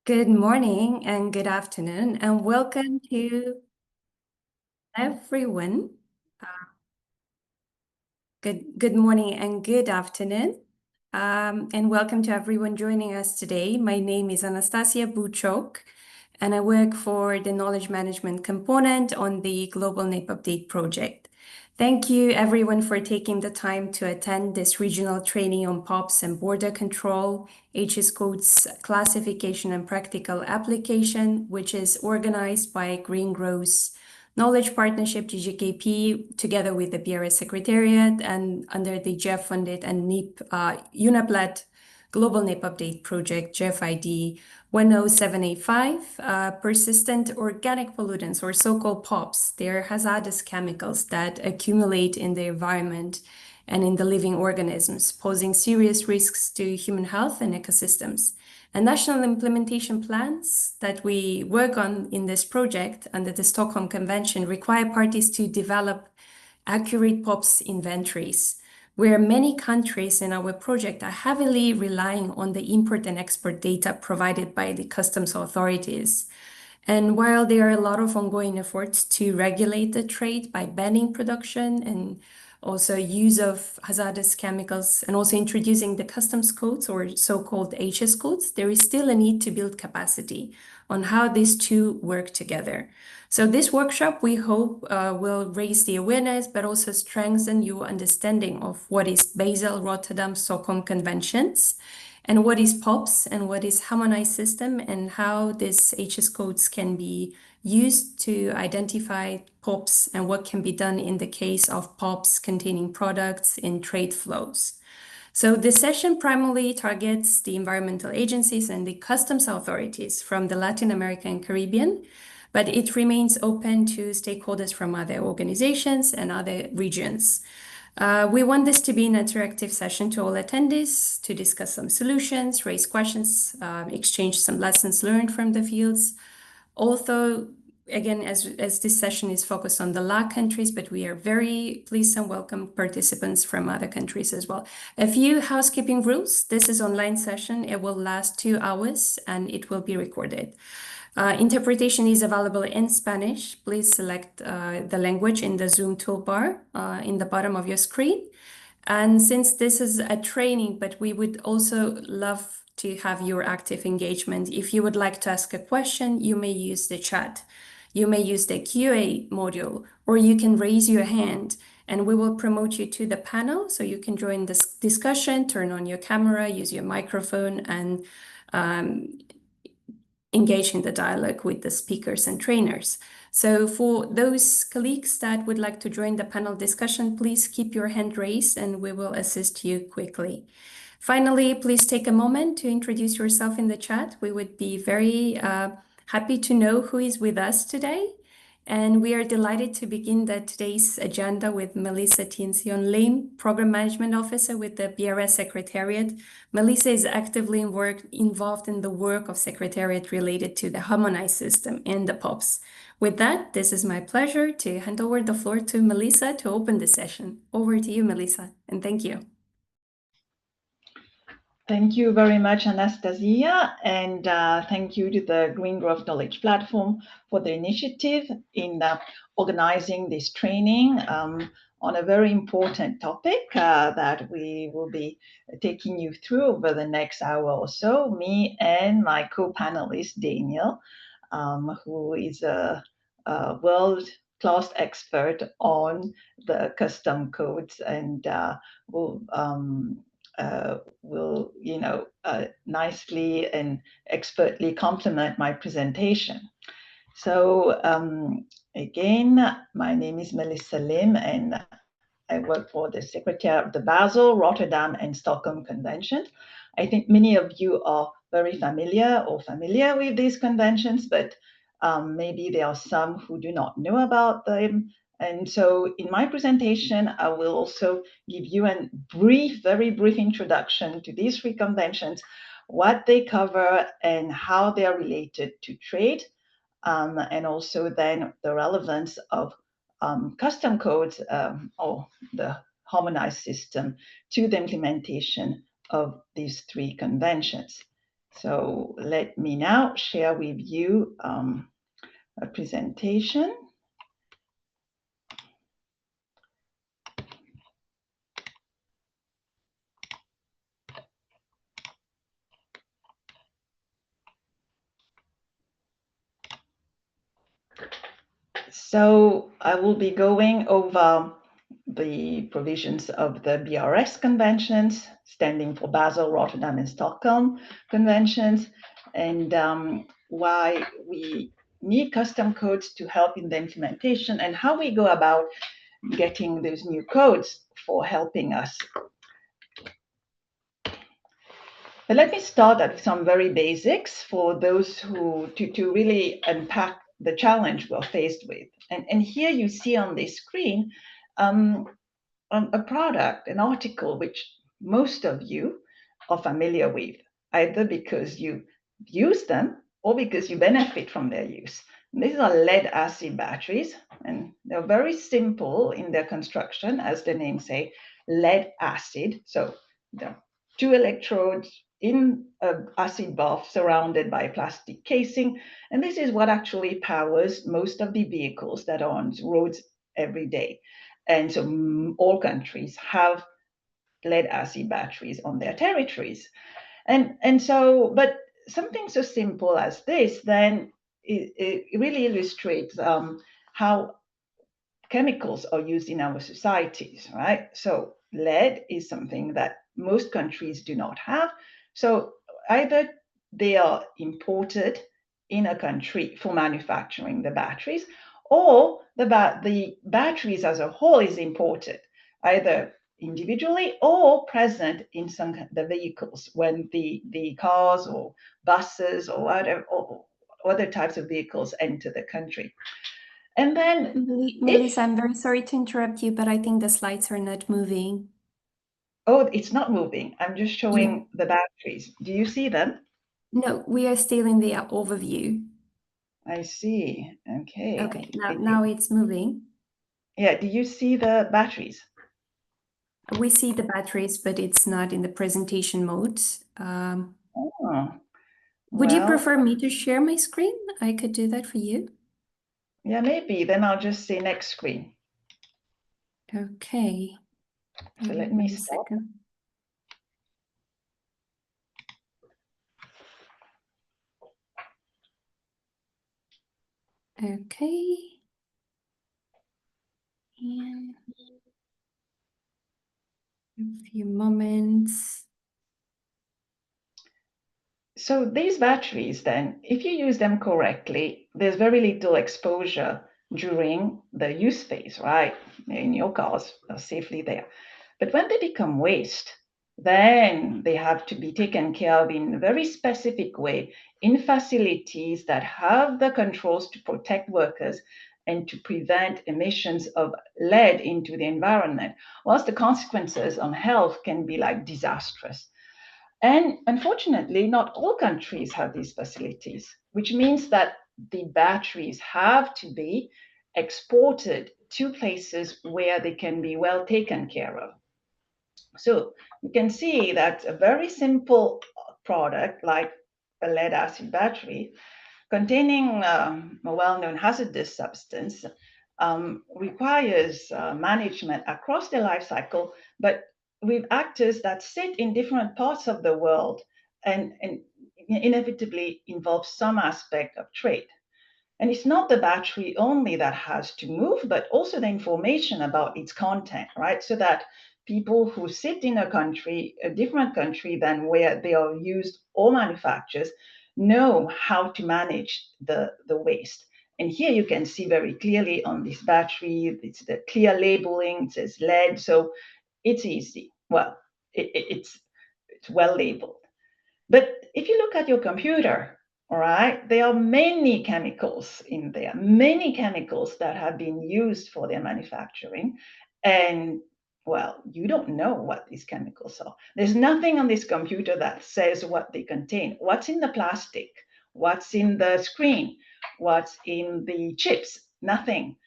Good morning and good afternoon, and welcome to everyone. Good morning and good afternoon, and welcome to everyone joining us today. My name is Anastasia Buchok, and I work for the knowledge management component on the Global NEP Update project. Thank you everyone for taking the time to attend this regional training on POPs and border control, HS codes classification and practical application, which is organized by Green Growth Knowledge Partnership, GGKP, together with the BRS Secretariat and under the GEF-funded and UNEP-led Global NEP Update Project, GEF ID 10785, persistent organic pollutants, or so-called POPs. They're hazardous chemicals that accumulate in the environment and in the living organisms, posing serious risks to human health and ecosystems. And national implementation plans that we work on in this project under the Stockholm Convention require parties to develop accurate POPs inventories, where many countries in our project are heavily relying on the import and export data provided by the customs authorities. And while there are a lot of ongoing efforts to regulate the trade by banning production and also use of hazardous chemicals and also introducing the customs codes or so-called HS codes, there is still a need to build capacity on how these two work together. So this workshop, we hope, will raise the awareness, but also strengthen your understanding of what is Basel, Rotterdam, Stockholm Conventions, and what is POPs and what is harmonized system and how these HS codes can be used to identify POPs and what can be done in the case of POPs containing products in trade flows. So this session primarily targets the environmental agencies and the customs authorities from the Latin America and Caribbean, but it remains open to stakeholders from other organizations and other regions. We want this to be an interactive session to all attendees to discuss some solutions, raise questions, exchange some lessons learned from the fields. Although, again, as this session is focused on the LAC countries, but we are very pleased and welcome participants from other countries as well. A few housekeeping rules. This is an online session. It will last 2 hours and it will be recorded. Interpretation is available in Spanish. Please select the language in the Zoom toolbar in the bottom of your screen. And since this is a training, but we would also love to have your active engagement. If you would like to ask a question, you may use the chat. You may use the QA module, or you can raise your hand and we will promote you to the panel so you can join this discussion, turn on your camera, use your microphone, and engage in the dialogue with the speakers and trainers. So for those colleagues that would like to join the panel discussion, please keep your hand raised and we will assist you quickly. Finally, please take a moment to introduce yourself in the chat. We would be very happy to know who is with us today. And we are delighted to begin today's agenda with Melissa Tiension Lim, Program Management Officer with the BRS Secretariat. Melissa is actively involved in the work of Secretariat related to the harmonized system and the POPs. With that, this is my pleasure to hand over the floor to Melissa to open the session. Over to you, Melissa, and thank you. Thank you very much, Anastasia, and thank you to the Green Growth Knowledge Platform for the initiative in organizing this training on a very important topic that we will be taking you through over the next hour or so, me and my co-panelist, Daniel, who is a world-class expert on the custom codes and will nicely and expertly complement my presentation. So again, my name is Melissa Lim and I work for the Secretariat of the Basel, Rotterdam and Stockholm Convention. I think many of you are very familiar with these conventions, but maybe there are some who do not know about them. And so in my presentation, I will also give you a very brief introduction to these three conventions, what they cover and how they are related to trade, and also then the relevance of custom codes or the harmonized system to the implementation of these three conventions. So let me now share with you a presentation. So I will be going over the provisions of the BRS conventions, standing for Basel, Rotterdam, and Stockholm conventions, and why we need custom codes to help in the implementation, and how we go about getting those new codes for helping us. But let me start at some very basics for those who to really unpack the challenge we're faced with. And here you see on this screen a product, an article which most of you are familiar with, either because you use them or because you benefit from their use. And these are lead acid batteries, and they're very simple in their construction, as the name say, lead acid. So there are two electrodes in an acid bath surrounded by plastic casing, and this is what actually powers most of the vehicles that are on roads every day. And so all countries have lead acid batteries on their territories. And so, but something so simple as this, then it really illustrates how chemicals are used in our societies, right? So lead is something that most countries do not have. So either they are imported in a country for manufacturing the batteries, or the batteries as a whole is imported, either individually or present in some the vehicles when the cars or buses or whatever or other types of vehicles enter the country. And then Melissa, I'm very sorry to interrupt you, but I think the slides are not moving. Oh, it's not moving. I'm just showing the batteries. Do you see them? No, we are still in the overview. I see. Okay. Okay, now it's moving. Yeah, do you see the batteries? We see the batteries, but it's not in the presentation mode. Would you prefer me to share my screen? I could do that for you. Yeah, maybe. Then I'll just say next screen. Okay. So let me stop. Second. Okay. And a few moments. So these batteries, then, if you use them correctly, there's very little exposure during the use phase, right? In your cars, are safely there. But when they become waste, then they have to be taken care of in a very specific way in facilities that have the controls to protect workers and to prevent emissions of lead into the environment, whilst the consequences on health can be like disastrous. And unfortunately, not all countries have these facilities, which means that the batteries have to be exported to places where they can be well taken care of. So you can see that a very simple product like a lead acid battery containing a well-known hazardous substance requires management across the life cycle, but with actors that sit in different parts of the world and inevitably involve some aspect of trade. And it's not the battery only that has to move, but also the information about its content, right? So that people who sit in a country, a different country than where they are used or manufactured, know how to manage the waste. And here you can see very clearly on this battery, it's the clear labeling, it says lead, so it's easy. Well, it's well labeled. But if you look at your computer, all right, there are many chemicals in there, many chemicals that have been used for their manufacturing. And well, you don't know what these chemicals are. There's nothing on this computer that says what they contain, what's in the plastic, what's in the screen, what's in the chips, nothing.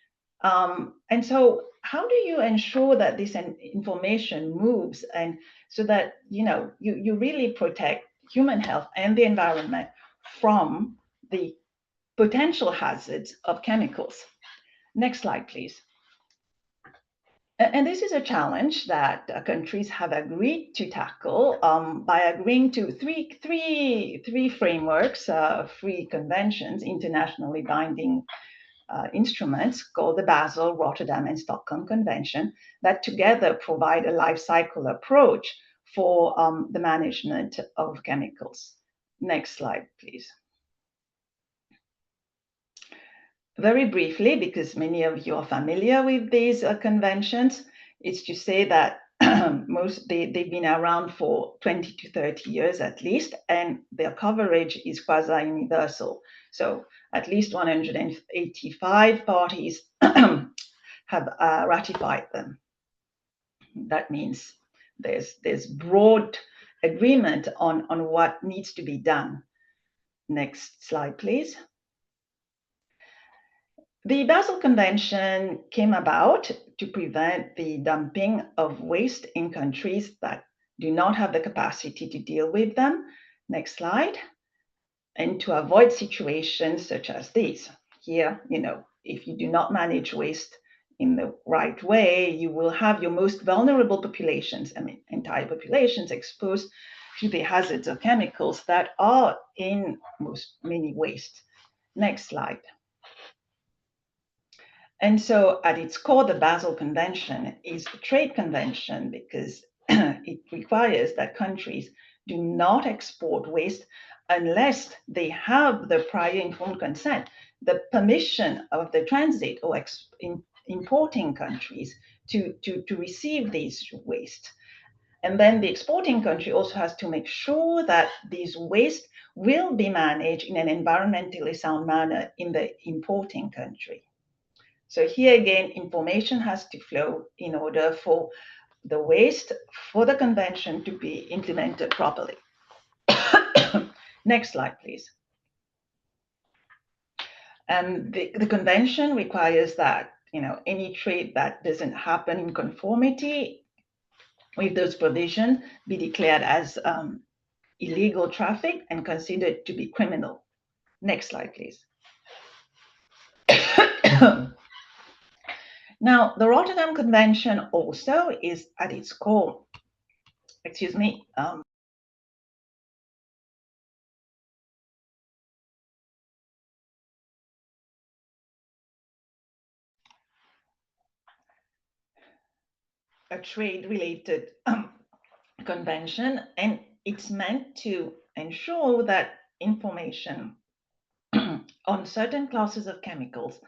And so how do you ensure that this information moves and so that you really protect human health and the environment from the potential hazards of chemicals. Next slide, please. And this is a challenge that countries have agreed to tackle by agreeing to three frameworks, three conventions, internationally binding instruments called the Basel, Rotterdam, and Stockholm Convention that together provide a life cycle approach for the management of chemicals. Next slide, please. Very briefly, because many of you are familiar with these conventions, is to say that they've been around for 20 to 30 years at least, and their coverage is quasi-universal. So at least 185 parties have ratified them. That means there's broad agreement on what needs to be done. Next slide, please. The Basel Convention came about to prevent the dumping of waste in countries that do not have the capacity to deal with them. Next slide. And to avoid situations such as these. Here, if you do not manage waste in the right way, you will have your most vulnerable populations, entire populations, exposed to the hazards of chemicals that are in many waste. Next slide. And so at its core, the Basel Convention is a trade convention because it requires that countries do not export waste unless they have the prior informed consent, the permission of the transit or importing countries to receive these waste. And then the exporting country also has to make sure that these waste will be managed in an environmentally sound manner in the importing country. So here again, information has to flow in order for the waste for the convention to be implemented properly. Next slide, please. And the convention requires that any trade that doesn't happen in conformity with those provisions be declared as illegal traffic and considered to be criminal. Next slide, please. Now, the Rotterdam Convention also is at its core, a trade-related convention, and it's meant to ensure that information on certain classes of chemicals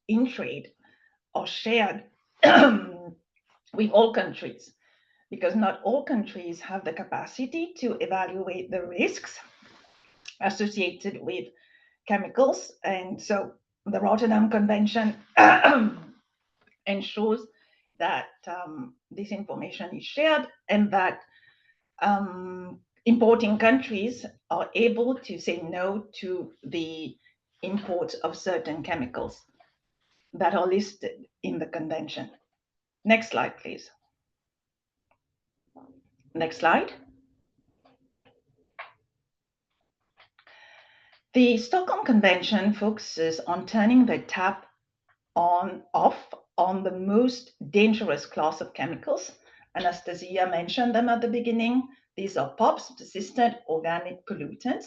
in trade are shared with all countries, because not all countries have the capacity to evaluate the risks associated with chemicals. And so the Rotterdam Convention ensures that this information is shared and that importing countries are able to say no to the import of certain chemicals that are listed in the convention. Next slide, please. Next slide. The Stockholm Convention focuses on turning the tap off on the most dangerous class of chemicals. Anastasia mentioned them at the beginning. These are POPs, persistent organic pollutants.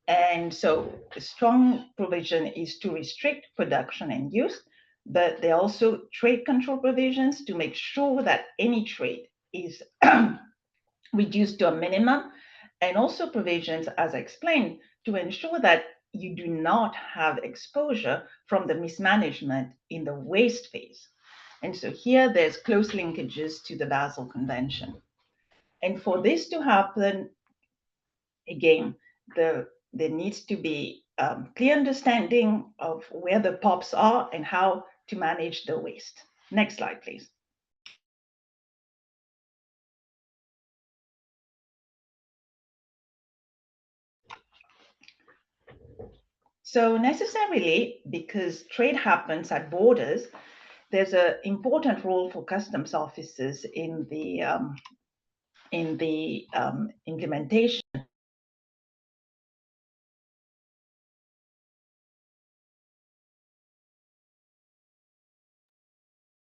And so a strong provision is to restrict production and use, but there are also trade control provisions to make sure that any trade is reduced to a minimum, and also provisions, as I explained, to ensure that you do not have exposure from the mismanagement in the waste phase. And so here there's close linkages to the Basel Convention. And for this to happen, again, there needs to be clear understanding of where the POPs are and how to manage the waste. Next slide, please. So necessarily, because trade happens at borders, there's an important role for customs officers in the in the implementation.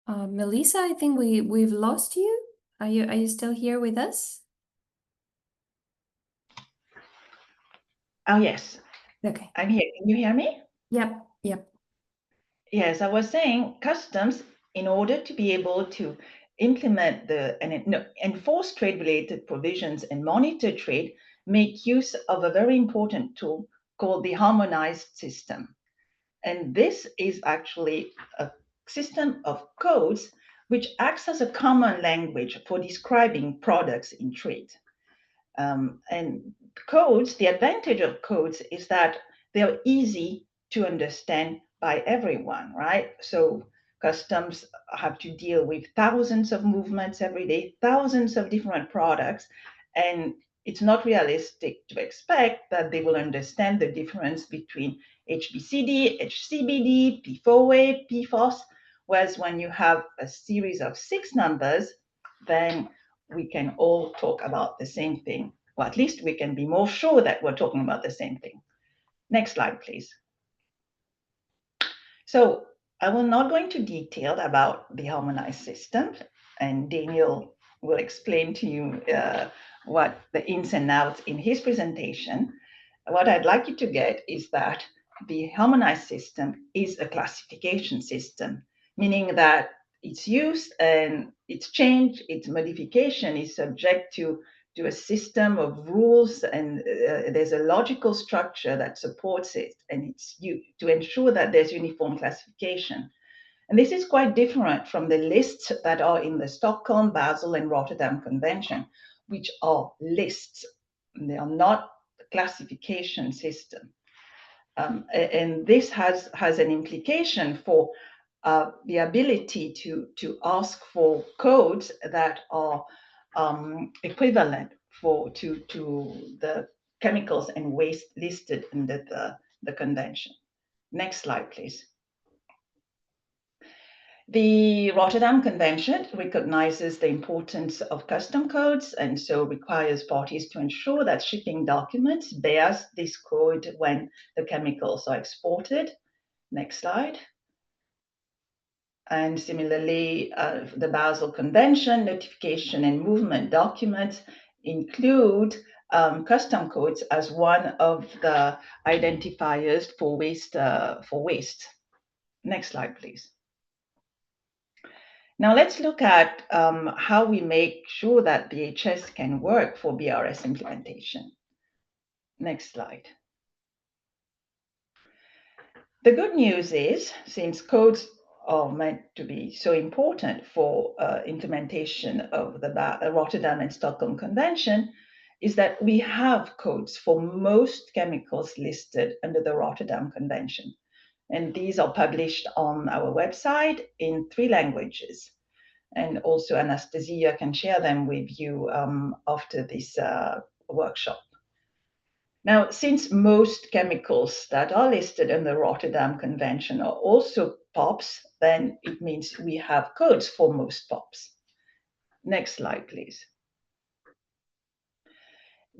Melissa, I think we've lost you. Are you still here with us? Oh, yes. Okay. I'm here. Can you hear me? Yep. Yep. Yes, I was saying customs, in order to be able to implement and enforce trade-related provisions and monitor trade, make use of a very important tool called the harmonized system. And this is actually a system of codes which acts as a common language for describing products in trade. And codes, the advantage of codes is that they're easy to understand by everyone, right? So customs have to deal with thousands of movements every day, thousands of different products, and it's not realistic to expect that they will understand the difference between HBCD, HCBD, P4A, PFOS, whereas when you have a series of 6 numbers, then we can all talk about the same thing, or at least we can be more sure that we're talking about the same thing. Next slide, please. So I will not go into detail about the harmonized system, and Daniel will explain to you what the ins and outs in his presentation. What I'd like you to get is that the harmonized system is a classification system, meaning that its use and its change, its modification is subject to a system of rules, and there's a logical structure that supports it, and it's to ensure that there's uniform classification. And this is quite different from the lists that are in the Stockholm, Basel, and Rotterdam Convention, which are lists. They are not a classification system. And this has an implication for the ability to ask for codes that are equivalent to the chemicals and waste listed under the convention. Next slide, please. The Rotterdam Convention recognizes the importance of custom codes and so requires parties to ensure that shipping documents bears this code when the chemicals are exported. Next slide. And similarly, the Basel Convention notification and movement documents include custom codes as one of the identifiers for waste. Next slide, please. Now let's look at how we make sure that BHS can work for BRS implementation. Next slide. The good news is, since codes are meant to be so important for implementation of the Rotterdam and Stockholm Convention, is that we have codes for most chemicals listed under the Rotterdam Convention. And these are published on our website in 3 languages. And also Anastasia can share them with you after this workshop. Now, since most chemicals that are listed in the Rotterdam Convention are also POPs, then it means we have codes for most POPs. Next slide, please.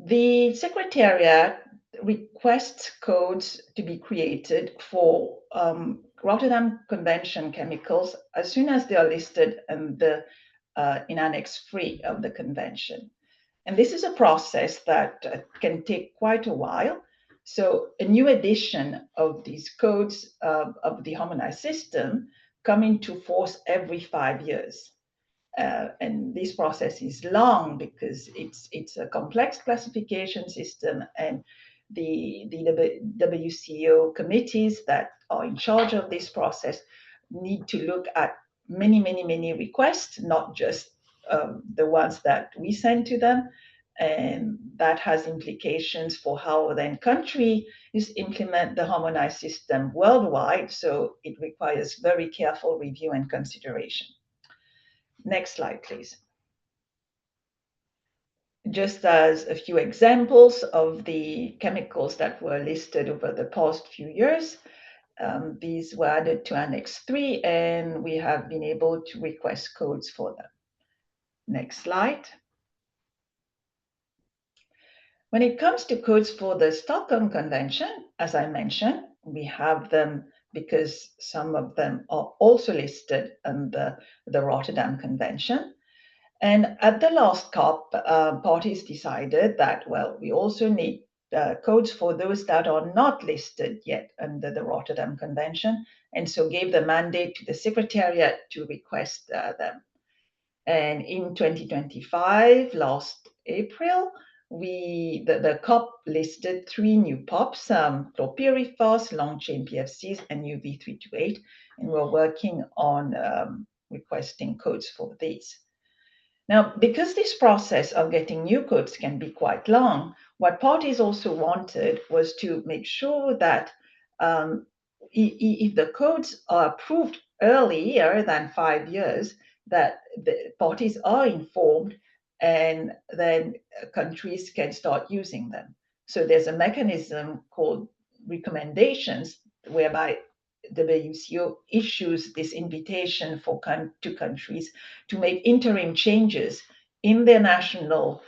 The Secretariat requests codes to be created for Rotterdam Convention chemicals as soon as they are listed in Annex 3 of the Convention. And this is a process that can take quite a while. So a new edition of these codes of the harmonized system come into force every 5 years. And this process is long because it's a complex classification system, and the WCO committees that are in charge of this process need to look at many requests, not just the ones that we send to them. And that has implications for how then countries implement the harmonized system worldwide. So it requires very careful review and consideration. Next slide, please. Just as a few examples of the chemicals that were listed over the past few years, these were added to Annex 3, and we have been able to request codes for them. Next slide. When it comes to codes for the Stockholm Convention, as I mentioned, we have them because some of them are also listed under the Rotterdam Convention. And at the last COP, parties decided that, well, we also need codes for those that are not listed yet under the Rotterdam Convention, and so gave the mandate to the Secretariat to request them. And in 2025, last April, the COP listed 3 new POPs, chlorpyrifos, long-chain PFCs, and UV328, and we're working on requesting codes for these. Now, because this process of getting new codes can be quite long, what parties also wanted was to make sure that if the codes are approved earlier than 5 years, that the parties are informed and then countries can start using them. So there's a mechanism called recommendations whereby WCO issues this invitation to countries to make interim changes in their national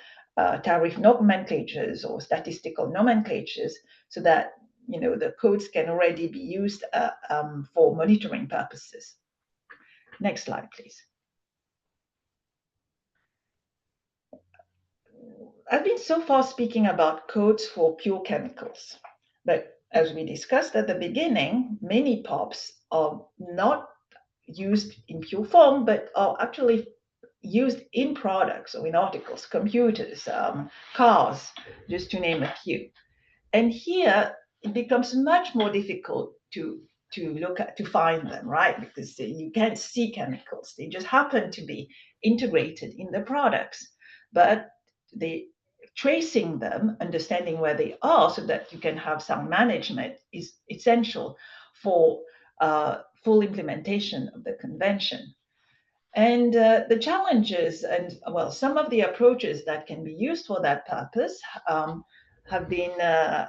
tariff nomenclatures or statistical nomenclatures so that the codes can already be used for monitoring purposes. Next slide, please. I've been so far speaking about codes for pure chemicals, but as we discussed at the beginning, many POPs are not used in pure form, but are actually used in products or in articles, computers, cars, just to name a few. And here it becomes much more difficult to look at, to find them, right? Because you can't see chemicals. They just happen to be integrated in the products. But tracing them, understanding where they are so that you can have some management is essential for full implementation of the convention. And the challenges and, well, some of the approaches that can be used for that purpose have been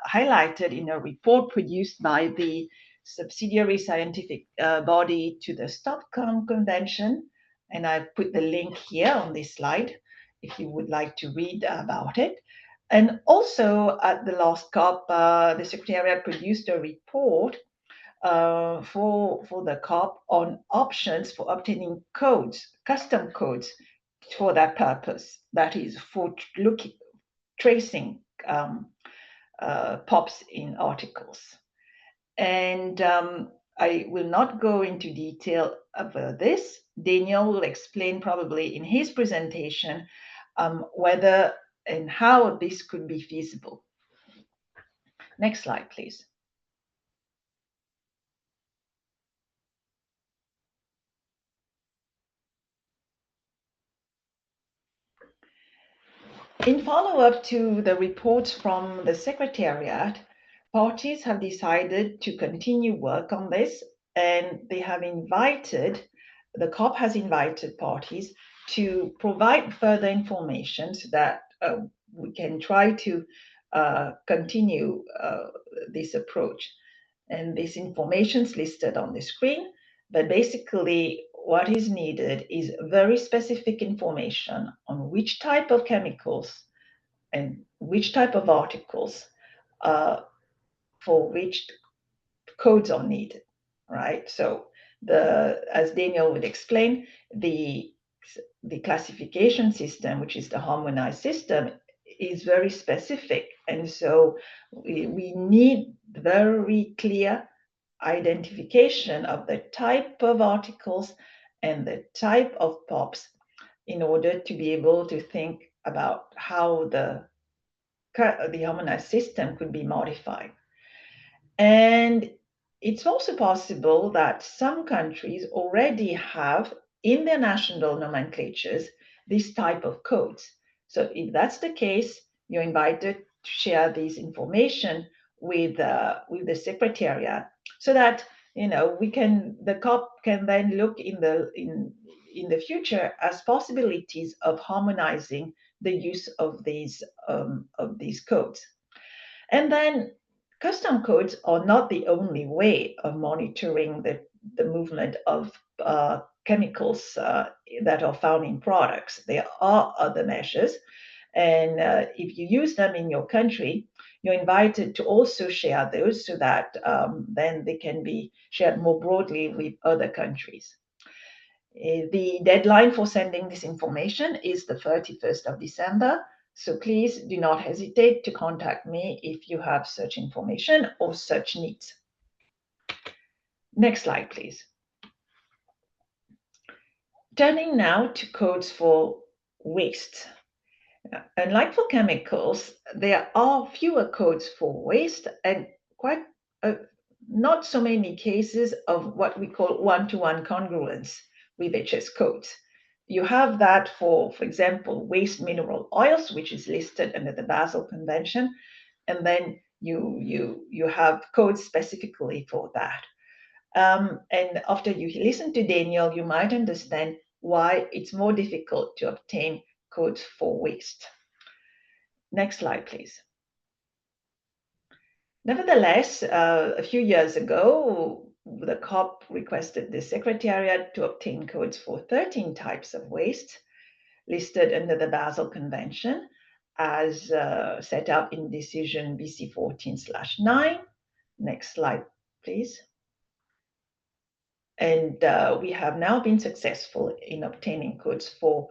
highlighted in a report produced by the subsidiary scientific body to the Stockholm Convention. And I've put the link here on this slide if you would like to read about it. And also at the last COP, the Secretariat produced a report for the COP on options for obtaining codes, custom codes for that purpose. That is for tracing POPs in articles. And I will not go into detail about this. Daniel will explain probably in his presentation whether and how this could be feasible. Next slide, please. In follow-up to the reports from the Secretariat, parties have decided to continue work on this, and they have the COP has invited parties to provide further information so that we can try to continue this approach. And this information is listed on the screen, but basically what is needed is very specific information on which type of chemicals and which type of articles for which codes are needed, right? So as Daniel would explain, the classification system, which is the harmonized system, is very specific. And so we need very clear identification of the type of articles and the type of POPs in order to be able to think about how the harmonized system could be modified. And it's also possible that some countries already have in their national nomenclatures this type of codes. So if that's the case, you're invited to share this information with the Secretariat so that the COP can then look in the future as possibilities of harmonizing the use of these codes. And then custom codes are not the only way of monitoring the movement of chemicals that are found in products. There are other measures. And if you use them in your country, you're invited to also share those so that then they can be shared more broadly with other countries. The deadline for sending this information is the 31st of December. So please do not hesitate to contact me if you have such information or such needs. Next slide, please. Turning now to codes for waste. Unlike for chemicals, there are fewer codes for waste and quite not so many cases of what we call one-to-one congruence with HS codes. You have that for example, waste mineral oils, which is listed under the Basel Convention, and then you have codes specifically for that. And after you listen to Daniel, you might understand why it's more difficult to obtain codes for waste. Next slide, please. Nevertheless, a few years ago, the COP requested the Secretariat to obtain codes for 13 types of waste listed under the Basel Convention as set out in decision BC 14/9. Next slide, please. And we have now been successful in obtaining codes for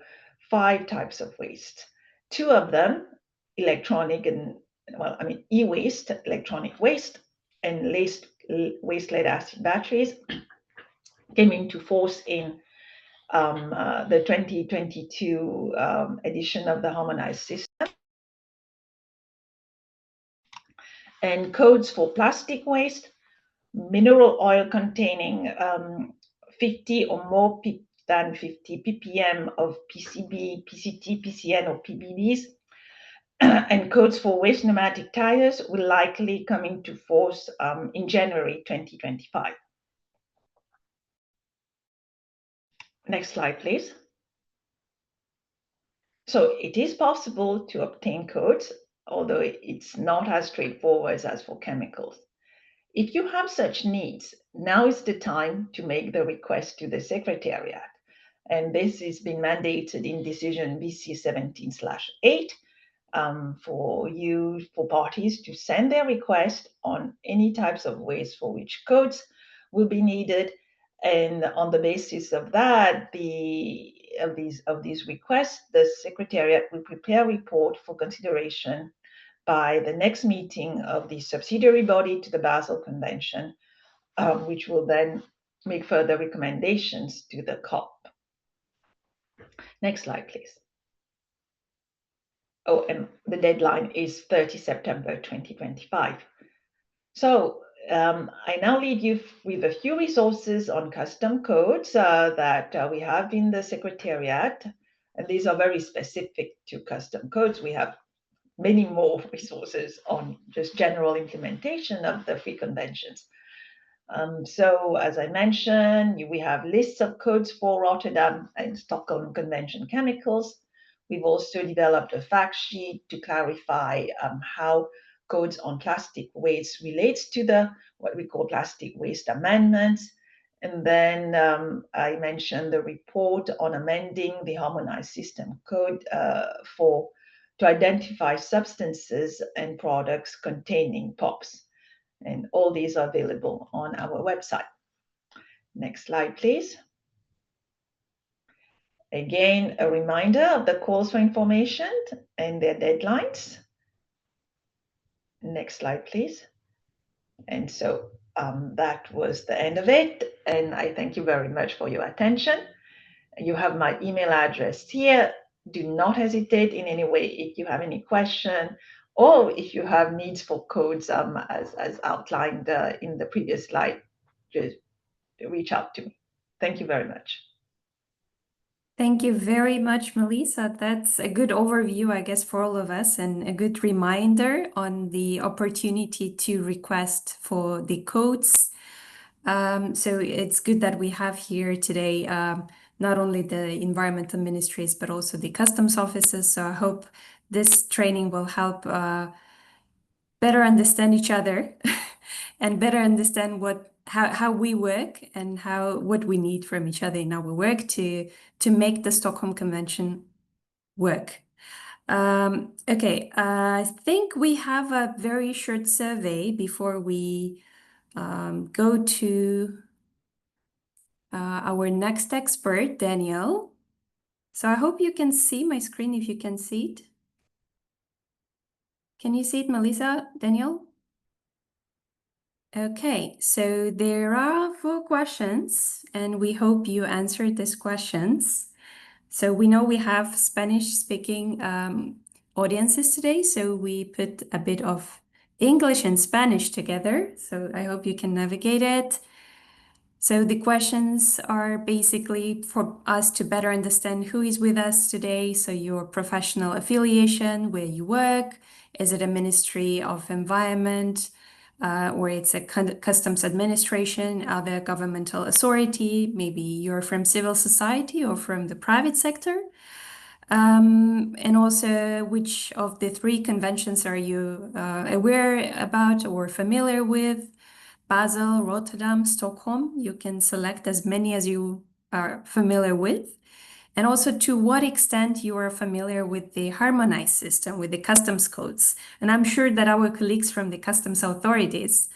5 types of waste. 2 of them, electronic and, well, I mean, e-waste, electronic waste, and waste lead acid batteries, came into force in the 2022 edition of the Harmonized System. And codes for plastic waste, mineral oil containing 50 or more than 50 ppm of PCB, PCT, PCN, or PBBs, and codes for waste pneumatic tires will likely come into force in January 2025. Next slide, please. So it is possible to obtain codes, although it's not as straightforward as for chemicals. If you have such needs, now is the time to make the request to the Secretariat. And this has been mandated in decision BC 17/8 for parties to send their request on any types of waste for which codes will be needed. And on the basis of that, of these requests, the Secretariat will prepare a report for consideration by the next meeting of the subsidiary body to the Basel Convention, which will then make further recommendations to the COP. Next slide, please. Oh, and the deadline is 30 September 2025. So I now leave you with a few resources on custom codes that we have in the Secretariat. And these are very specific to custom codes. We have many more resources on just general implementation of the free conventions. So as I mentioned, we have lists of codes for Rotterdam and Stockholm Convention chemicals. We've also developed a fact sheet to clarify how codes on plastic waste relates to what we call plastic waste amendments. And then I mentioned the report on amending the Harmonized System code to identify substances and products containing POPs. And all these are available on our website. Next slide, please. Again, a reminder of the calls for information and their deadlines. Next slide, please. And so that was the end of it. And I thank you very much for your attention. You have my email address here. Do not hesitate in any way if you have any question or if you have needs for codes as outlined in the previous slide, just reach out to me. Thank you very much. Thank you very much, Melissa. That's a good overview, I guess, for all of us, and a good reminder on the opportunity to request for the codes. So it's good that we have here today not only the environmental ministries, but also the customs offices. So I hope this training will help better understand each other and better understand how we work and what we need from each other in our work to make the Stockholm Convention work. Okay, I think we have a very short survey before we go to our next expert, Daniel. So I hope you can see my screen if you can see it. Can you see it, Melissa, Daniel? Okay, so there are 4 questions, and we hope you answered these questions. So we know we have Spanish-speaking audiences today, so we put a bit of English and Spanish together. So I hope you can navigate it. So the questions are basically for us to better understand who is with us today. So your professional affiliation, where you work, is it a Ministry of Environment, or it's a customs administration, other governmental authority, maybe you're from civil society or from the private sector. And also, which of the 3 conventions are you aware about or familiar with? Basel, Rotterdam, Stockholm. You can select as many as you are familiar with. And also to what extent you are familiar with the harmonized system, with the customs codes. And I'm sure that our colleagues from the customs authorities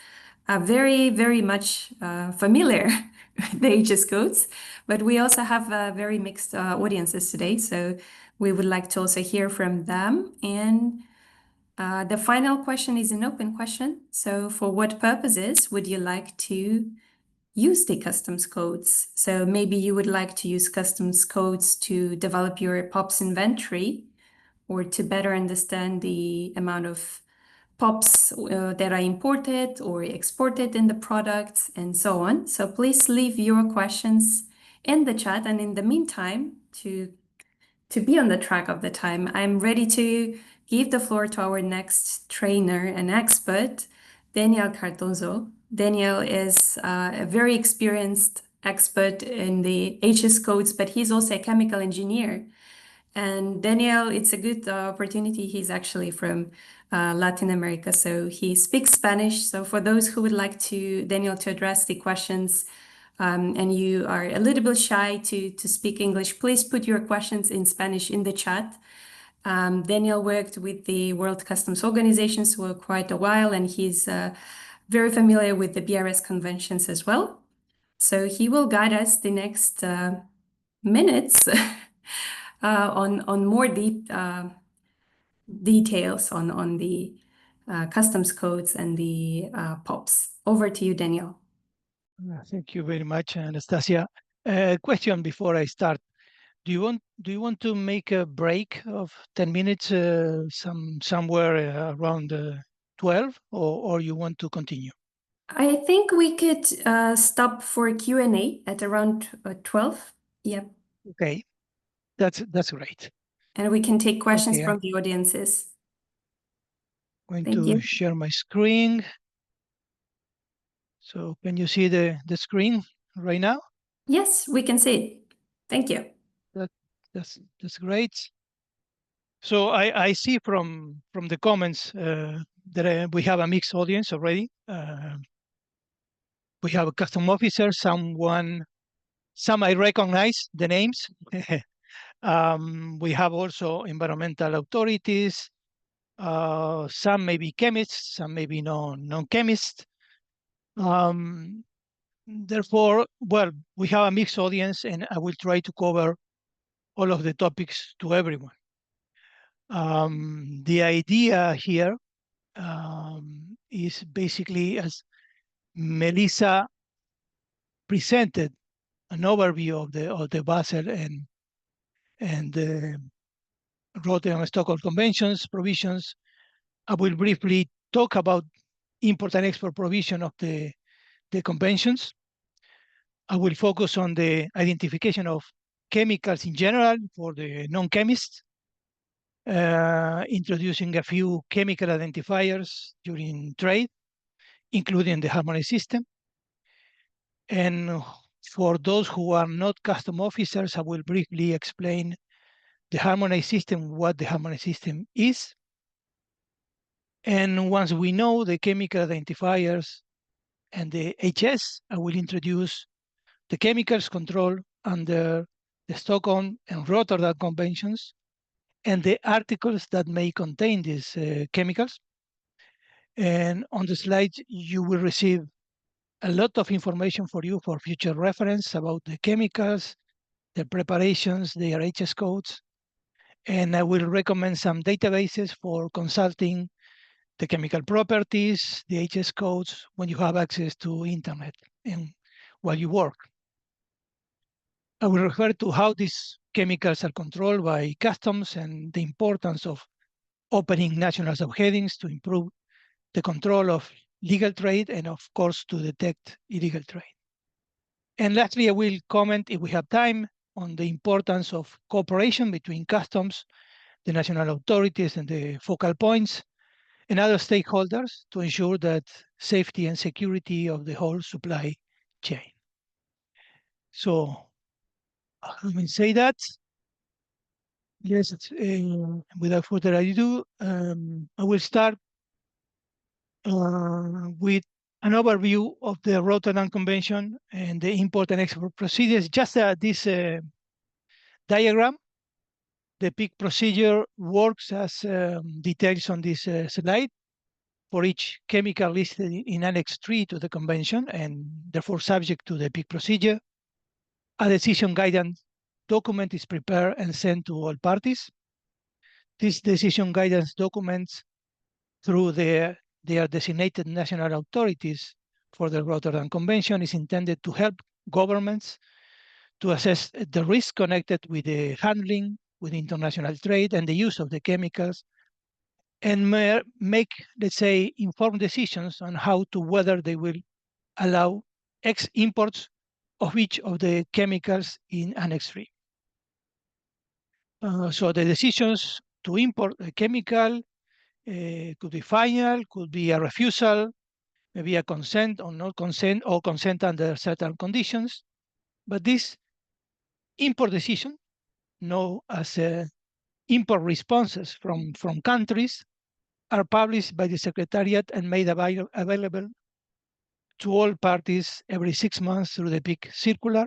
are very, very much familiar with the HS codes. But we also have very mixed audiences today. So we would like to also hear from them. And the final question is an open question. So for what purposes would you like to use the customs codes? So maybe you would like to use customs codes to develop your POPs inventory or to better understand the amount of POPs that are imported or exported in the products and so on. So please leave your questions in the chat. And in the meantime, to be on the track of the time, I'm ready to give the floor to our next trainer and expert, Daniel Cardozo. Daniel is a very experienced expert in the HS codes, but he's also a chemical engineer. And Daniel, it's a good opportunity. He's actually from Latin America, so he speaks Spanish. So for those who would like to Daniel to address the questions, and you are a little bit shy to speak English, please put your questions in Spanish in the chat. Daniel worked with the World Customs Organizations for quite a while, and he's very familiar with the BRS conventions as well. So he will guide us the next minutes on more deep details on the customs codes and the POPs. Over to you, Daniel. Thank you very much, Anastasia. Question before I start: Do you want to make a break of 10 minutes, somewhere around 12, or you want to continue? I think we could stop for Q&A at around 12. Yep. Okay, that's great. And we can take questions Okay, from I'm the audiences. going Thank to you. share my screen. So can you see the screen right now? Yes, we can see it. Thank you. That's great. So I see from the comments that we have a mixed audience already. We have a custom officer, some I recognize the names. We have also environmental authorities. Some may be chemists, some may be non-chemists. Therefore, well, we have a mixed audience, and I will try to cover all of the topics to everyone. The idea here is basically, as Melissa presented, an overview of the Basel and the Rotterdam Stockholm Conventions provisions. I will briefly talk about import and export provision of the conventions. I will focus on the identification of chemicals in general for the non-chemists, introducing a few chemical identifiers during trade, including the harmonized system. And for those who are not custom officers, I will briefly explain the harmonized system, what the harmonized system is. And once we know the chemical identifiers and the HS, I will introduce the chemicals control under the Stockholm and Rotterdam conventions, and the articles that may contain these chemicals. And on the slide, you will receive a lot of information for you for future reference about the chemicals, the preparations, their HS codes. And I will recommend some databases for consulting the chemical properties, the HS codes, when you have access to internet and while you work. I will refer to how these chemicals are controlled by customs and the importance of opening national subheadings to improve the control of legal trade and, of course, to detect illegal trade. And lastly, I will comment, if we have time, on the importance of cooperation between customs, the national authorities, and the focal points, and other stakeholders to ensure that safety and security of the whole supply chain. So, having said that, yes, without further ado, I will start with an overview of the Rotterdam Convention and the import and export procedures. Just this diagram, the PIC procedure works as details on this slide for each chemical listed in Annex 3 to the Convention and therefore subject to the PIC procedure. A decision guidance document is prepared and sent to all parties. These decision guidance documents, through their designated national authorities for the Rotterdam Convention, is intended to help governments to assess the risk connected with the handling, with international trade, and the use of the chemicals, and make, let's say, informed decisions on how to whether they will allow imports of each of the chemicals in Annex 3. So the decisions to import a chemical could be final, could be a refusal, maybe a consent or not consent, or consent under certain conditions. But this import decision, known as import responses from countries, are published by the Secretariat and made available to all parties every 6 months through the PIC circular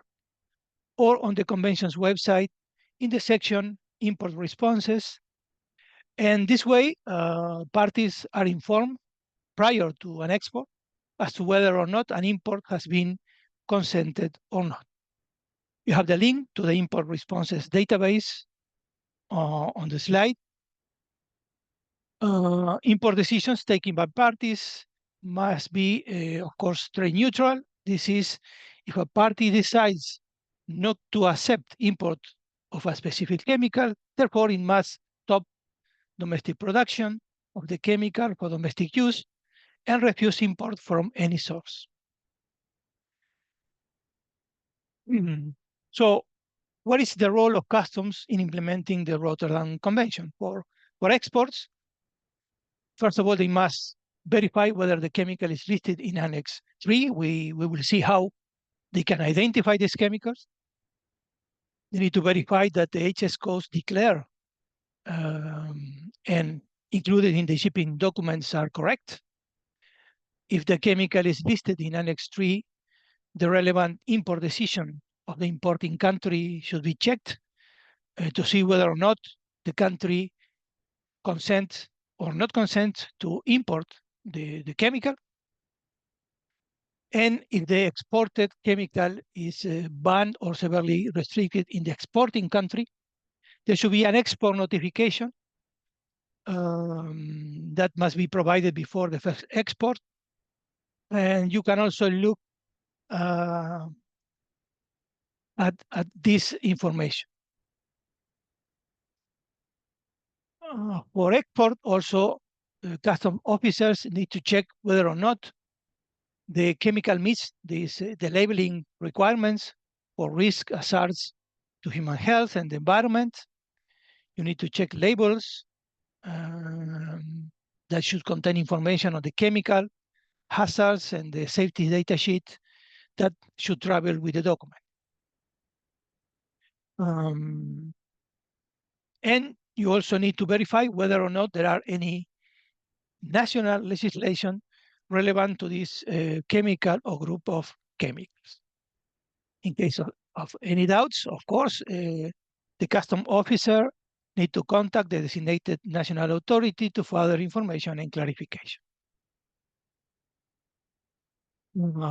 or on the Convention's website in the section Import Responses. And this way, parties are informed prior to an export as to whether or not an import has been consented or not. You have the link to the import responses database on the slide. Import decisions taken by parties must be, of course, trade neutral. This is if a party decides not to accept import of a specific chemical, therefore it must stop domestic production of the chemical for domestic use and refuse import from any source. So what is the role of customs in implementing the Rotterdam Convention? For exports, first of all, they must verify whether the chemical is listed in Annex 3. We will see how they can identify these chemicals. They need to verify that the HS codes declared and included in the shipping documents are correct. If the chemical is listed in Annex 3, the relevant import decision of the importing country should be checked to see whether or not the country consents or not consent to import the chemical. And if the exported chemical is banned or severely restricted in the exporting country, there should be an export notification that must be provided before the first export. And you can also look at this information. For export, also, custom officers need to check whether or not the chemical meets the labeling requirements for risk hazards to human health and the environment. You need to check labels that should contain information on the chemical hazards and the safety data sheet that should travel with the document. And you also need to verify whether or not there are any national legislation relevant to this chemical or group of chemicals. In case of any doubts, of course, the custom officer need to contact the designated national authority to further information and clarification.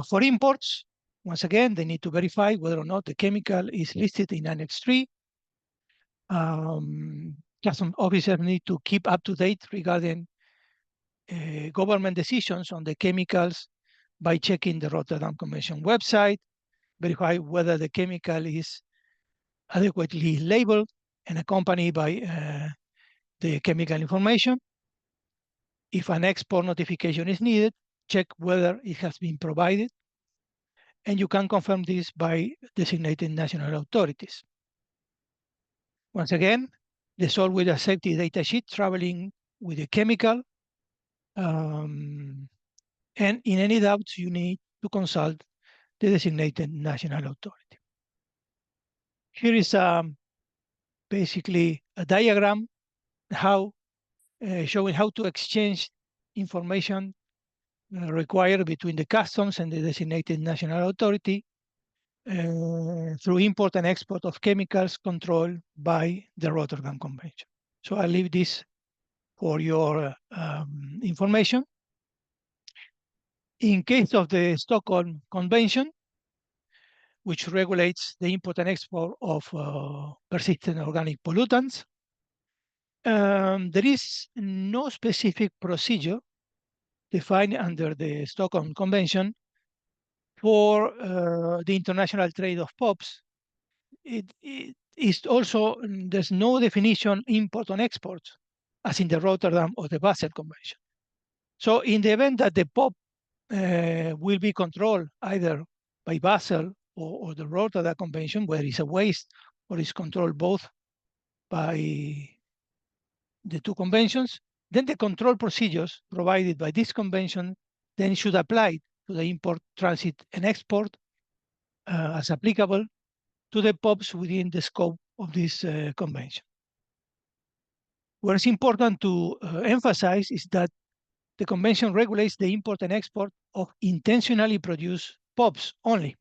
For imports, once again, they need to verify whether or not the chemical is listed in Annex 3. Customs officers need to keep up to date regarding government decisions on the chemicals by checking the Rotterdam Convention website, verify whether the chemical is adequately labeled and accompanied by the chemical information. If an export notification is needed, check whether it has been provided. And you can confirm this by designated national authorities. Once again, the sold with a safety data sheet traveling with a chemical. And in any doubts, you need to consult the designated national authority. Here is basically a diagram showing how to exchange information required between the customs and the designated national authority through import and export of chemicals controlled by the Rotterdam Convention. So I'll leave this for your information. In case of the Stockholm Convention, which regulates the import and export of persistent organic pollutants, there is no specific procedure defined under the Stockholm Convention for the international trade of POPs. It is also, there's no definition import and export as in the Rotterdam or the Basel Convention. So in the event that the POP will be controlled either by Basel or the Rotterdam Convention, where it's a waste or is controlled both by the two conventions, then the control procedures provided by this convention then should apply to the import, transit, and export as applicable to the POPs within the scope of this convention. What is important to emphasize is that the convention regulates the import and export of intentionally produced POPs only.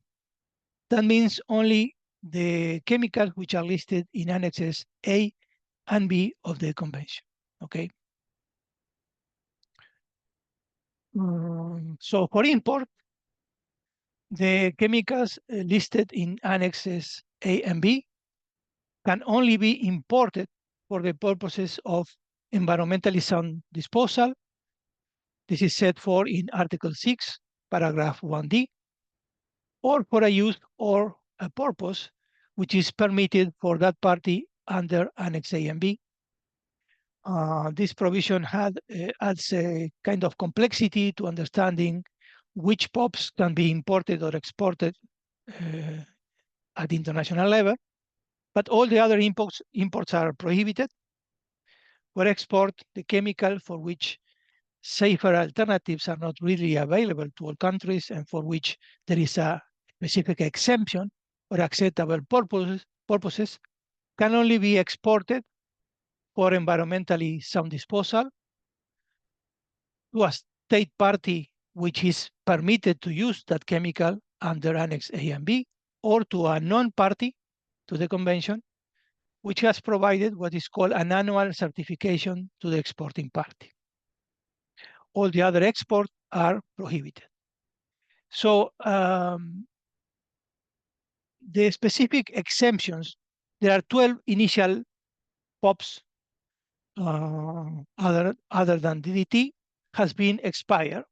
That means only the chemicals which are listed in Annexes A and B of the convention, okay? So for import, the chemicals listed in Annexes A and B can only be imported for the purposes of environmentally sound disposal. This is set forth in Article 6, paragraph 1D, or for a use or a purpose which is permitted for that party under Annex A and B. This provision adds a kind of complexity to understanding which POPs can be imported or exported at international level, but all the other imports are prohibited. For export, the chemical for which safer alternatives are not really available to all countries and for which there is a specific exemption or acceptable purposes can only be exported for environmentally sound disposal to a state party which is permitted to use that chemical under Annex A and B, or to a non-party to the convention, which has provided what is called an annual certification to the exporting party. All the other exports are prohibited. So the specific exemptions, there are 12 initial POPs other than DDT has been expired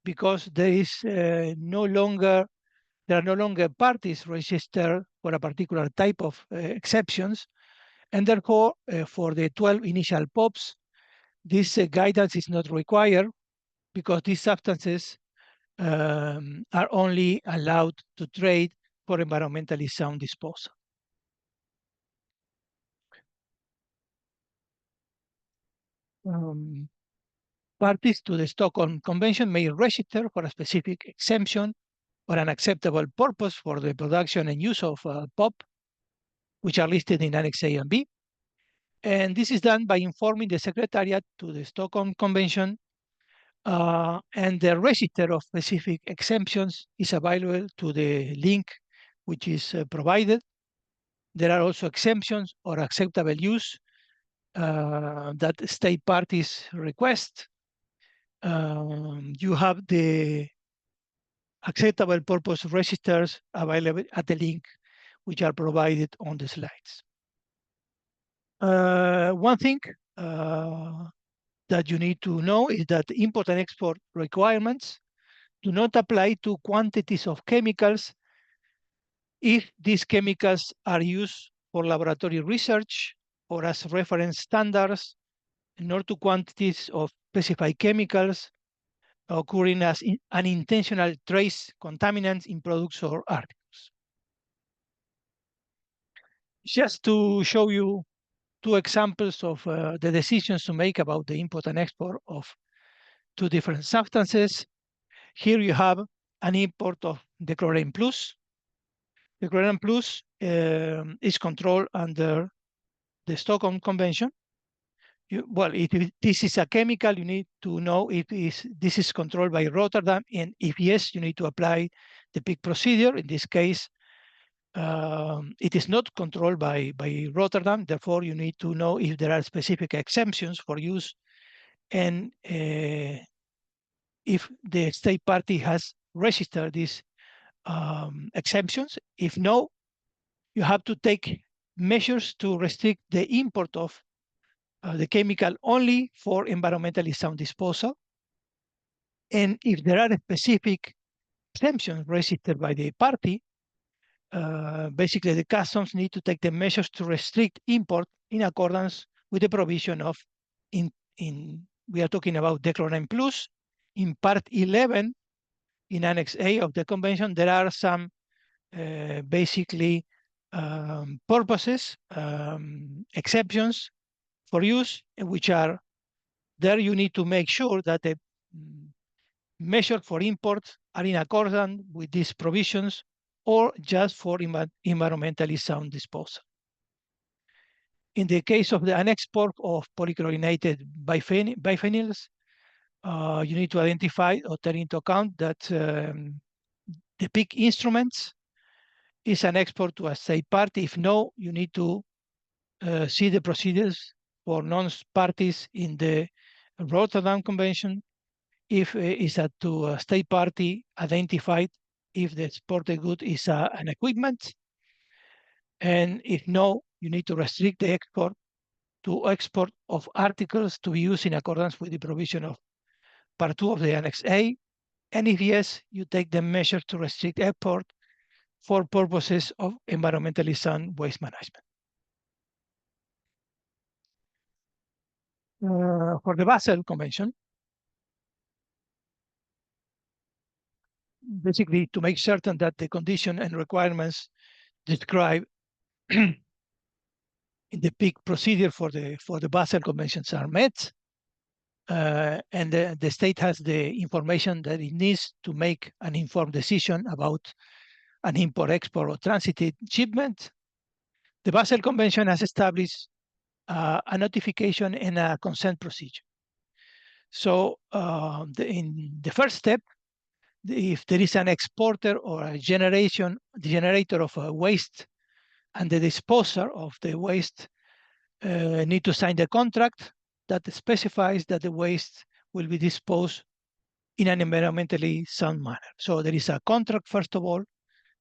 because there are no longer parties registered for a particular type of exceptions, and therefore for the 12 initial POPs, this guidance is not required because these substances are only allowed to trade for environmentally sound disposal. Parties to the Stockholm Convention may register for a specific exemption or an acceptable purpose for the production and use of POP, which are listed in Annex A and B. And this is done by informing the Secretariat to the Stockholm Convention, and the register of specific exemptions is available to the link which is provided. There are also exemptions or acceptable use that state parties request. You have the acceptable purpose registers available at the link which are provided on the slides. One thing that you need to know is that import and export requirements do not apply to quantities of chemicals if these chemicals are used for laboratory research or as reference standards, nor to quantities of specified chemicals occurring as unintentional trace contaminants in products or articles. Just to show you two examples of the decisions to make about the import and export of two different substances. Here you have an import of the chlorine plus. The chlorine plus is controlled under the Stockholm Convention. Well, if this is a chemical, you need to know if this is controlled by Rotterdam, and if yes, you need to apply the PIC procedure. In this case, it is not controlled by Rotterdam. Therefore, you need to know if there are specific exemptions for use, and if the state party has registered these exemptions. If no, you have to take measures to restrict the import of the chemical only for environmentally sound disposal. And if there are specific exemptions registered by the party, basically the customs need to take the measures to restrict import in accordance with the provision of, we are talking about the chlorine plus. In part 11, in Annex A of the convention, there are some basically purposes, exceptions for use, which are there. You need to make sure that the measures for imports are in accordance with these provisions or just for environmentally sound disposal. In the case of an export of polychlorinated biphenyls, you need to identify or take into account that the PIC instruments is an export to a state party. If no, you need to see the procedures for non-parties in the Rotterdam Convention. If it's to a state party, identified if the exported good is an equipment. And if no, you need to restrict the export to export of articles to be used in accordance with the provision of Part 2 of the Annex A. And if yes, you take the measure to restrict export for purposes of environmentally sound waste management. For the Basel Convention, basically to make certain that the condition and requirements described in the PIC procedure for the Basel Conventions are met, and the state has the information that it needs to make an informed decision about an import, export, or transited shipment. The Basel Convention has established a notification and a consent procedure. So in the first step, if there is an exporter or a generator of a waste, and the disposer of the waste need to sign the contract that specifies that the waste will be disposed in an environmentally sound manner. So there is a contract, first of all,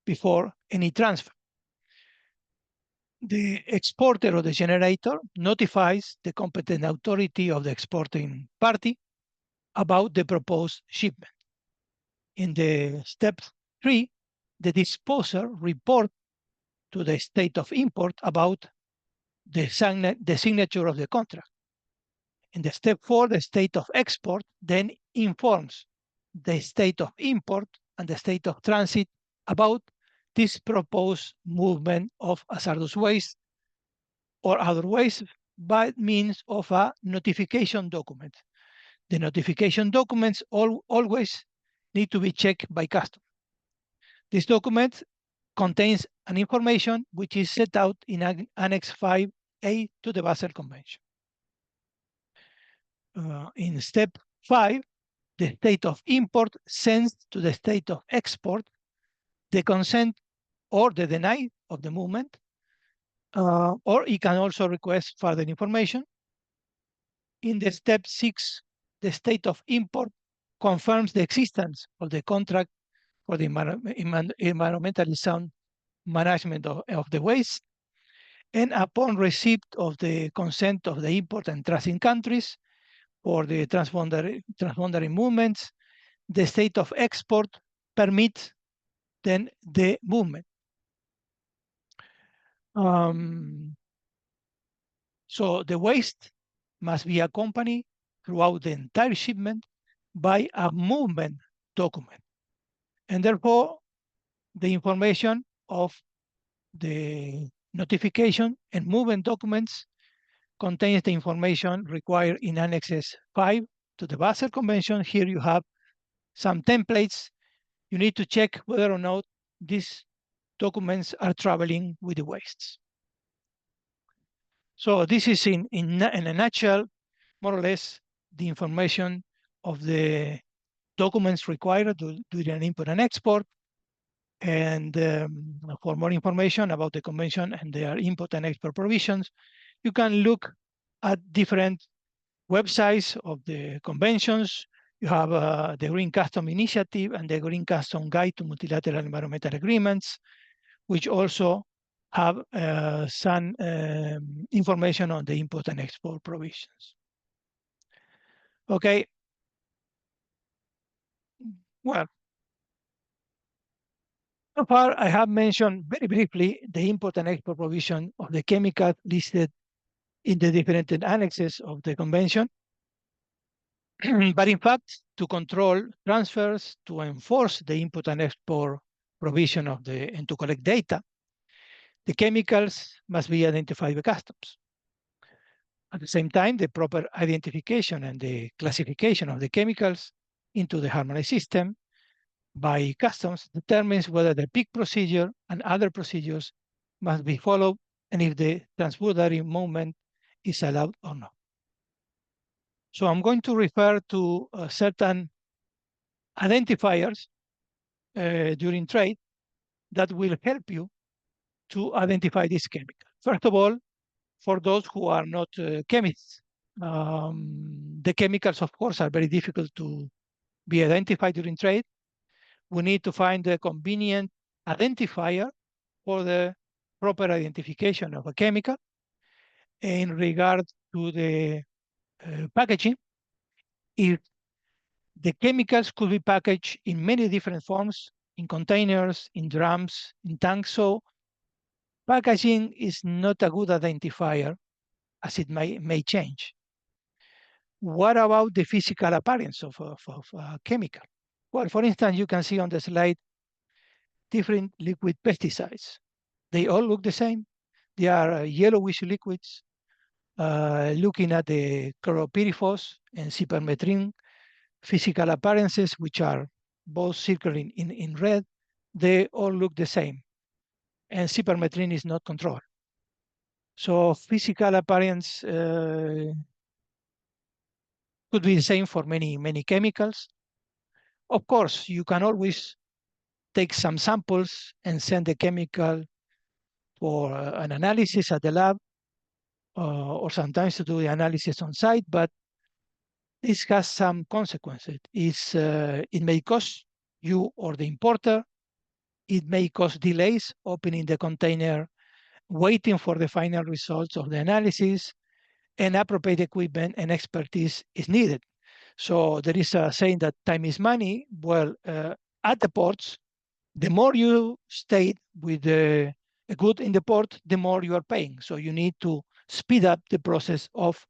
before any transfer. The exporter or the generator notifies the competent authority of the exporting party about the proposed shipment. In the step 3, the disposer reports to the state of import about the signature of the contract. In the step 4, the state of export then informs the state of import and the state of transit about this proposed movement of hazardous waste or other waste by means of a notification document. The notification documents always need to be checked by customs. This document contains an information which is set out in Annex 5A to the Basel Convention. In step 5, the state of import sends to the state of export the consent or the deny of the movement, or it can also request further information. in the step 6, the state of import confirms the existence of the contract for the environmentally sound management of the waste. And upon receipt of the consent of the import and transit countries for the transboundary movements, the state of export permits then the movement. So the waste must be accompanied throughout the entire shipment by a movement document. And therefore, the information of the notification and movement documents contains the information required in Annexes 5 to the Basel Convention. Here you have some templates. You need to check whether or not these documents are traveling with the wastes. So this is in a nutshell, more or less, the information of the documents required during an import and export. And for more information about the convention and their import and export provisions, you can look at different websites of the conventions. You have the Green Custom Initiative and the Green Custom Guide to Multilateral Environmental Agreements, which also have some information on the import and export provisions. Okay. Well, so far I have mentioned very briefly the import and export provision of the chemicals listed in the different annexes of the convention. But in fact, to control transfers, to enforce the import and export provision of and to collect data, the chemicals must be identified by customs. At the same time, the proper identification and the classification of the chemicals into the harmonized system by customs determines whether the peak procedure and other procedures must be followed and if the transboundary movement is allowed or not. So I'm going to refer to certain identifiers during trade that will help you to identify this chemical. First of all, for those who are not chemists, the chemicals, of course, are very difficult to be identified during trade. We need to find a convenient identifier for the proper identification of a chemical. In regard to the packaging, if the chemicals could be packaged in many different forms, in containers, in drums, in tanks, so packaging is not a good identifier as it may change. What about the physical appearance of a chemical? Well, for instance, you can see on the slide different liquid pesticides. They all look the same. They are yellowish liquids. Looking at the chloropyrifos and cypermethrin physical appearances, which are both circling in red, they all look the same. And cypermethrin is not controlled. So physical appearance could be the same for many chemicals. Of course, you can always take some samples and send the chemical for an analysis at the lab, or sometimes to do the analysis on site, but this has some consequences. It may cost you or the importer. It may cause delays opening the container, waiting for the final results of the analysis, and appropriate equipment and expertise is needed. So there is a saying that time is money. Well, at the ports, the more you stay with the good in the port, the more you are paying. So you need to speed up the process of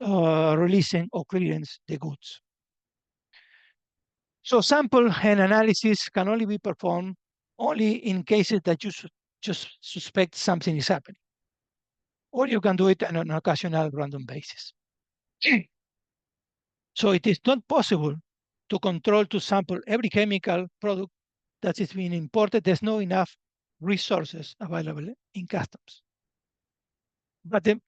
releasing or clearance the goods. So sample and analysis can only be performed only in cases that you just suspect something is happening. Or you can do it on an occasional random basis. So it is not possible to sample every chemical product that is being imported. There's not enough resources available in customs. But the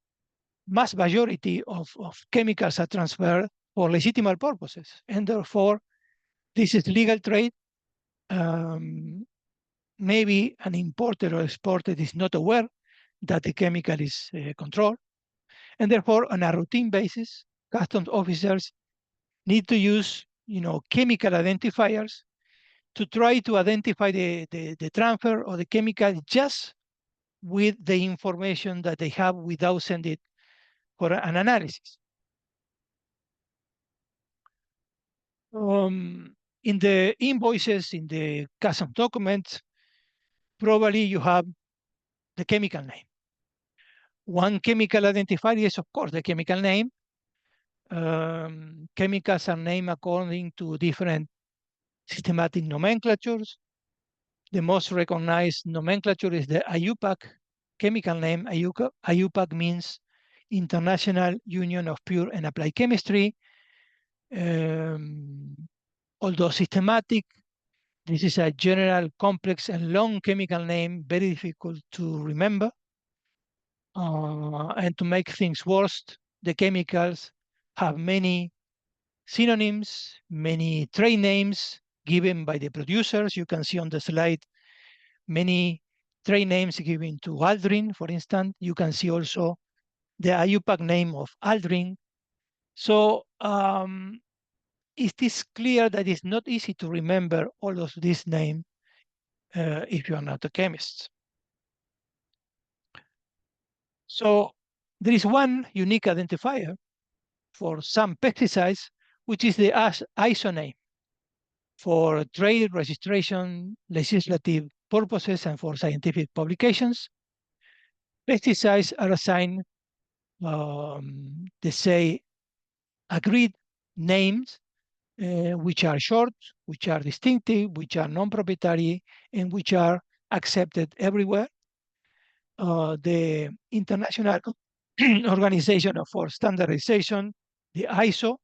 mass majority of chemicals are transferred for legitimate purposes, and therefore this is legal trade. Maybe an importer or exporter is not aware that the chemical is controlled, and therefore on a routine basis, customs officers need to use, chemical identifiers to try to identify the transfer of the chemical just with the information that they have without sending it for an analysis. In the invoices, in the customs documents, probably you have the chemical name. One chemical identifier is, of course, the chemical name. Chemicals are named according to different systematic nomenclatures. The most recognized nomenclature is the IUPAC chemical name. IUPAC means International Union of Pure and Applied Chemistry. Although systematic, this is a general, complex, and long chemical name, very difficult to remember. And to make things worse, the chemicals have many synonyms, many trade names given by the producers. You can see on the slide many trade names given to Aldrin, for instance. You can see also the IUPAC name of Aldrin. So it is clear that it's not easy to remember all of these names if you are not a chemist. So there is one unique identifier for some pesticides, which is the ISO name for trade registration, legislative purposes, and for scientific publications. Pesticides are assigned, they say, agreed names, which are short, which are distinctive, which are non-proprietary, and which are accepted everywhere. The International Organization for Standardization, the ISO,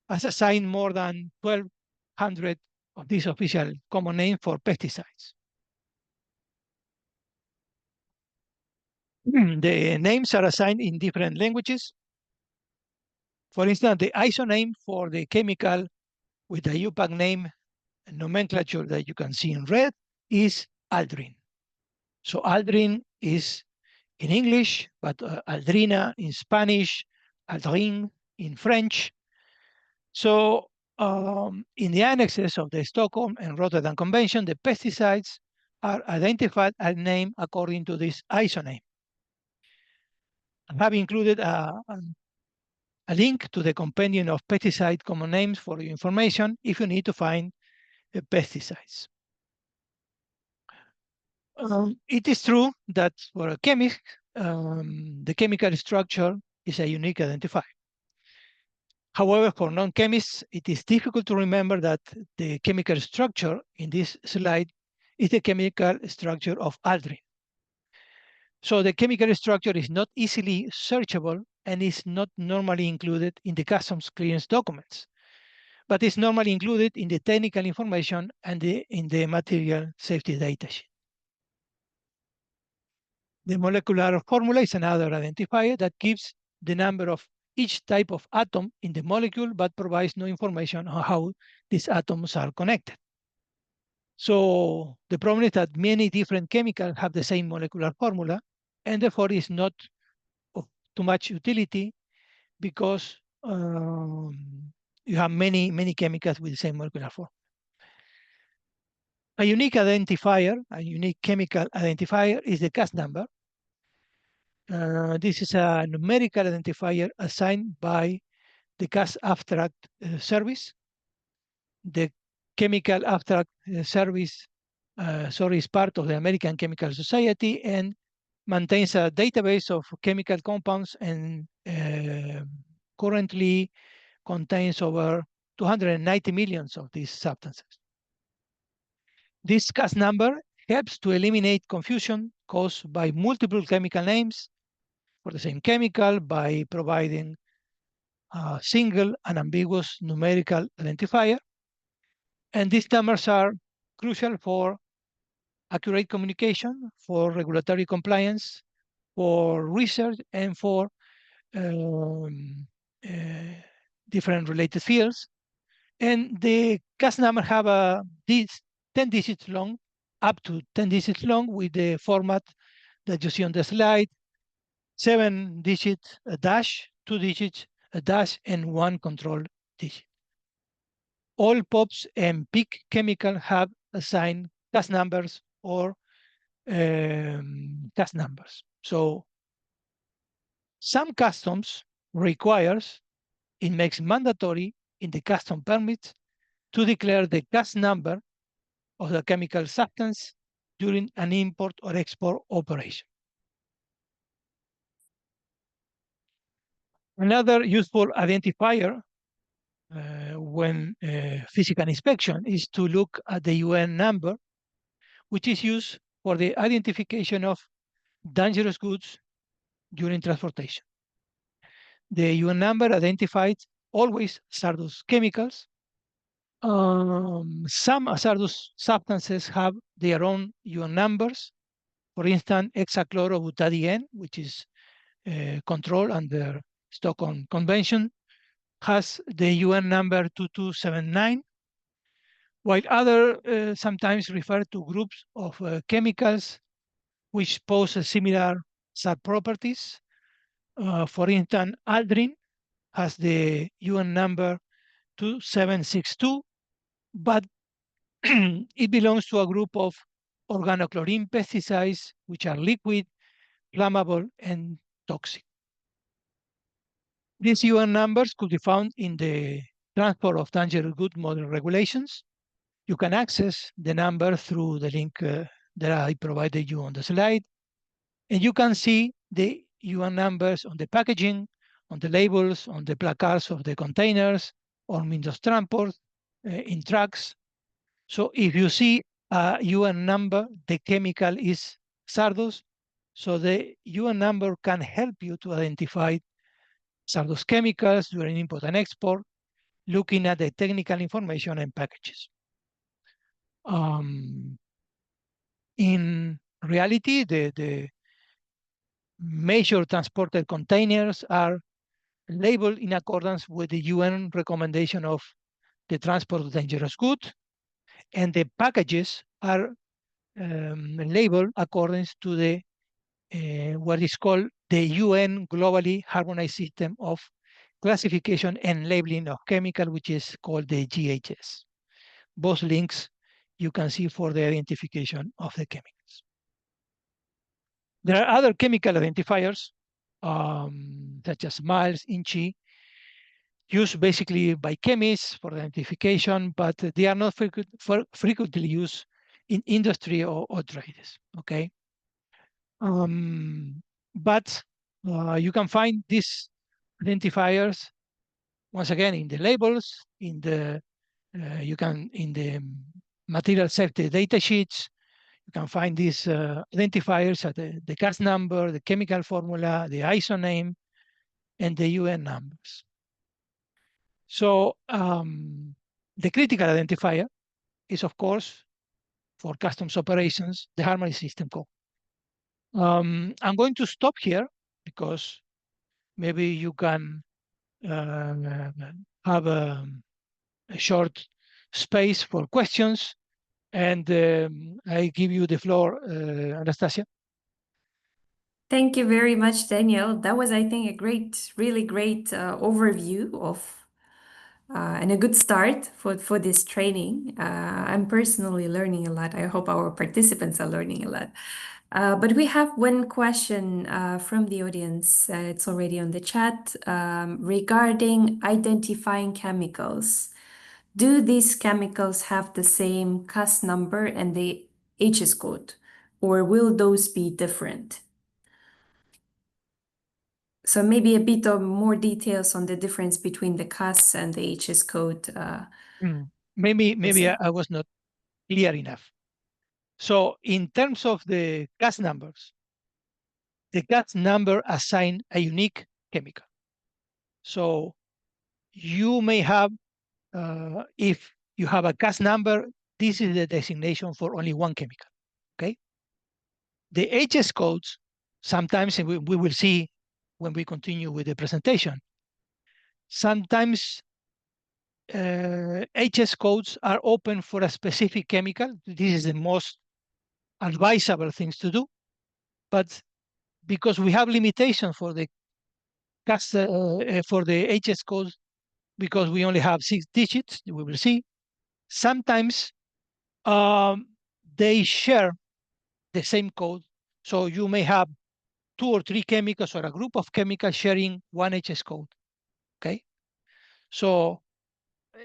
has assigned more than 1,200 of these official common names for pesticides. The names are assigned in different languages. For instance, the ISO name for the chemical with the IUPAC name and nomenclature that you can see in red is Aldrin. So Aldrin is in English, but Aldrina in Spanish, Aldrin in French. So in the annexes of the Stockholm and Rotterdam Convention, the pesticides are identified and named according to this ISO name. I have included a link to the compendium of pesticide common names for your information if you need to find pesticides. It is true that for a chemist, the chemical structure is a unique identifier. However, for non-chemists, it is difficult to remember that the chemical structure in this slide is the chemical structure of Aldrin. So the chemical structure is not easily searchable and is not normally included in the customs clearance documents, but is normally included in the technical information and in the material safety data sheet. The molecular formula is another identifier that gives the number of each type of atom in the molecule, but provides no information on how these atoms are connected. So the problem is that many different chemicals have the same molecular formula, and therefore is not of too much utility because you have many chemicals with the same molecular formula. A unique identifier, a unique chemical identifier is the CAS number. This is a numerical identifier assigned by the CAS abstract service. The chemical abstract service is part of the American Chemical Society and maintains a database of chemical compounds and currently contains over 290 million of these substances. This CAS number helps to eliminate confusion caused by multiple chemical names for the same chemical by providing a single unambiguous numerical identifier. And these numbers are crucial for accurate communication, for regulatory compliance, for research, and for different related fields. And the CAS number have this 10 digits long, up to 10 digits long with the format that you see on the slide, 7 digits dash, 2 digits a dash and one control digit. All POPs and peak chemical have assigned CAS numbers or CAS numbers. So some customs requires, it makes mandatory in the custom permit to declare the CAS number of the chemical substance during an import or export operation. Another useful identifier when physical inspection is to look at the UN number, which is used for the identification of dangerous goods during transportation. The UN number identifies always hazardous chemicals. Some hazardous substances have their own UN numbers. For instance, hexachlorobutadiene, which is controlled under Stockholm Convention, has the UN number 2279, while other sometimes refer to groups of chemicals which pose similar sub-properties. For instance, aldrin has the UN number 2762, but it belongs to a group of organochlorine pesticides, which are liquid, flammable, and toxic. These UN numbers could be found in the Transport of Dangerous Goods Model Regulations. You can access the number through the link that I provided you on the slide. And you can see the UN numbers on the packaging, on the labels, on the placards of the containers, or means of transport, in trucks. So if you see a UN number, the chemical is hazardous. So the UN number can help you to identify hazardous chemicals during import and export, looking at the technical information and packages. In reality, the major transported containers are labeled in accordance with the UN recommendation of the transport of dangerous goods, and the packages are labeled according to the what is called the UN globally harmonized system of classification and labeling of chemical, which is called the GHS. Both links you can see for the identification of the chemicals. There are other chemical identifiers, such as miles, inchi, used basically by chemists for identification, but they are not frequently used in industry or trades, okay? But you can find these identifiers once again in the labels, in the in the material safety data sheets. You can find these identifiers at the CAS number, the chemical formula, the ISO name, and the UN numbers. So the critical identifier is, of course, for customs operations, the harmonized system code. I'm going to stop here because maybe you can have a short space for questions, and I give you the floor, Anastasia. Thank you very much, Daniel. That was, I think, a great, really great overview of and a good start for this training. I'm personally learning a lot. I hope our participants are learning a lot. But we have one question from the audience. It's already on the chat regarding identifying chemicals. Do these chemicals have the same CAS number and the HS code, or will those be different? So maybe a bit of more details on the difference between the CAS and the HS code. Maybe I was not clear enough. So in terms of the CAS numbers, the CAS number assign a unique chemical. So you may have, if you have a CAS number, this is the designation for only one chemical, okay? The HS codes, sometimes we will see when we continue with the presentation, sometimes HS codes are open for a specific chemical. This is the most advisable things to do. But because we have limitations for the for the HS code, because we only have 6 digits, we will see. Sometimes they share the same code. So you may have 2 or 3 chemicals or a group of chemicals sharing one HS code, okay? So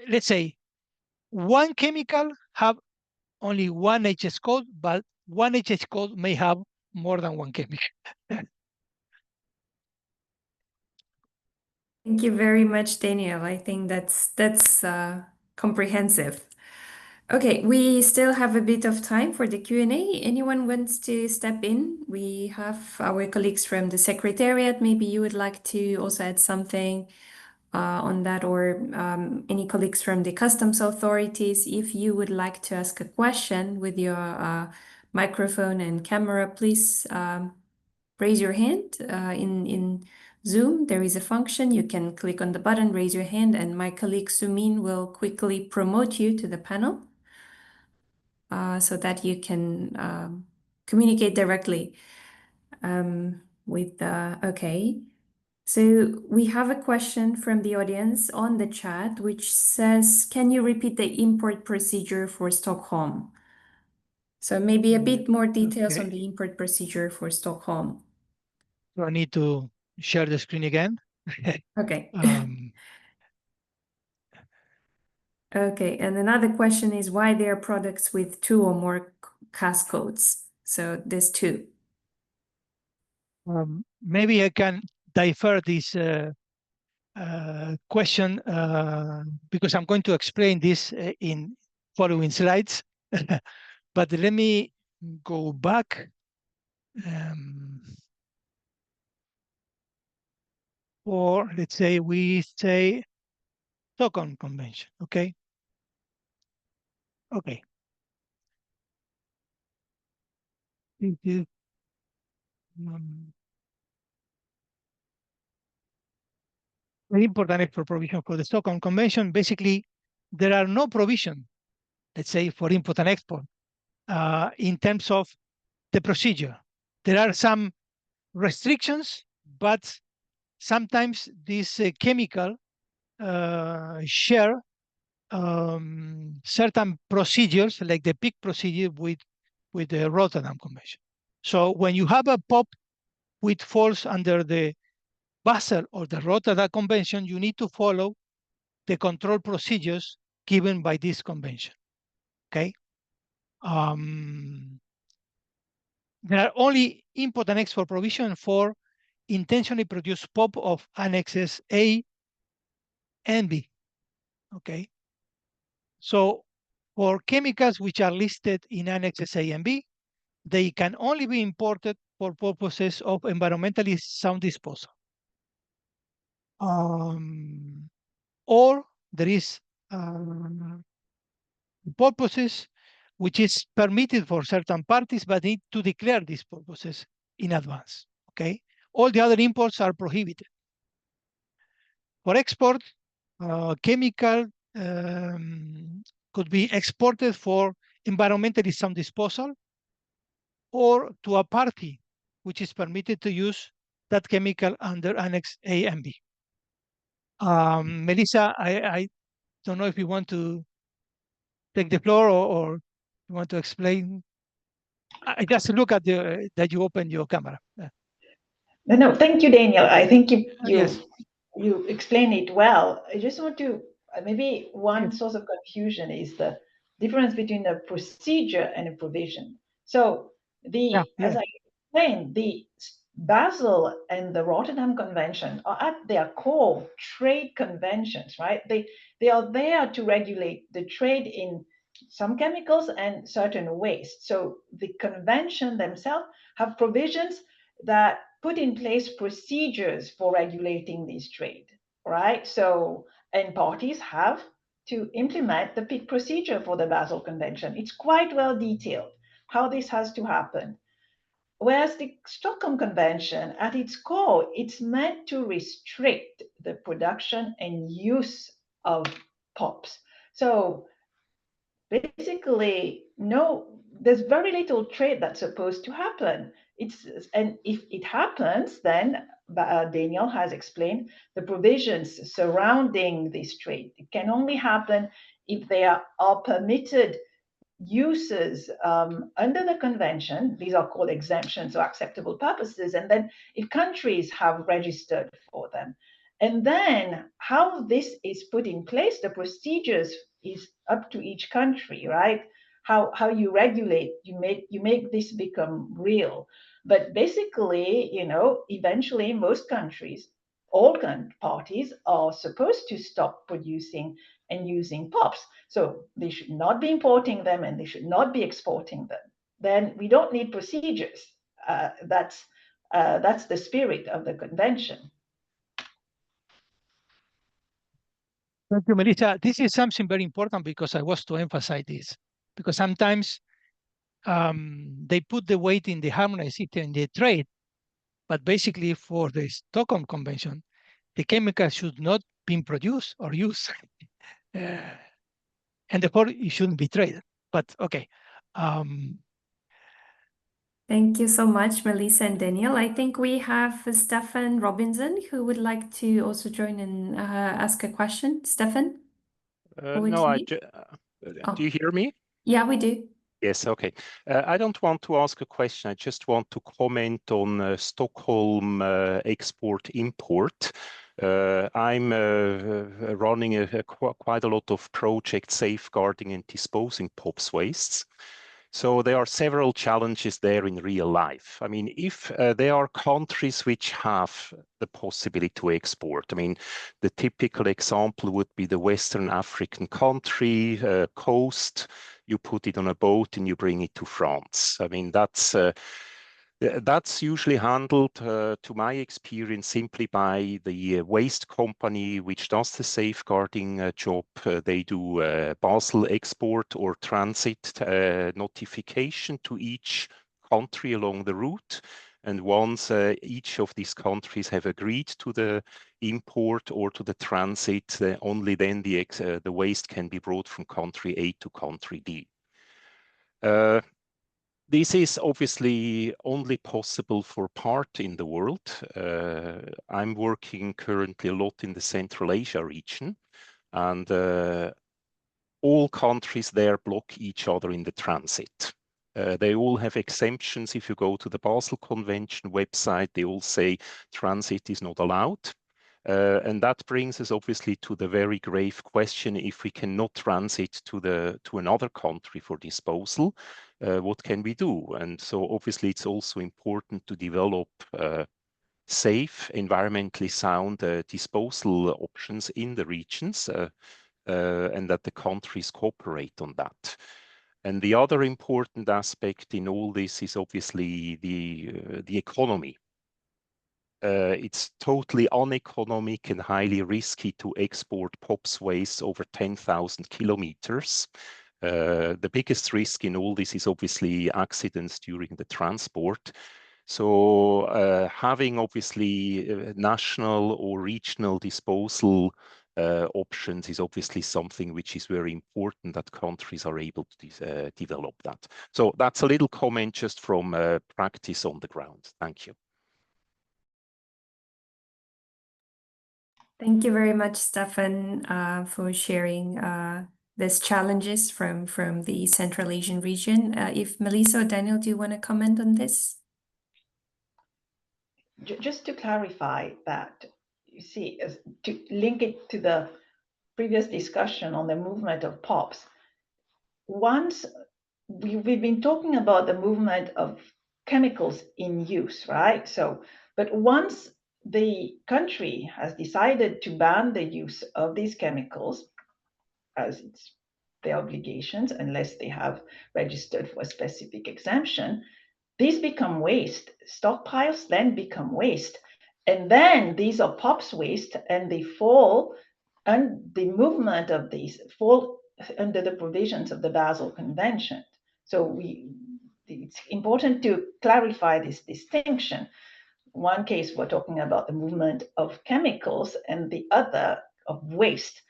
let's say one chemical have only one HS code, but one HS code may have more than one chemical. Thank you very much, Daniel. I think that's comprehensive. Okay, we still have a bit of time for the Q&A. Anyone wants to step in? We have our colleagues from the Secretariat. Maybe you would like to also add something on that, or any colleagues from the customs authorities. If you would like to ask a question with your microphone and camera, please raise your hand. In Zoom, there is a function. You can click on the button, raise your hand, and my colleague Sumin will quickly promote you to the panel so that you can communicate directly with the, okay. So we have a question from the audience on the chat, which says, can you repeat the import procedure for Stockholm? So maybe a bit more details on the import procedure for Stockholm. So I need to share the screen again. Okay. Okay, and another question is why there are products with 2 or more CAS codes? So there's 2. Maybe I can defer this question because I'm going to explain this in following slides. But let me go back. Or let's say we say Stockholm Convention, okay? Okay. This is, very important export provision for the Stockholm Convention. Basically, there are no provision, let's say, for import and export in terms of the procedure. There are some restrictions, but sometimes this chemical share certain procedures, like the PIC procedure with the Rotterdam Convention. So when you have a POP which falls under the Basel or the Rotterdam Convention, you need to follow the control procedures given by this convention, okay? There are only import and export provision for intentionally produced POP of annexes A and B, okay? So for chemicals which are listed in annexes A and B, they can only be imported for purposes of environmentally sound disposal. Or there is purposes which is permitted for certain parties, but need to declare these purposes in advance, okay? All the other imports are prohibited. For export, chemical could be exported for environmentally sound disposal or to a party which is permitted to use that chemical under Annex A and B. Melissa, I don't know if you want to take the floor or you want to explain. I just look at that you opened your camera. No, thank you, Daniel. I think Yes. you explained it well. I just want to maybe one source of confusion is the difference between a procedure and a provision. So as I explained, the Basel and the Rotterdam Convention are at their core trade conventions, right? They are there to regulate the trade in some chemicals and certain waste. So the convention themselves have provisions that put in place procedures for regulating this trade, right? So, and parties have to implement the PIC procedure for the Basel Convention. It's quite well detailed how this has to happen. Whereas the Stockholm Convention, at its core, it's meant to restrict the production and use of POPs. So basically, no, there's very little trade that's supposed to happen and if it happens, then Daniel has explained the provisions surrounding this trade. It can only happen if there are permitted uses under the convention. These are called exemptions or acceptable purposes, and then if countries have registered for them. And then how this is put in place, the procedures is up to each country, right? How you regulate, you make this become real. But basically, eventually most countries, all parties are supposed to stop producing and using POPs. So they should not be importing them and they should not be exporting them. Then we don't need procedures. That's the spirit of the convention. Thank you, Melissa. This is something very important because I was to emphasize this, because sometimes they put the weight in the harmonized system in the trade, but basically for the Stockholm Convention, the chemical should not be produced or used, and therefore it shouldn't be traded. But okay. Thank you so much, Melissa and Daniel. I think we have Stefan Robinson who would like to also join and ask a question. Stefan? No, do you hear me? Yeah, we do. Yes, okay. I don't want to ask a question. I just want to comment on Stockholm export-import. I'm running quite a lot of projects safeguarding and disposing POPs wastes. So there are several challenges there in real life. I mean, if there are countries which have the possibility to export, I mean, the typical example would be the Western African country, coast, you put it on a boat and you bring it to France. I mean, that's usually handled, to my experience, simply by the waste company which does the safeguarding job. They do Basel export or transit notification to each country along the route. And once each of these countries have agreed to the import or to the transit, only then the waste can be brought from country A to country D. This is obviously only possible for part in the world. I'm working currently a lot in the Central Asia region, and all countries there block each other in the transit. They all have exemptions. If you go to the Basel Convention website, they all say transit is not allowed. And that brings us obviously to the very grave question: if we cannot transit to another country for disposal, what can we do? And so obviously it's also important to develop safe, environmentally sound disposal options in the regions, and that the countries cooperate on that. And the other important aspect in all this is obviously the economy. It's totally uneconomic and highly risky to export POPs waste over 10,000 kilometers. The biggest risk in all this is obviously accidents during the transport. So having obviously national or regional disposal options is obviously something which is very important, that countries are able to develop that. So that's a little comment just from practice on the ground. Thank you. Thank you very much, Stefan, for sharing these challenges from the Central Asian region. If Melissa or Daniel, do you want to comment on this? Just to clarify that, you see, to link it to the previous discussion on the movement of POPs, once we've been talking about the movement of chemicals in use, right? So, but once the country has decided to ban the use of these chemicals, as it's their obligations, unless they have registered for a specific exemption, these become waste. Stockpiles then become waste. And then these are POPs waste, and they fall, and the movement of these fall under the provisions of the Basel Convention. So it's important to clarify this distinction. One case, we're talking about the movement of chemicals, and the other of waste,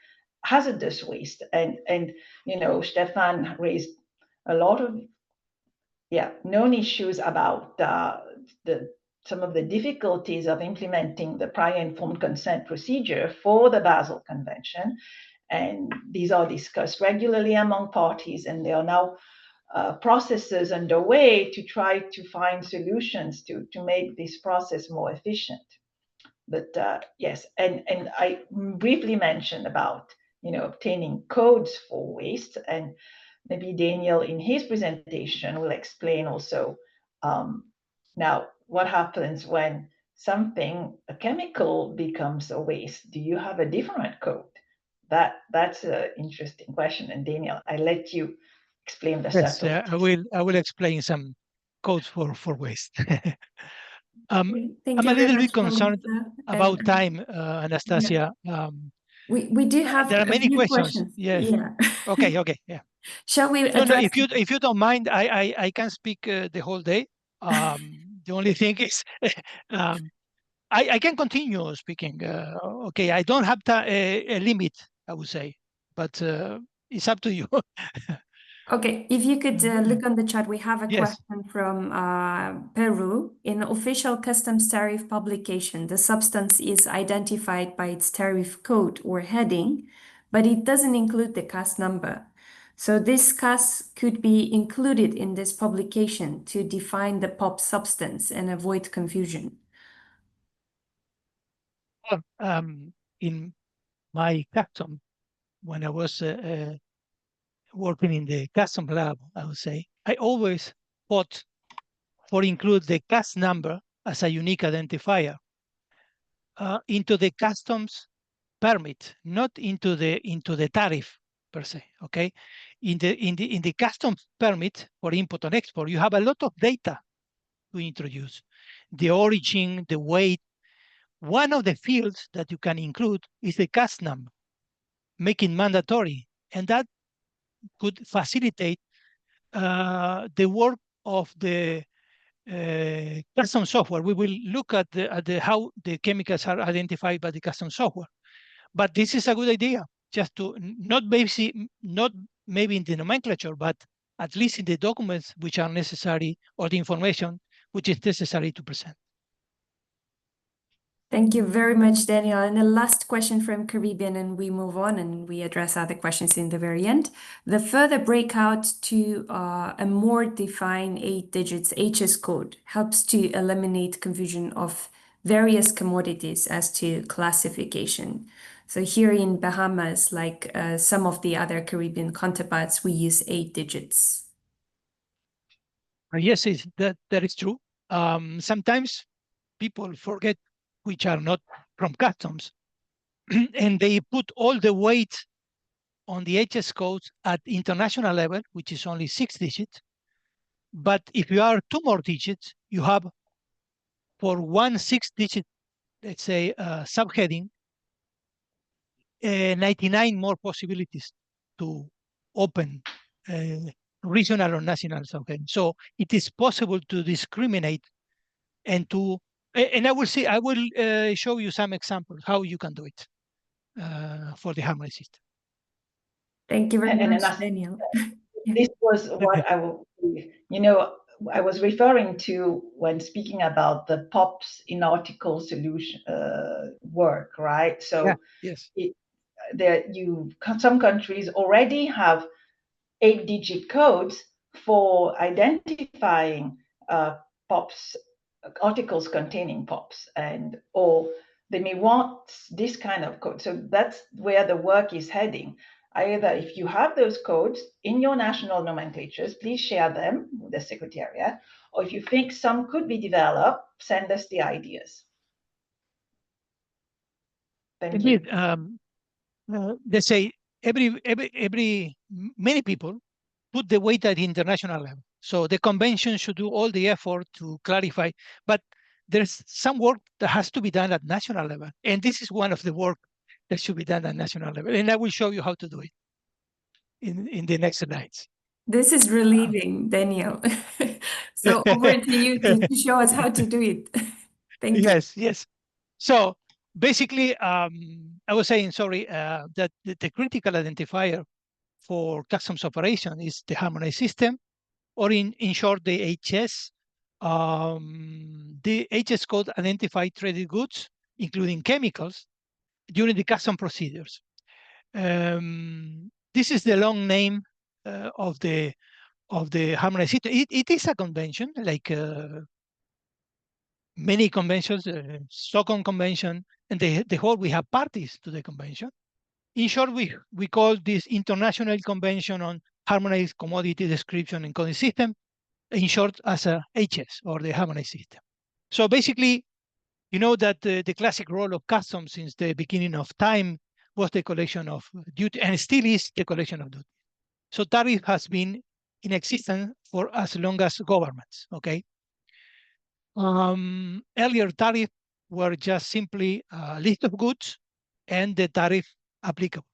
hazardous waste. And Stefan raised a lot of known issues about some of the difficulties of implementing the prior informed consent procedure for the Basel Convention. And these are discussed regularly among parties, and there are now processes underway to try to find solutions to make this process more efficient. But yes, and I briefly mentioned about obtaining codes for waste, and maybe Daniel in his presentation will explain also now what happens when a chemical becomes a waste. Do you have a different code? That's an interesting question. And Daniel, I let you explain the subtleties. I will explain some codes for waste. Thank I'm you a very little much, bit concerned Melissa. about time, Anastasia. We do have There are a many few questions. Yes. Yeah. Okay. Yeah. Shall we No, address? if you don't mind, I can speak the whole day. The only thing is, I can continue speaking. Okay, I don't have a limit, I would say, but it's up to you. Okay, if you could look on the chat, we have a Yes. question from Peru. In official customs tariff publication, the substance is identified by its tariff code or heading, but it doesn't include the CAS number. So this CAS could be included in this publication to define the POP substance and avoid confusion. In my custom, when I was working in the custom lab, I would say, I always fought for include the CAS number as a unique identifier into the customs permit, not into the tariff per se. Okay, in the customs permit for import and export, you have a lot of data to introduce, the origin, the weight. One of the fields that you can include is the CAS number, making mandatory, and that could facilitate the work of the custom software. We will look at how the chemicals are identified by the custom software. But this is a good idea, just to not maybe in the nomenclature, but at least in the documents which are necessary, or the information which is necessary to present. Thank you very much, Daniel. And the last question from Caribbean, and we move on and we address other questions in the very end. The further breakout to a more defined 8 digits HS code helps to eliminate confusion of various commodities as to classification. So here in Bahamas, like some of the other Caribbean counterparts, we use 8 digits. Yes, that is true. Sometimes people forget, which are not from customs, and they put all the weight on the HS codes at international level, which is only 6 digits. But if you are 2 more digits, you have for 1 6-digit, let's say, subheading, 99 more possibilities to open regional or national subheading. So it is possible to discriminate and I will show you some examples how you can do it for the harmonized system. Thank you very much, Daniel. This was what I was referring to when speaking about the POPs in article solution work, right? So yes, some countries already have 8-digit codes for identifying POPs, articles containing POPs, or they may want this kind of code. So that's where the work is heading. Either if you have those codes in your national nomenclatures, please share them with the Secretariat, or if you think some could be developed, send us the ideas. Thank you. Let's say many people put the weight at the international level. So the convention should do all the effort to clarify, but there's some work that has to be done at national level. And this is one of the work that should be done at national level. And I will show you how to do it in the next slides. This is relieving, Daniel. So over to you to show us how to do it. Thank you. Yes. So basically, I was saying, sorry, that the critical identifier for customs operation is the harmonized system. or in short, the HS. The HS code identified traded goods, including chemicals, during the custom procedures. This is the long name of the harmonized system. It is a convention, like many conventions, Stockholm Convention, and the whole, we have parties to the convention. In short, we call this International Convention on Harmonized Commodity Description and Coding System, in short, as a HS, or the harmonized system. So basically, you know that the classic role of customs since the beginning of time was the collection of duty, and still is the collection of duty. So tariff has been in existence for as long as governments, okay? Earlier tariff were just simply a list of goods and the tariff applicable.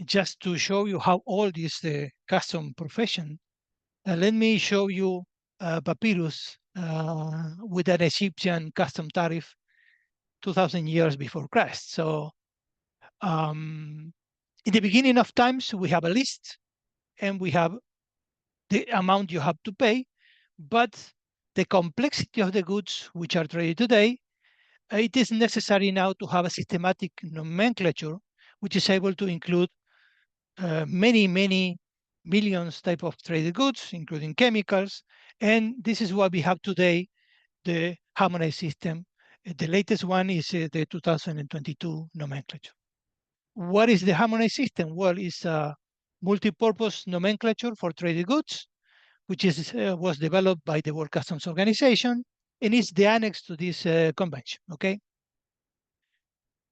Just to show you how old is the custom profession, let me show you a papyrus with an Egyptian custom tariff 2000 years before Christ. So in the beginning of times, we have a list and we have the amount you have to pay, but the complexity of the goods which are traded today, it is necessary now to have a systematic nomenclature which is able to include many millions type of traded goods, including chemicals. And this is what we have today, the harmonized system. The latest one is the 2022 nomenclature. What is the harmonized system? Well, it's a multi-purpose nomenclature for traded goods, which was developed by the World Customs Organization, and is the annex to this convention, okay?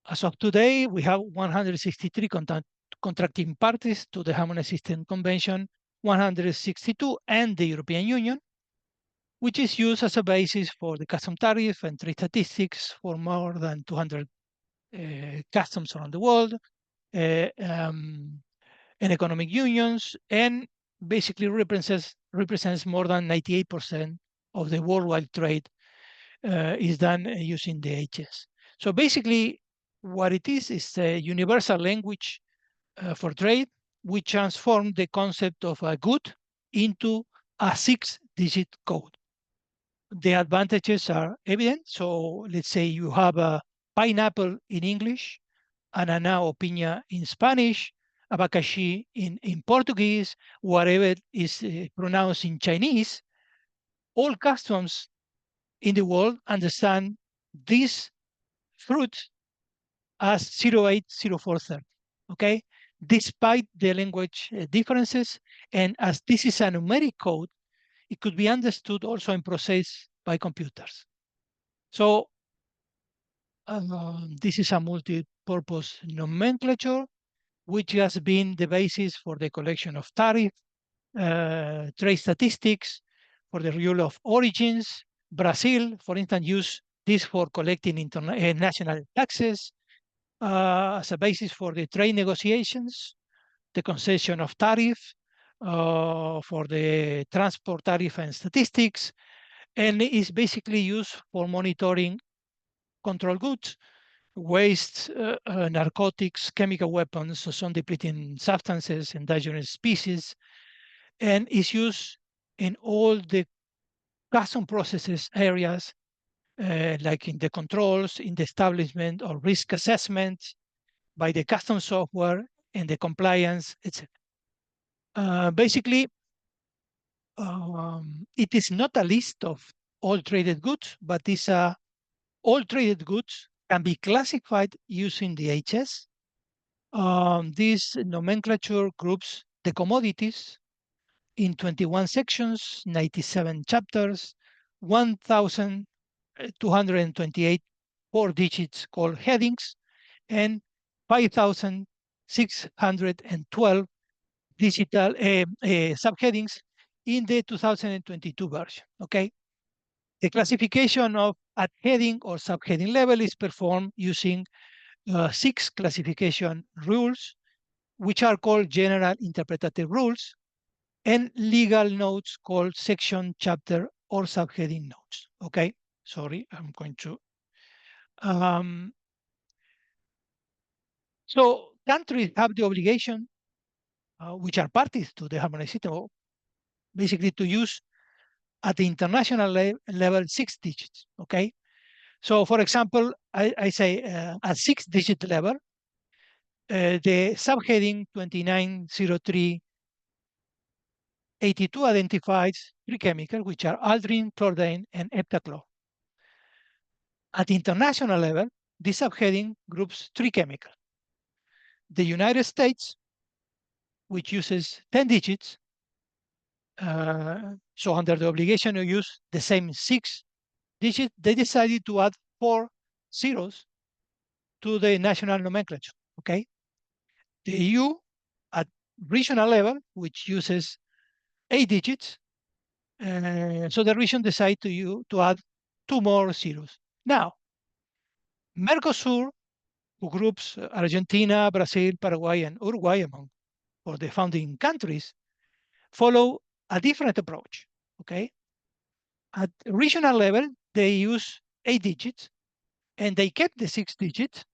As of today, we have 163 contracting parties to the Harmonized System Convention, 162 and the European Union, which is used as a basis for the custom tariff and trade statistics for more than 200 customs around the world, and economic unions, and basically represents more than 98% of the worldwide trade is done using the HS. So basically, what it is a universal language for trade. We transform the concept of a good into a 6-digit code. The advantages are evident. So let's say you have a pineapple in English, ananá or piña in Spanish, abacaxi in Portuguese, whatever is pronounced in Chinese. All customs in the world understand this fruit as 080430, okay? Despite the language differences, and as this is a numeric code, it could be understood also and processed by computers. So this is a multi-purpose nomenclature, which has been the basis for the collection of tariff, trade statistics, for the rule of origins. Brazil, for instance, used this for collecting national taxes, as a basis for the trade negotiations, the concession of tariff, for the transport tariff and statistics, and is basically used for monitoring control goods, waste, narcotics, chemical weapons, ozone depleting substances, endangered species, and is used in all the custom processes areas, like in the controls, in the establishment or risk assessment, by the custom software and the compliance, etc. Basically, it is not a list of all traded goods, but it's all traded goods can be classified using the HS. This nomenclature groups the commodities in 21 sections, 97 chapters, 1,228 four digits called headings, and 5,612 digital subheadings in the 2022 version, okay? The classification of at heading or subheading level is performed using 6 classification rules, which are called general interpretative rules, and legal notes called section, chapter, or subheading notes, okay? Sorry, I'm going to... so countries have the obligation, which are parties to the harmonized system, basically to use at the international level 6 digits, okay? So for example, I say at 6-digit level, the subheading 290382 identifies 3 chemicals, which are aldrin, chlordane, and heptachlor. At the international level, this subheading groups 3 chemicals. The United States, which uses 10 digits, so under the obligation to use the same 6 digits, they decided to add 4 zeros to the national nomenclature, okay? The EU at regional level, which uses 8 digits, so the region decided to add 2 more zeros. Now, Mercosur, who groups Argentina, Brazil, Paraguay, and Uruguay among for the founding countries, follow a different approach, okay? At regional level, they use 8 digits, and they kept the 6 digits,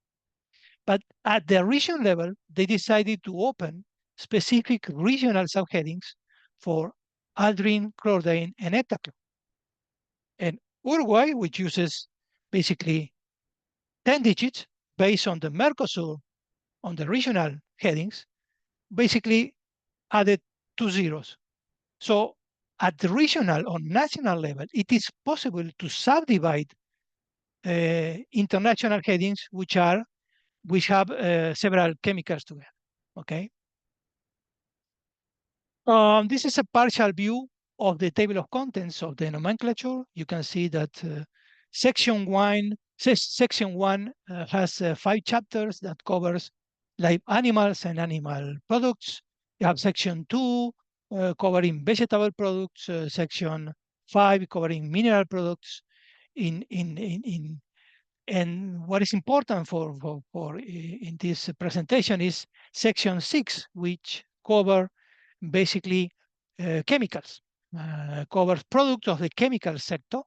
but at the region level, they decided to open specific regional subheadings for aldrin, chlordane, and heptachlor. And Uruguay, which uses basically 10 digits based on the Mercosur, on the regional headings, basically added 2 zeros. So at the regional or national level, it is possible to subdivide international headings which have several chemicals together, okay? This is a partial view of the table of contents of the nomenclature. You can see that section one has 5 chapters that covers live animals and animal products. You have section 2 covering vegetable products, section 5 covering mineral products. And what is important for in this presentation is section 6, which cover basically chemicals, covers products of the chemical sector.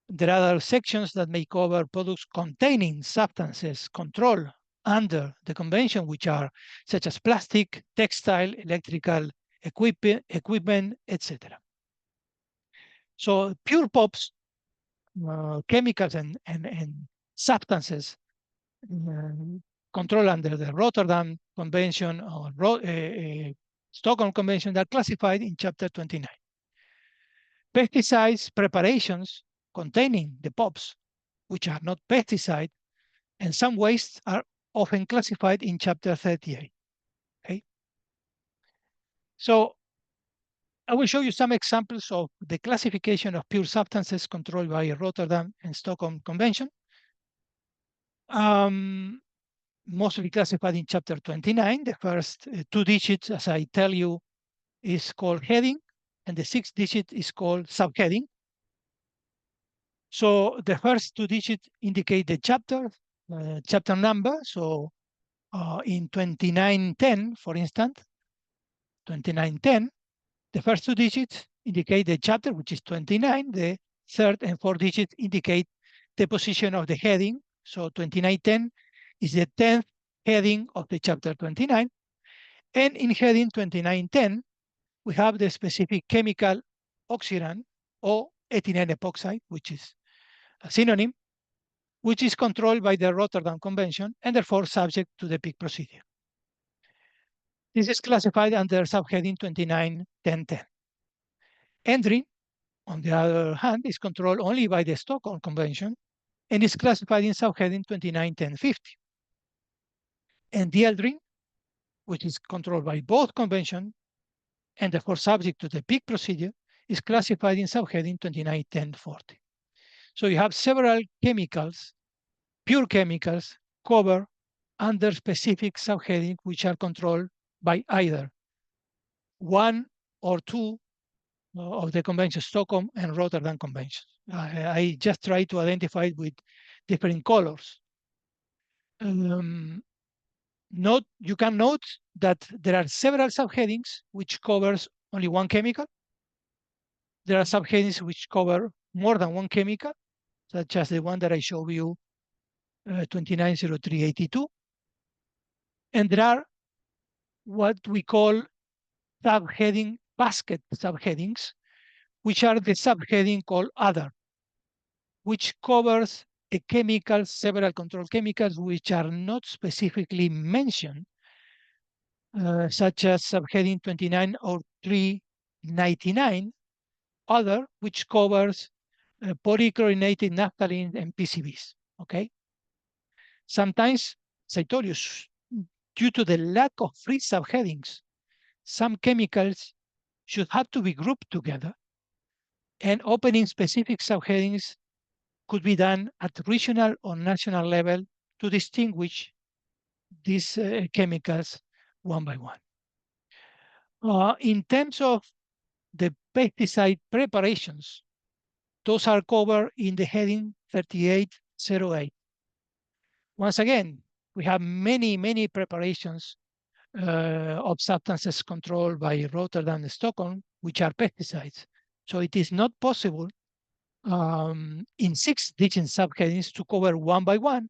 There are other sections that may cover products containing substances controlled under the convention, which are such as plastic, textile, electrical equipment, etc. So pure POPs, chemicals and substances controlled under the Rotterdam Convention or Stockholm Convention are classified in Chapter 29. Pesticides preparations containing the POPs, which are not pesticide, and some wastes are often classified in Chapter 38. Okay? So I will show you some examples of the classification of pure substances controlled by Rotterdam and Stockholm Convention. Mostly classified in Chapter 29. The first 2 digits, as I tell you, is called heading, and the 6th digit is called subheading. So the first 2 digits indicate the chapter number. So in 2910, for instance, 2910, the first 2 digits indicate the chapter, which is 29. The 3rd and 4th digits indicate the position of the heading. So 2910 is the 10th heading of the chapter 29. And in heading 2910, we have the specific chemical oxidant or ethylene epoxide, which is a synonym, which is controlled by the Rotterdam Convention and therefore subject to the peak procedure. This is classified under subheading 29.10.10. Endrin, on the other hand, is controlled only by the Stockholm Convention and is classified in subheading 29.10.50. And dieldrin, which is controlled by both conventions and therefore subject to the peak procedure, is classified in subheading 29.10.40. So you have several chemicals, pure chemicals, covered under specific subheading which are controlled by either 1 or 2 of the convention, Stockholm and Rotterdam conventions. I just try to identify it with different colors. You can note that there are several subheadings which covers only one chemical. There are subheadings which cover more than one chemical, such as the one that I showed you, 290382. And there are what we call subheading basket subheadings, which are the subheading called Other, which covers several control chemicals which are not specifically mentioned, such as subheading 29 or 399, Other, which covers polychlorinated naphthalene and PCBs, okay? Sometimes, as I told you, due to the lack of free subheadings, some chemicals should have to be grouped together, and opening specific subheadings could be done at regional or national level to distinguish these chemicals one by one. In terms of the pesticide preparations, those are covered in the heading 3808. Once again, we have many preparations of substances controlled by Rotterdam and Stockholm, which are pesticides. So it is not possible in 6 different subheadings to cover one by one,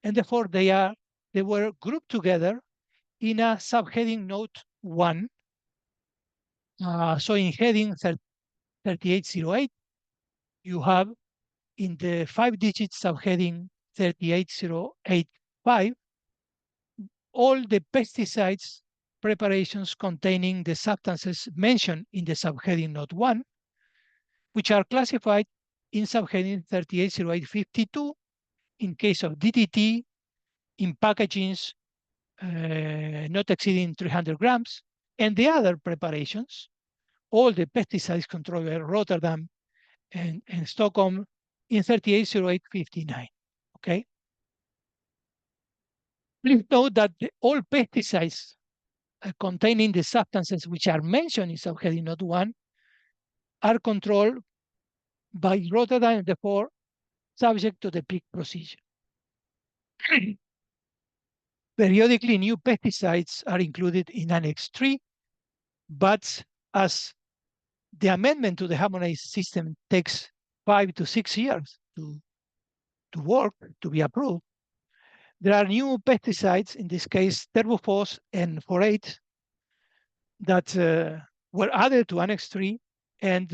and therefore they were grouped together in a subheading note 1. So in heading 3808, you have in the 5-digit subheading 38085 all the pesticides preparations containing the substances mentioned in the subheading note 1, which are classified in subheading 380852 in case of DDT in packagings not exceeding 300 grams, and the other preparations, all the pesticides controlled by Rotterdam and Stockholm in 380859, okay? Please note that all pesticides containing the substances which are mentioned in subheading note 1 are controlled by Rotterdam and therefore subject to the PIC procedure. Periodically, new pesticides are included in Annex 3, but as the amendment to the harmonized system takes 5 to 6 years to work, to be approved, there are new pesticides, in this case, terbufos and phorate, that were added to Annex 3, and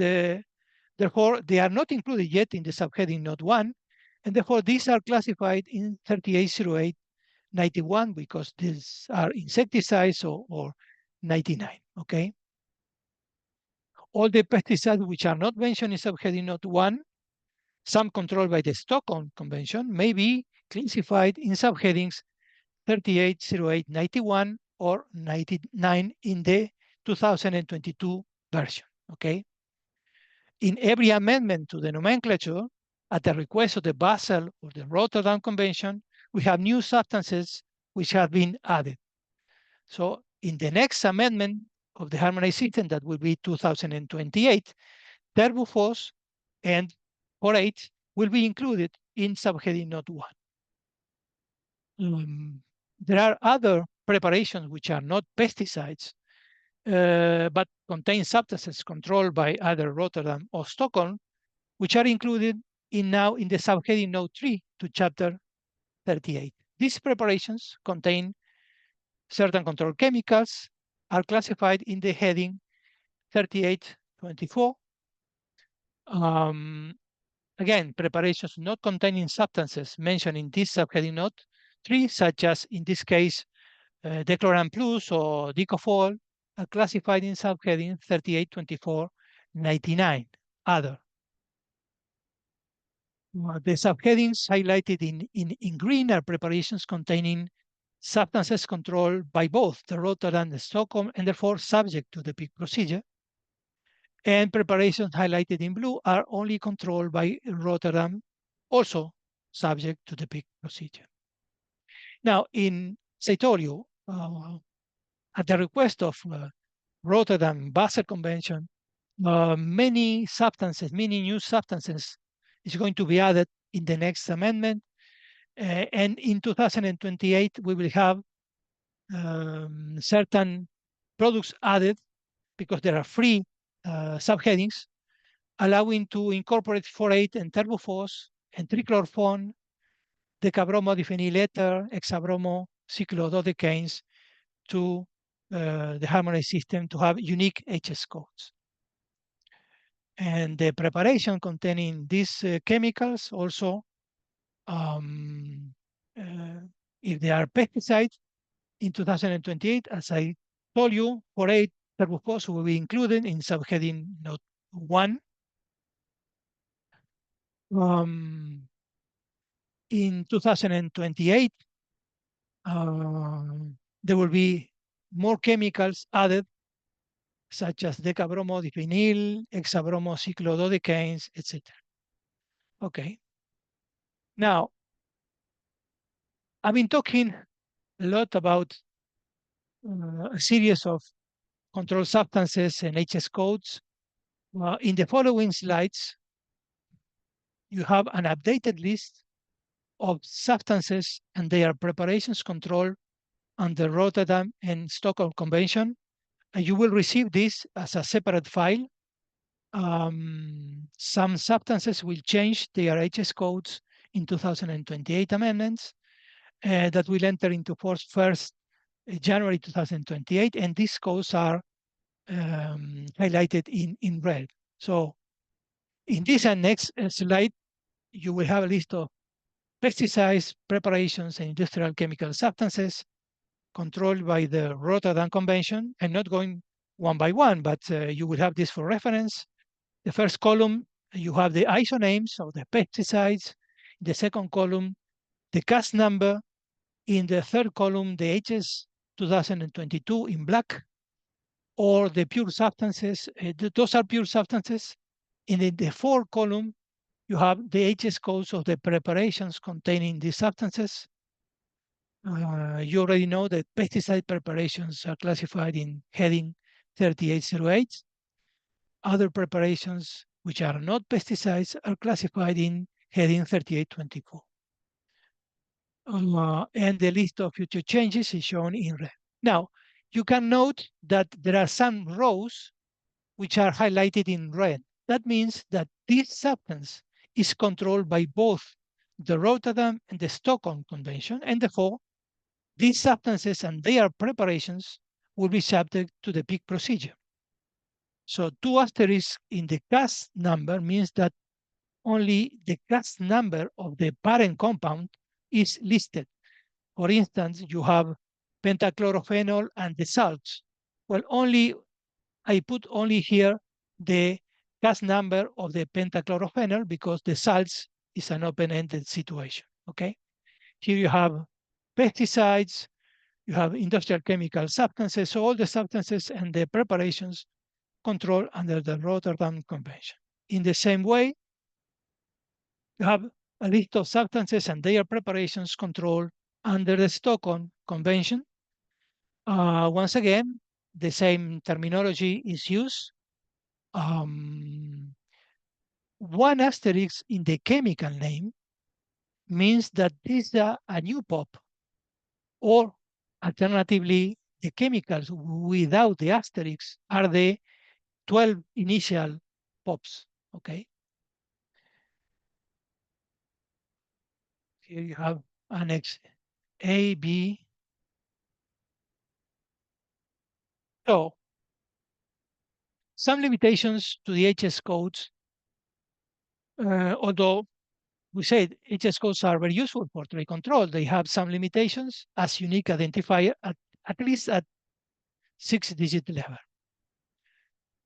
therefore they are not included yet in the subheading note 1, and therefore these are classified in 380891 because these are insecticides or 99, okay? All the pesticides which are not mentioned in subheading note 1, some controlled by the Stockholm Convention, may be classified in subheadings 380891 or 99 in the 2022 version, okay? In every amendment to the nomenclature, at the request of the Basel or the Rotterdam Convention, we have new substances which have been added. So in the next amendment of the harmonized system, that will be 2028, terbufos and phorate will be included in subheading note 1. There are other preparations which are not pesticides, but contain substances controlled by either Rotterdam or Stockholm, which are included now in the subheading note 3 to chapter 38. These preparations contain certain control chemicals, are classified in the heading 3824. Again, preparations not containing substances mentioned in this subheading note 3, such as in this case, Decloran Plus or Dicofol, are classified in subheading 3824.99, other. The subheadings highlighted in green are preparations containing substances controlled by both the Rotterdam and Stockholm and therefore subject to the PIC procedure. And preparations highlighted in blue are only controlled by Rotterdam, also subject to the PIC procedure. Now, as I told you, at the request of Rotterdam Basel Convention, many new substances is going to be added in the next amendment. And in 2028, we will have certain products added because there are free subheadings allowing to incorporate phorate and terbufos and trichlorphone, decabromo diphenyl ether, hexabromo cyclododecanes to the harmonized system to have unique HS codes. And the preparation containing these chemicals also, if they are pesticides, in 2028, as I told you, 48 herbicides will be included in subheading note 1. In 2028, there will be more chemicals added, such as decabromodiphenyl, hexabromociclododecanes, etc. Okay. Now, I've been talking a lot about a series of controlled substances and HS codes. In the following slides, you have an updated list of substances and their preparations control under Rotterdam and Stockholm Convention. And you will receive this as a separate file. Some substances will change their HS codes in 2028 amendments that will enter into force 1st January 2028, and these codes are highlighted in red. So in this and next slide, you will have a list of pesticides, preparations, and industrial chemical substances controlled by the Rotterdam Convention. I'm not going one by one, but you will have this for reference. The first column, you have the ISO names of the pesticides. The second column, the CAS number. In the third column, the HS 2022 in black, or the pure substances. Those are pure substances. In the fourth column, you have the HS codes of the preparations containing these substances. You already know that pesticide preparations are classified in heading 3808. Other preparations which are not pesticides are classified in heading 3824. And the list of future changes is shown in red. Now, you can note that there are some rows which are highlighted in red. That means that this substance is controlled by both the Rotterdam and the Stockholm Convention, and therefore these substances and their preparations will be subject to the PIC procedure. So 2 asterisks in the CAS number means that only the CAS number of the parent compound is listed. For instance, you have pentachlorophenol and the salts. Well, I put only here the CAS number of the pentachlorophenol because the salts is an open-ended situation, okay? Here you have pesticides, you have industrial chemical substances, so all the substances and the preparations controlled under the Rotterdam Convention. In the same way, you have a list of substances and their preparations controlled under the Stockholm Convention. Once again, the same terminology is used. 1 asterisk in the chemical name means that this is a new POP, or alternatively, the chemicals without the asterisks are the 12 initial POPs, okay? Here you have annex A, B. So some limitations to the HS codes, although we said HS codes are very useful for trade control, they have some limitations as unique identifier at least at 6-digit level.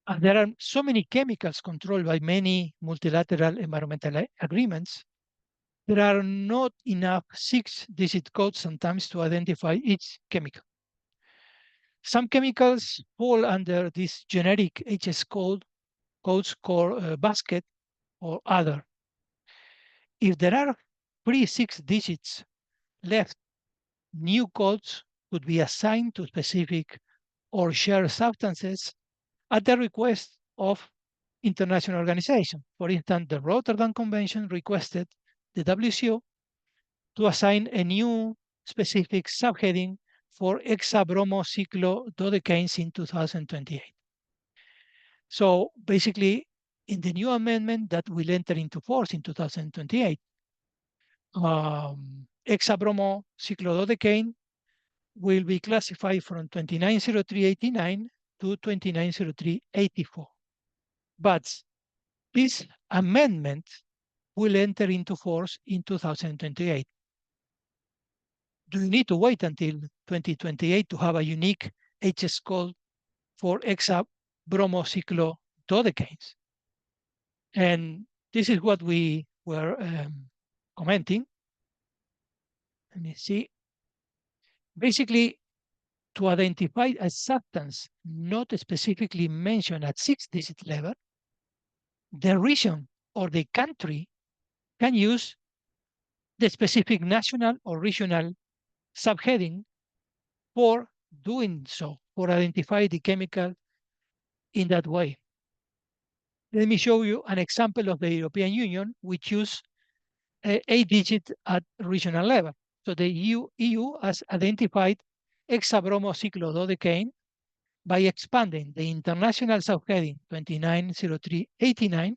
And there are so many chemicals controlled by many multilateral environmental agreements. There are not enough 6-digit codes sometimes to identify each chemical. Some chemicals fall under this generic HS codes called basket or other. If there are 6 digits left, new codes could be assigned to specific or shared substances at the request of international organizations. For instance, the Rotterdam Convention requested the WCO to assign a new specific subheading for hexabromociclododecanes in 2028. So basically, in the new amendment that will enter into force in 2028, hexabromociclododecane will be classified from 290389 to 290384. But this amendment will enter into force in 2028. Do you need to wait until 2028 to have a unique HS code for hexabromocyclododecanes? And this is what we were commenting. Let me see. Basically, to identify a substance not specifically mentioned at 6-digit level, the region or the country can use the specific national or regional subheading for doing so, for identify the chemical in that way. Let me show you an example of the European Union, which use 8-digit at regional level. So the EU has identified hexabromocyclododecane by expanding the international subheading 290389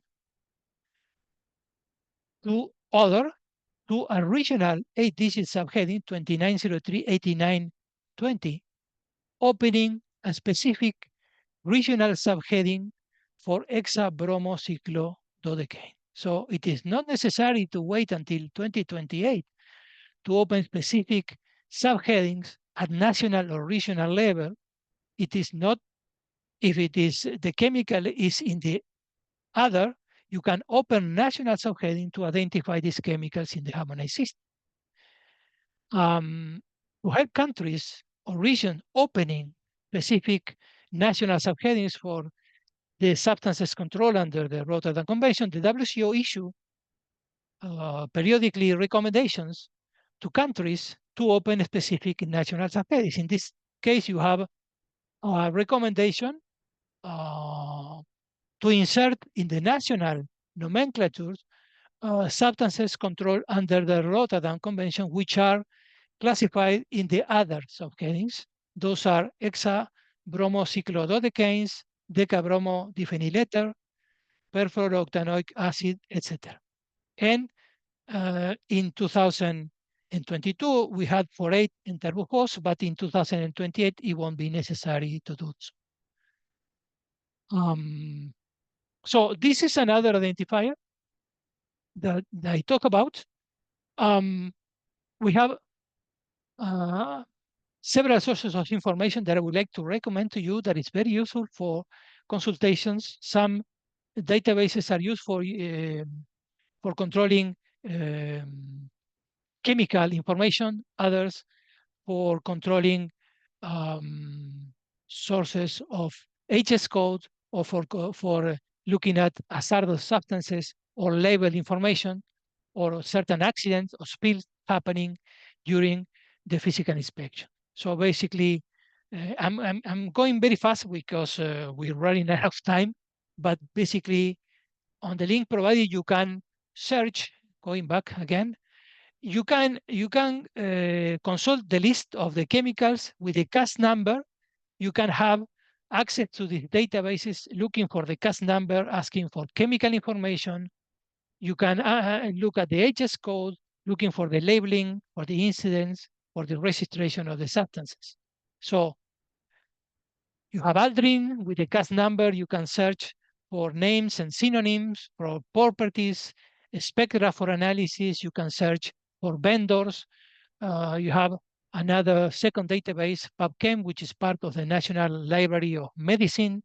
to a regional 8-digit subheading 29038920, opening a specific regional subheading for hexabromocyclododecane. So it is not necessary to wait until 2028 to open specific subheadings at national or regional level. It is not, if it is the chemical is in the other, you can open national subheading to identify these chemicals in the harmonized system. To help countries or regions opening specific national subheadings for the substances control under the Rotterdam Convention, the WCO issue periodically recommendations to countries to open specific national subheadings. In this case, you have a recommendation to insert in the national nomenclatures substances controlled under the Rotterdam Convention, which are classified in the other subheadings. Those are hexabromocyclododecanes, decabromodiphenylether, perfluorooctanoic acid, etc. And in 2022, we had 48 interviews, but in 2028, it won't be necessary to do so. So this is another identifier that I talk about. We have several sources of information that I would like to recommend to you that is very useful for consultations. Some databases are used for controlling chemical information, others for controlling sources of HS code or for looking at hazardous substances or label information or certain accidents or spills happening during the physical inspection. So basically, I'm going very fast because we're running out of time, but basically on the link provided, you can search, going back again, you can consult the list of the chemicals with the CAS number. You can have access to these databases looking for the CAS number, asking for chemical information. You can look at the HS code, looking for the labeling, for the incidents, for the registration of the substances. So you have Aldrin with the CAS number. You can search for names and synonyms, for properties, spectra for analysis. You can search for vendors. You have another second database, PubChem, which is part of the National Library of Medicine,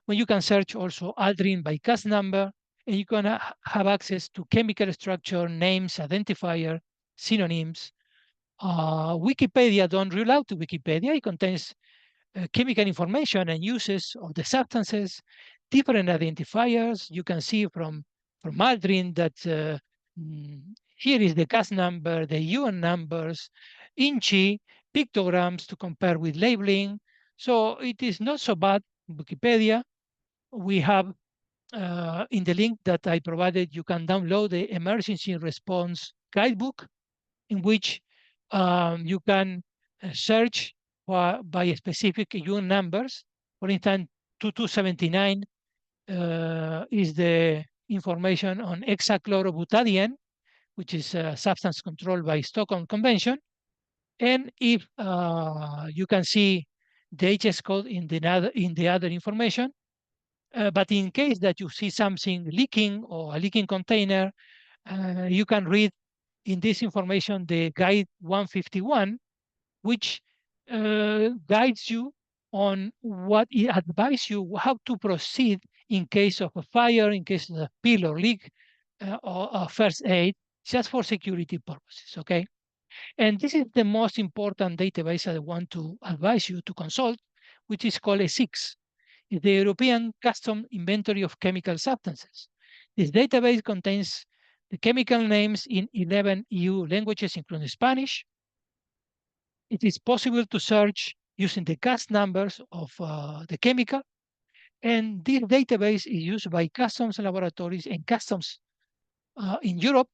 where you can search also Aldrin by CAS number, and you can have access to chemical structure, names, identifier, synonyms. Wikipedia, don't rule out Wikipedia. It contains chemical information and uses of the substances, different identifiers. You can see from Aldrin that here is the CAS number, the UN numbers, INCHI, pictograms to compare with labeling. So it is not so bad, Wikipedia. We have in the link that I provided, you can download the emergency response guidebook in which you can search by specific UN numbers. For instance, 2279 is the information on hexachlorobutadiene, which is a substance controlled by Stockholm Convention. And if you can see the HS code in the other information, but in case that you see something leaking or a leaking container, you can read in this information the guide 151, which guides you on what it advises you how to proceed in case of a fire, in case of a spill or leak, or first aid, just for security purposes, okay? And this is the most important database I want to advise you to consult, which is called E6, the European Custom Inventory of Chemical Substances. This database contains the chemical names in 11 EU languages, including Spanish. It is possible to search using the CAS numbers of the chemical. And this database is used by customs laboratories and customs in Europe,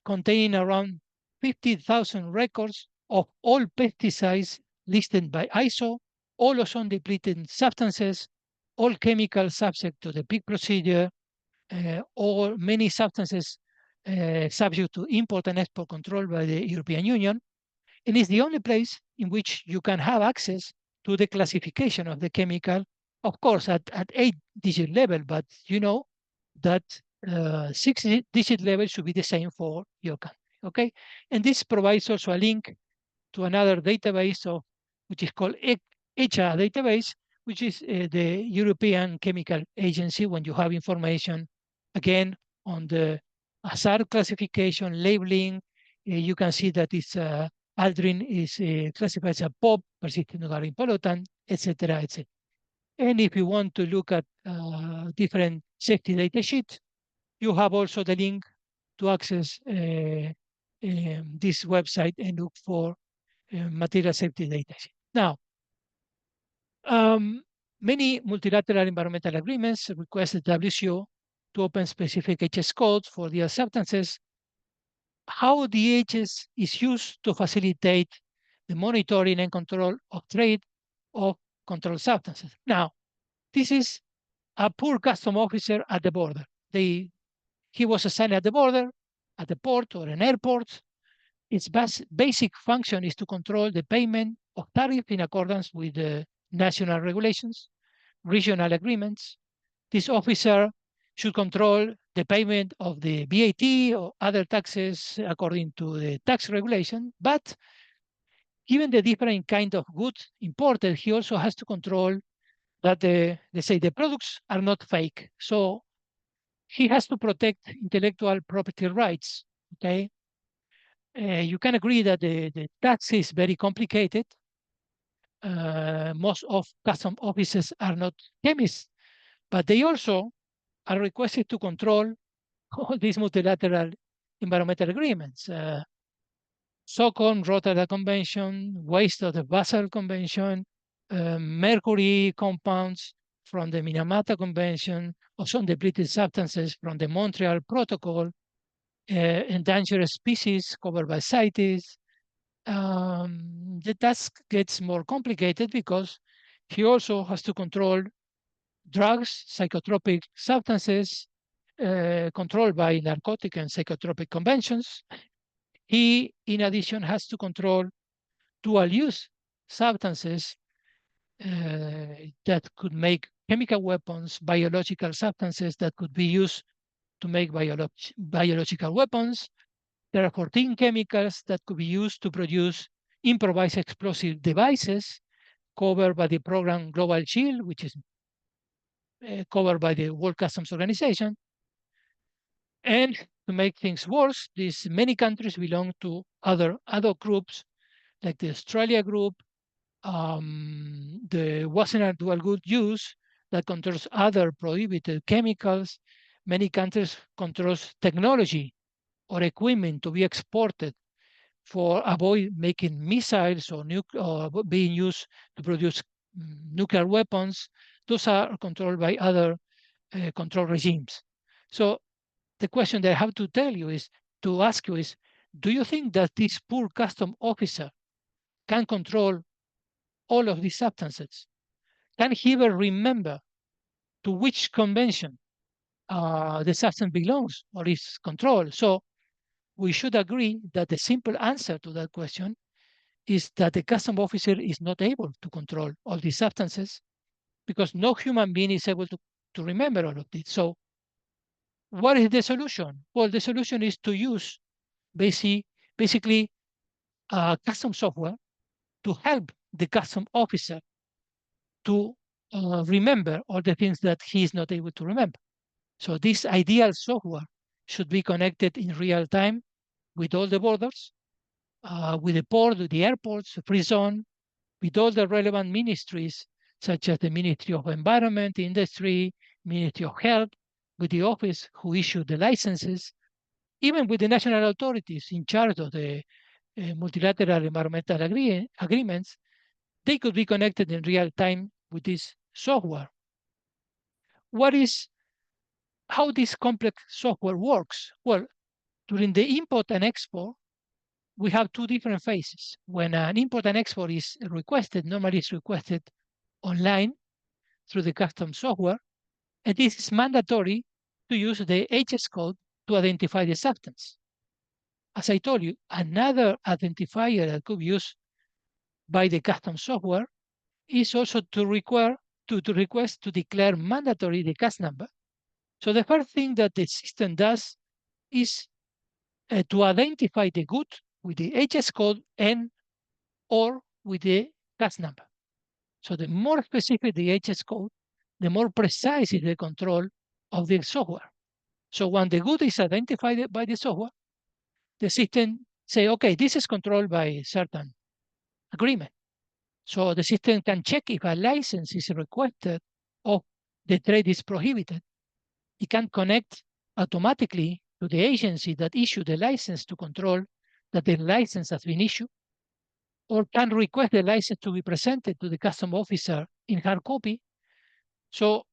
containing around 50,000 records of all pesticides listed by ISO, all ozone-depleting substances, all chemicals subject to the PIC procedure, or many substances subject to import and export control by the European Union. And it's the only place in which you can have access to the classification of the chemical, of course, at 8-digit level, but you know that 6-digit level should be the same for your country, okay? And this provides also a link to another database of, which is called ECHA database, which is the European Chemical Agency. When you have information, again, on the hazard classification, labeling, you can see that it's aldrin is classified as a POP, persistent organic pollutant, etc., etc. And if you want to look at different safety data sheets, you have also the link to access this website and look for material safety data sheet. Now, many multilateral environmental agreements request the WCO to open specific HS codes for their substances. How the HS is used to facilitate the monitoring and control of trade of controlled substances. Now, this is a poor custom officer at the border. He was assigned at the border, at the port or an airport. Its basic function is to control the payment of tariff in accordance with the national regulations, regional agreements. This officer should control the payment of the VAT or other taxes according to the tax regulation. But given the different kind of goods imported, he also has to control that the products are not fake. So he has to protect intellectual property rights, okay? You can agree that the tax is very complicated. Most of custom offices are not chemists, but they also are requested to control all these multilateral environmental agreements. Stockholm, Rotterdam Convention, waste of the Basel Convention, mercury compounds from the Minamata Convention, ozone-depleted substances from the Montreal Protocol, endangered species covered by CITES. The task gets more complicated because he also has to control drugs, psychotropic substances, controlled by narcotic and psychotropic conventions. He, in addition, has to control dual-use substances that could make chemical weapons, biological substances that could be used to make biological weapons. There are 14 chemicals that could be used to produce improvised explosive devices covered by the program Global Shield, which is covered by the World Customs Organization. And to make things worse, these many countries belong to other groups, like the Australia group, the Wassenaar dual good use that controls other prohibited chemicals. Many countries controls technology or equipment to be exported for avoid making missiles or being used to produce nuclear weapons. Those are controlled by other control regimes. So the question that I have to ask you is, do you think that this poor custom officer can control all of these substances? Can he ever remember to which convention the substance belongs or is controlled? So we should agree that the simple answer to that question is that the custom officer is not able to control all these substances because no human being is able to remember all of this. So what is the solution? Well, the solution is to use basically custom software to help the custom officer to remember all the things that he is not able to remember. So this ideal software should be connected in real time with all the borders, with the port, with the airports, free zone, with all the relevant ministries, such as the Ministry of Environment, Industry, Ministry of Health, with the office who issued the licenses, even with the national authorities in charge of the multilateral environmental agreements. They could be connected in real time with this software. How this complex software works? Well, during the import and export, we have two different phases. When an import and export is requested, normally it's requested online through the custom software, and this is mandatory to use the HS code to identify the substance. As I told you, another identifier that could be used by the custom software is also to request to declare mandatory the CAS number. So the first thing that the system does is to identify the good with the HS code and or with the CAS number. So the more specific the HS code, the more precise is the control of the software. So when the good is identified by the software, the system say, okay, this is controlled by a certain agreement. So the system can check if a license is requested or the trade is prohibited. It can connect automatically to the agency that issued the license to control that the license has been issued, or can request the license to be presented to the custom officer in hard copy. So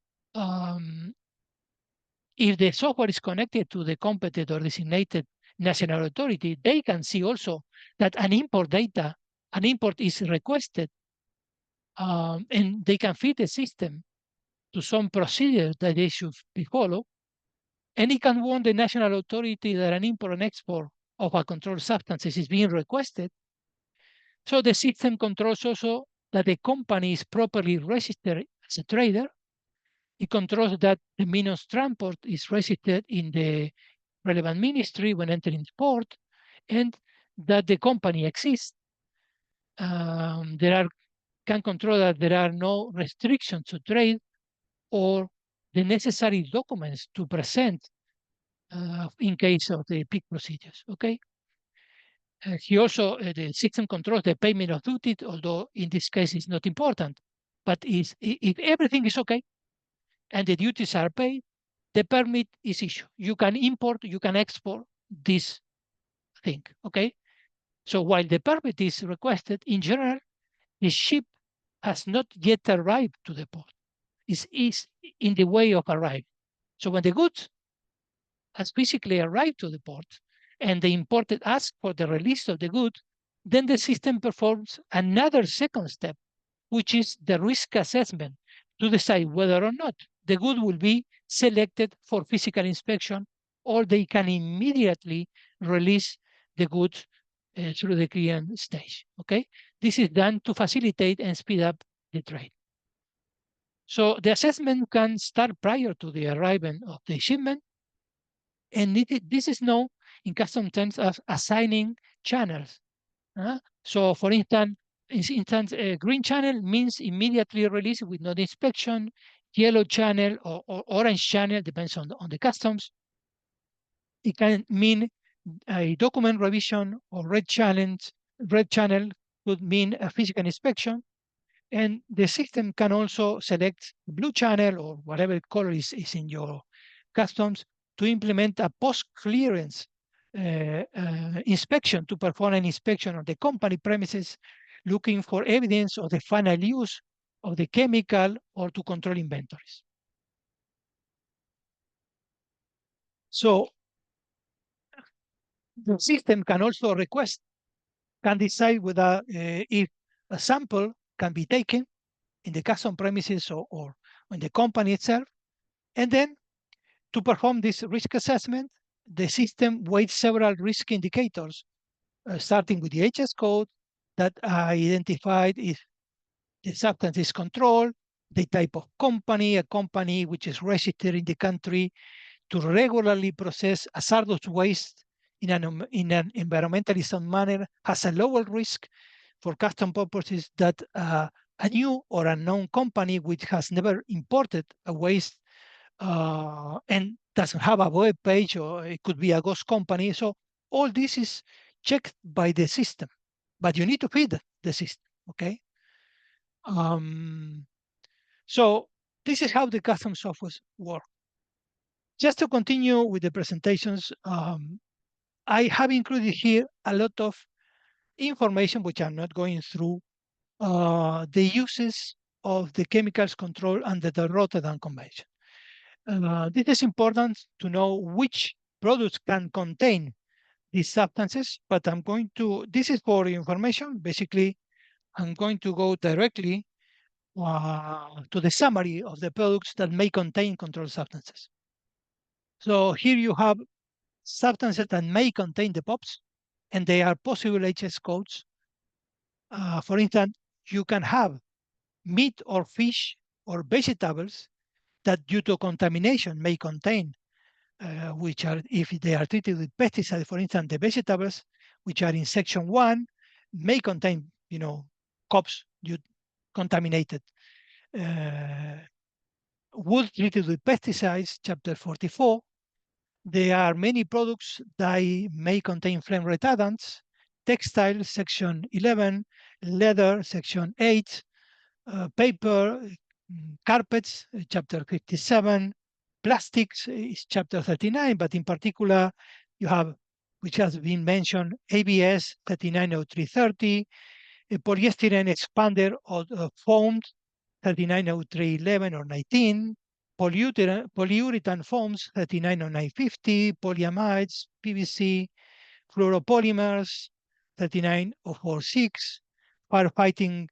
if the software is connected to the competent or designated national authority, they can see also that an import is requested, and they can feed the system to some procedure that they should be followed. And it can warn the national authority that an import and export of a controlled substance is being requested. So the system controls also that the company is properly registered as a trader. It controls that the means of transport is registered in the relevant ministry when entering the port, and that the company exists. Can control that there are no restrictions to trade or the necessary documents to present in case of the peak procedures. Okay. The system controls the payment of duty, although in this case it's not important. But if everything is okay and the duties are paid, the permit is issued. You can import, you can export this thing. Okay. So while the permit is requested, in general, the ship has not yet arrived to the port. Is in the way of arriving. So when the goods has physically arrived to the port and the importer asks for the release of the good, then the system performs another second step, which is the risk assessment to decide whether or not the good will be selected for physical inspection, or they can immediately release the goods through the clearance stage. Okay, this is done to facilitate and speed up the trade. So the assessment can start prior to the arrival of the shipment, and this is known in custom terms as assigning channels. So for instance, green channel means immediately release with no inspection. Yellow channel or orange channel depends on the customs. It can mean a document revision, or red channel could mean a physical inspection. And the system can also select blue channel or whatever color is in your customs to implement a post-clearance inspection, to perform an inspection of the company premises, looking for evidence of the final use of the chemical or to control inventories. So the system can also decide whether if a sample can be taken in the custom premises or in the company itself. And then to perform this risk assessment, the system weighs several risk indicators, starting with the HS code, that are identified if the substance is controlled, the type of company, a company which is registered in the country to regularly process hazardous waste in an environmentally sound manner has a lower risk for custom purposes that a new or unknown company which has never imported a waste and doesn't have a web page, or it could be a ghost company. So all this is checked by the system, but you need to feed the system, okay? So this is how the custom software work. Just to continue with the presentations, I have included here a lot of information which I'm not going through, the uses of the chemicals control under the Rotterdam Convention. This is important to know which products can contain these substances, but I'm going to, this is for information. Basically, I'm going to go directly to the summary of the products that may contain controlled substances. So here you have substances that may contain the POPs, and they are possible HS codes. For instance, you can have meat or fish or vegetables that due to contamination may contain, which are, if they are treated with pesticides, for instance, the vegetables which are in section 1 may contain, COPs contaminated. Wood treated with pesticides, chapter 44. There are many products that may contain flame retardants. Textile, section 11. Leather, section 8. Paper, carpets, chapter 57. Plastics is chapter 39, but in particular, you have, which has been mentioned, ABS 390330, polyester expander or foamed 390311 or 19, polyurethane foams 390950, polyamides, PVC, fluoropolymers 39046, firefighting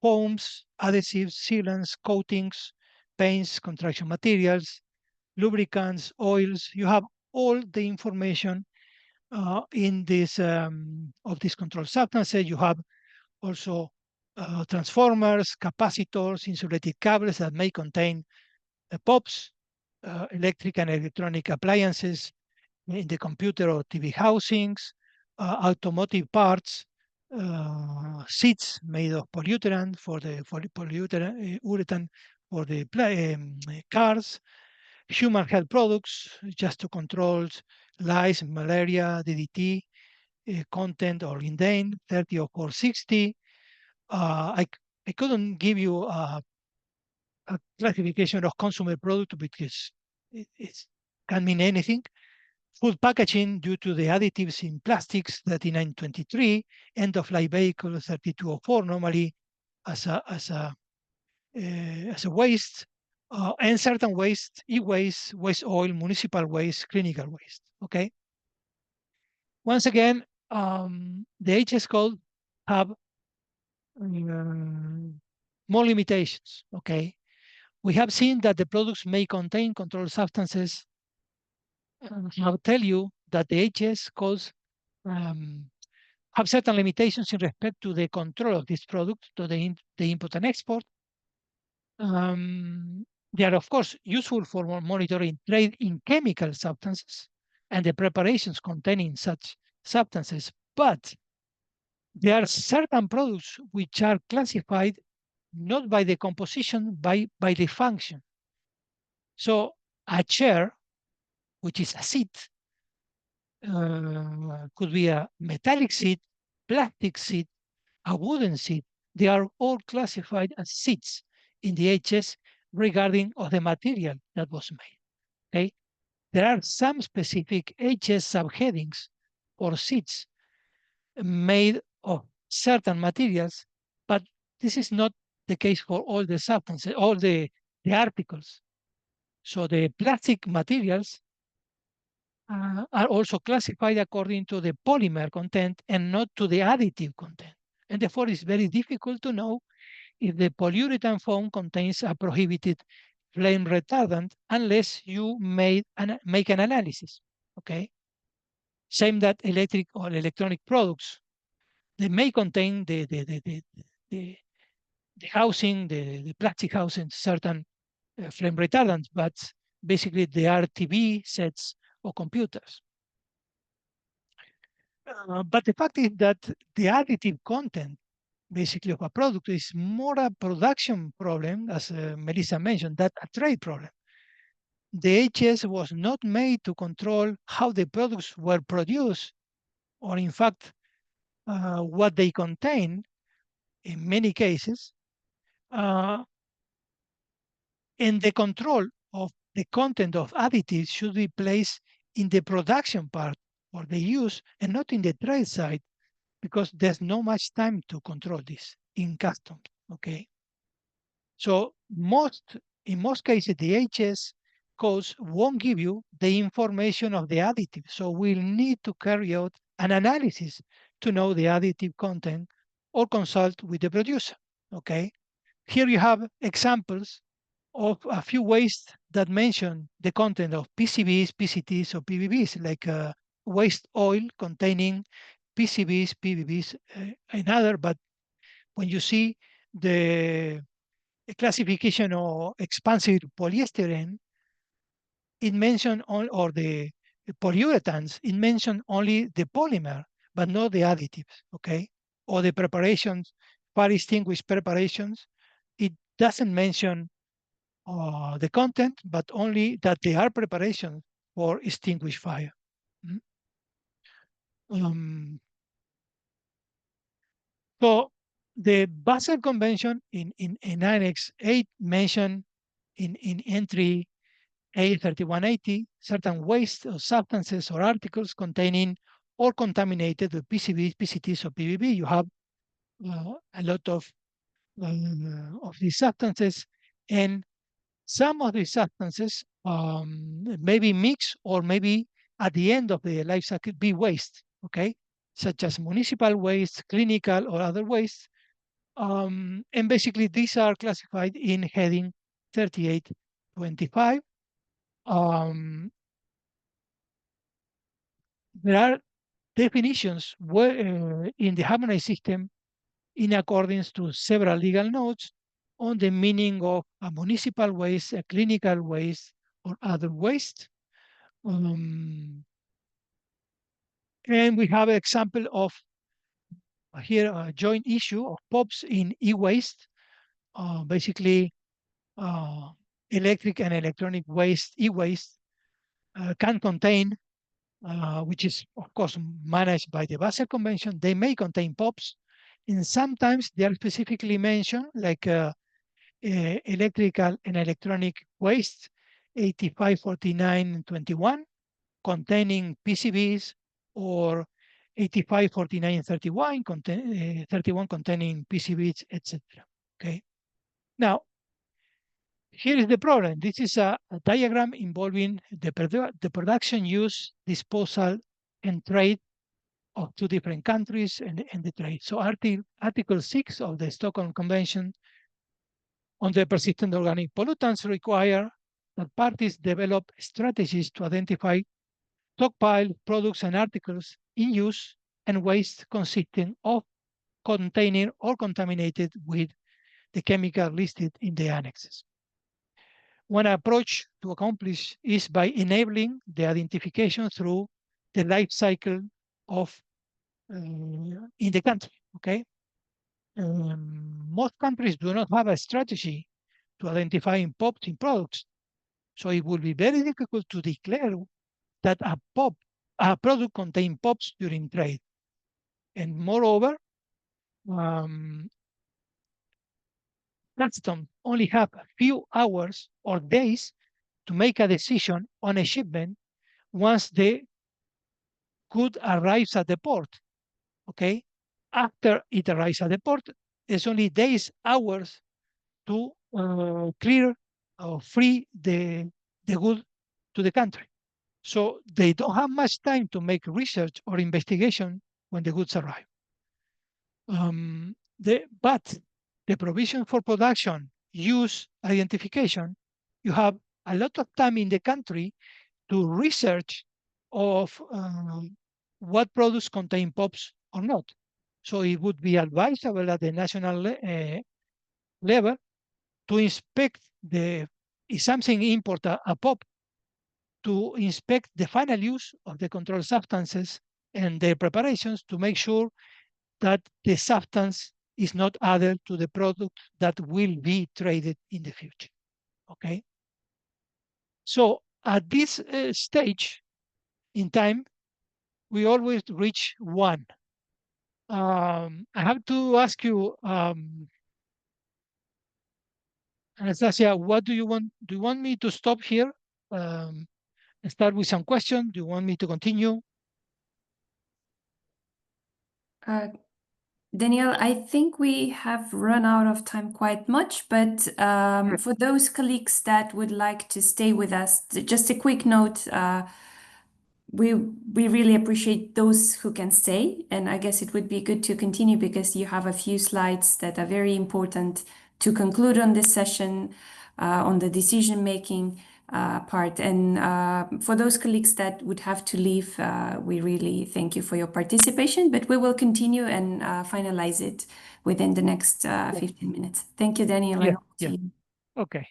foams, adhesives, sealants, coatings, paints, construction materials, lubricants, oils. You have all the information in this of these controlled substances. You have also transformers, capacitors, insulated cables that may contain POPs, electric and electronic appliances in the computer or TV housings, automotive parts, seats made of polyurethane for the urethane for the cars, human health products just to control lice, malaria, DDT, content or lindane 30 or 460. I couldn't give you a classification of consumer product because it can mean anything. Food packaging due to the additives in plastics 3923, end-of-life vehicle 3204, normally as a waste, and certain waste, e-waste, waste oil, municipal waste, clinical waste. Okay. Once again, the HS code have more limitations. Okay. We have seen that the products may contain controlled substances. I'll tell you that the HS codes have certain limitations in respect to the control of this product, to the import and export. They are, of course, useful for monitoring trade in chemical substances and the preparations containing such substances, but there are certain products which are classified not by the composition, by the function. So a chair, which is a seat, could be a metallic seat, plastic seat, a wooden seat. They are all classified as seats in the HS regarding of the material that was made. Okay, there are some specific HS subheadings for seats made of certain materials, but this is not the case for all the substances, all the articles. So the plastic materials are also classified according to the polymer content and not to the additive content. And therefore, it's very difficult to know if the polyurethane foam contains a prohibited flame retardant unless you make an analysis. Okay. Same that electric or electronic products. They may contain the housing, the plastic housing, certain flame retardants, but basically they are TV sets or computers. But the fact is that the additive content basically of a product is more a production problem, as Melissa mentioned, than a trade problem. The HS was not made to control how the products were produced, or in fact, what they contain in many cases. And the control of the content of additives should be placed in the production part or the use and not in the trade side, because there's no much time to control this in customs, okay? So in most cases, the HS codes won't give you the information of the additive. So we'll need to carry out an analysis to know the additive content or consult with the producer, okay? Here you have examples of a few wastes that mention the content of PCBs, PCTs, or PVBs, like waste oil containing PCBs, PVBs, and other. But when you see the classification of expansive polyester, it mentioned or the polyurethanes, it mentioned only the polymer, but not the additives, okay? Or the preparations, fire extinguished preparations, it doesn't mention the content, but only that they are preparations for extinguish fire. So the Basel Convention in Annex 8 mentioned in entry A3180 certain waste of substances or articles containing or contaminated with PCBs, PCTs, or PVB. You have a lot of these substances, and some of these substances maybe mix or maybe at the end of the life cycle be waste, okay? Such as municipal waste, clinical or other waste. And basically these are classified in heading 3825. There are definitions in the harmonized system in accordance to several legal notes on the meaning of a municipal waste, a clinical waste, or other waste. And we have an example of here a joint issue of POPs in e-waste. Basically, electric and electronic waste, e-waste, can contain, which is of course managed by the Basel Convention, they may contain POPs, and sometimes they are specifically mentioned, like electrical and electronic waste 854921 containing PCBs, or 854931 31 containing PCBs, etc. Okay. Now, here is the problem. This is a diagram involving the production, use, disposal, and trade of two different countries and the trade. So Article 6 of the Stockholm Convention on the persistent organic pollutants require that parties develop strategies to identify stockpile products and articles in use and waste consisting of, containing, or contaminated with the chemical listed in the annexes. One approach to accomplish is by enabling the identification through the life cycle of in the country, okay? Most countries do not have a strategy to identify POPs in products. So it will be very difficult to declare that a product contains POPs during trade. And moreover, customs only have a few hours or days to make a decision on a shipment once the good arrives at the port, okay? After it arrives at the port, there's only days, hours to clear or free the good to the country. So they don't have much time to make research or investigation when the goods arrive. But the provision for production, use, identification, you have a lot of time in the country to research of what products contain POPs or not. So it would be advisable at the national level to inspect if something import a POP, to inspect the final use of the controlled substances and their preparations to make sure that the substance is not added to the product that will be traded in the future. Okay. So at this stage in time, we always reach one. I have to ask you, Anastasia, what do you want? Do you want me to stop here? Start with some question? Do you want me to continue? Daniel, I think we have run out of time quite much, but for those colleagues that would like to stay with us, just a quick note. We really appreciate those who can stay, and I guess it would be good to continue because you have a few slides that are very important to conclude on this session on the decision-making part. And for those colleagues that would have to leave, we really thank you for your participation, but we will continue and finalize it within the next 15 minutes. Thank you, Daniel. Yeah, And over to yeah. you. Okay,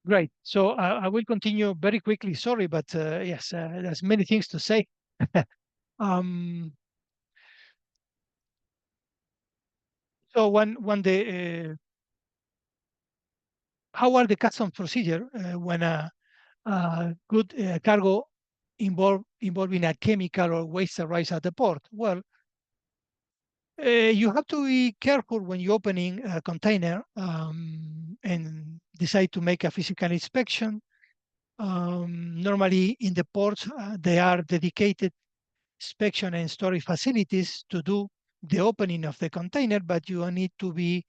great. So I will continue very quickly. Sorry, but yes, there's many things to say. So when the how are the customs procedure when a good cargo involving a chemical or waste arrives at the port? Well, you have to be careful when you're opening a container and decide to make a physical inspection. Normally in the ports, there are dedicated inspection and storage facilities to do the opening of the container, but you need to be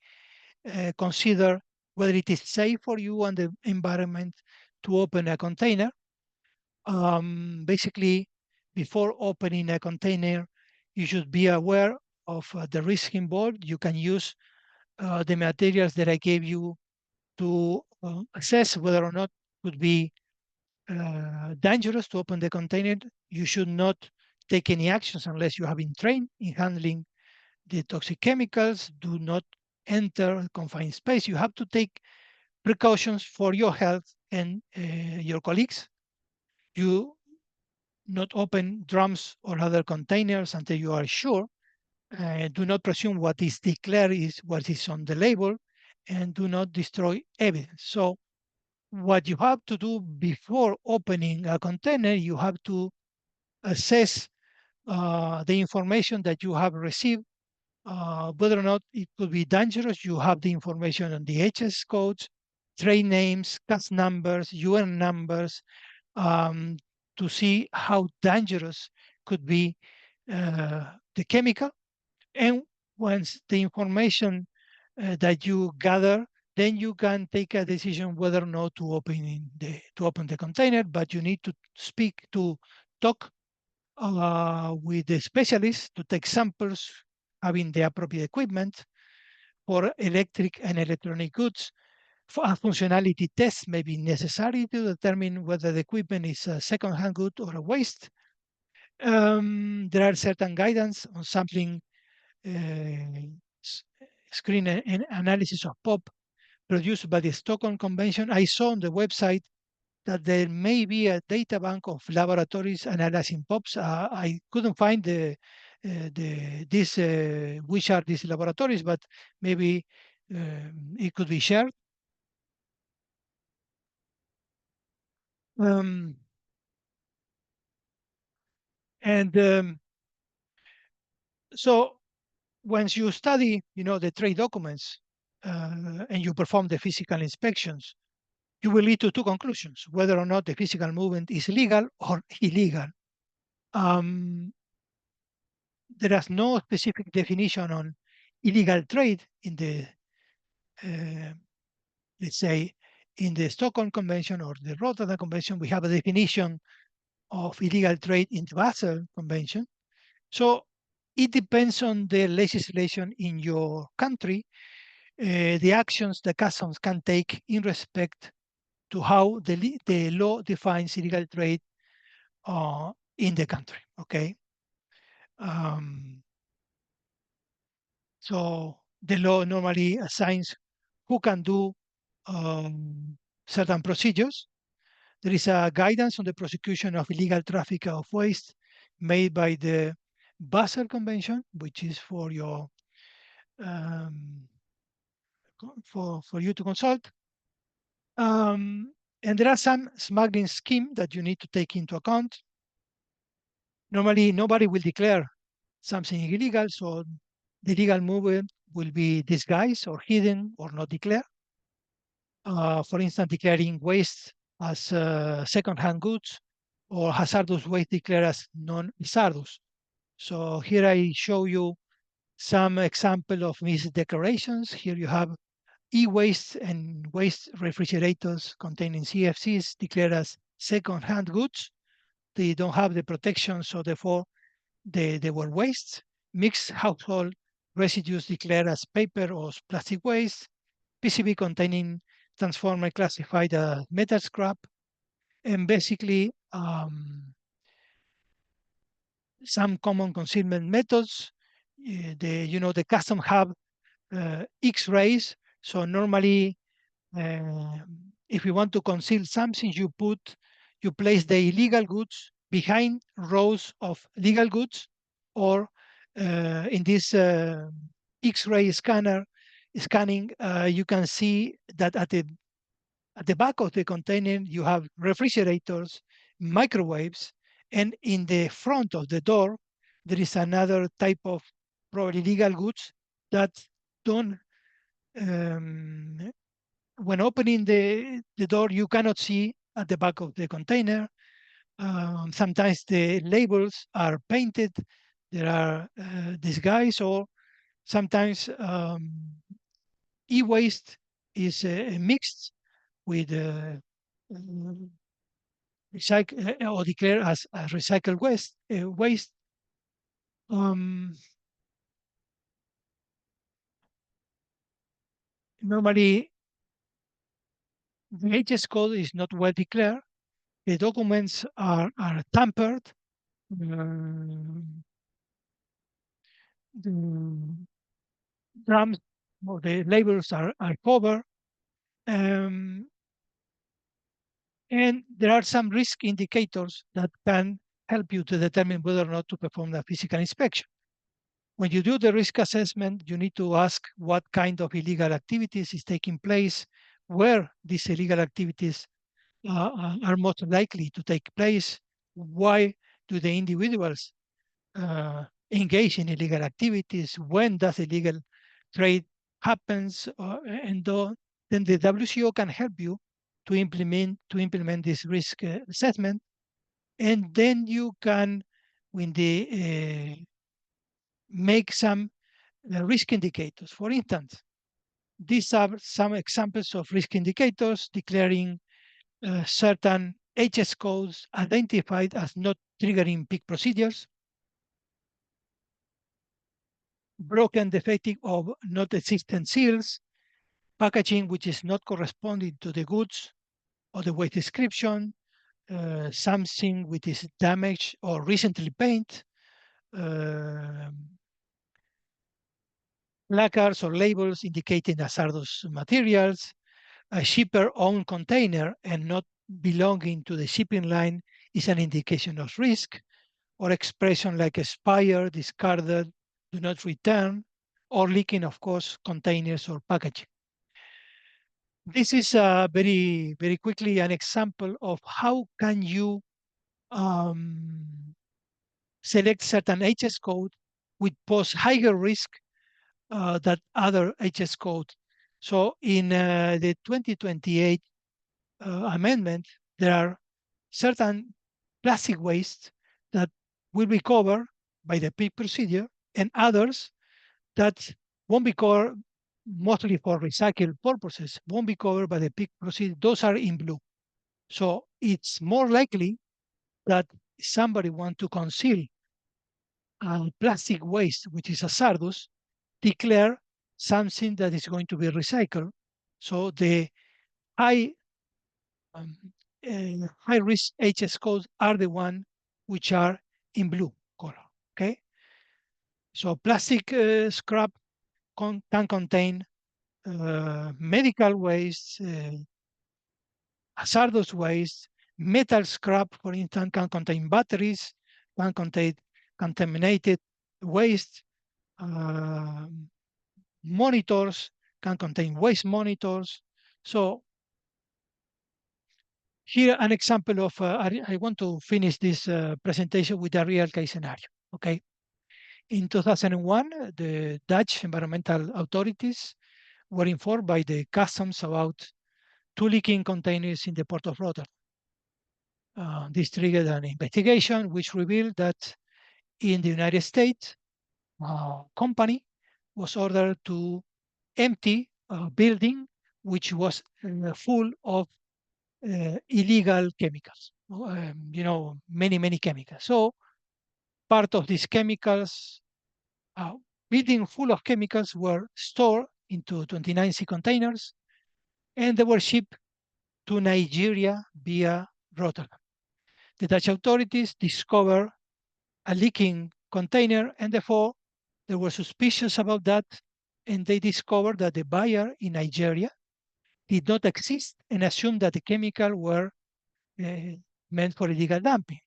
consider whether it is safe for you and the environment to open a container. Basically, before opening a container, you should be aware of the risk involved. You can use the materials that I gave you to assess whether or not it would be dangerous to open the container. You should not take any actions unless you have been trained in handling the toxic chemicals. Do not enter confined space. You have to take precautions for your health and your colleagues. You not open drums or other containers until you are sure. Do not presume what is declared is what is on the label, and do not destroy evidence. So what you have to do before opening a container, you have to assess the information that you have received, whether or not it could be dangerous. You have the information on the HS codes, trade names, CAS numbers, UN numbers, to see how dangerous could be the chemical. And once the information that you gather, then you can take a decision whether or not to open the container. But you need to talk with the specialists to take samples, having the appropriate equipment. For electric and electronic goods, for a functionality test may be necessary to determine whether the equipment is a second-hand good or a waste. There are certain guidance on sampling screen and analysis of POP produced by the Stockholm Convention. I saw on the website that there may be a data bank of laboratories analyzing POPs. I couldn't find which are these laboratories, but maybe it could be shared. So once you study, the trade documents and you perform the physical inspections, you will lead to two conclusions: whether or not the physical movement is legal or illegal. There is no specific definition on illegal trade in the, let's say, in the Stockholm Convention or the Rotterdam Convention. We have a definition of illegal trade in the Basel Convention. So it depends on the legislation in your country, the actions the customs can take in respect to how the law defines illegal trade in the country. Okay. So the law normally assigns who can do certain procedures. There is a guidance on the prosecution of illegal traffic of waste made by the Basel Convention, which is for your for you to consult. And there are some smuggling schemes that you need to take into account. Normally, nobody will declare something illegal, so the illegal movement will be disguised or hidden or not declared. For instance, declaring waste as second-hand goods or hazardous waste declared as non-hazardous. So here I show you some example of misdeclarations. Here you have e-waste and waste refrigerators containing CFCs declared as second-hand goods. They don't have the protection, so therefore they were wastes. Mixed household residues declared as paper or plastic waste. PCB containing transformer classified as metal scrap. And basically some common concealment methods. The custom have X-rays. So normally, if you want to conceal something, you place the illegal goods behind rows of legal goods, or in this X-ray scanning, you can see that at the back of the container you have refrigerators, microwaves, and in the front of the door there is another type of probably legal goods that don't when opening the door, you cannot see at the back of the container. Sometimes the labels are painted, there are disguised, or sometimes e-waste is mixed with recycle or declared as recycled waste. Normally, the HS code is not well declared. The documents are tampered. The drums or the labels are covered. And there are some risk indicators that can help you to determine whether or not to perform a physical inspection. When you do the risk assessment, you need to ask what kind of illegal activities is taking place, where these illegal activities are most likely to take place, why do the individuals engage in illegal activities, when does illegal trade happens, and then the WCO can help you to implement this risk assessment, and then you can, when the make some risk indicators. For instance, these are some examples of risk indicators declaring certain HS codes identified as not triggering peak procedures, broken, defective, or not existent seals, packaging which is not corresponding to the goods or the weight description, something which is damaged or recently painted, placards or labels indicating hazardous materials, a shipper owned container and not belonging to the shipping line is an indication of risk, or expression like expired, discarded, do not return, or leaking, of course, containers or packaging. This is very, very quickly an example of how can you select certain HS code which pose higher risk than other HS code. So in the 2028 amendment, there are certain plastic waste that will be covered by the PIC procedure, and others that won't be covered, mostly for recycle purposes, won't be covered by the PIC procedure. Those are in blue. So it's more likely that somebody want to conceal plastic waste, which is hazardous, declare something that is going to be recycled. So the high high risk HS codes are the one which are in blue color. Okay. So plastic scrap can contain medical waste, hazardous waste, metal scrap, for instance, can contain batteries, can contain contaminated waste, monitors, can contain waste monitors. So here an example of, I want to finish this presentation with a real case scenario, okay? In 2001, the Dutch environmental authorities were informed by the customs about 2 leaking containers in the port of Rotterdam. This triggered an investigation which revealed that in the United States, a company was ordered to empty a building which was full of illegal chemicals, many chemicals. So part of these chemicals, building full of chemicals, were stored into 29 sea containers, and they were shipped to Nigeria via Rotterdam. The Dutch authorities discovered a leaking container, and therefore they were suspicious about that, and they discovered that the buyer in Nigeria did not exist and assumed that the chemical were meant for illegal dumping.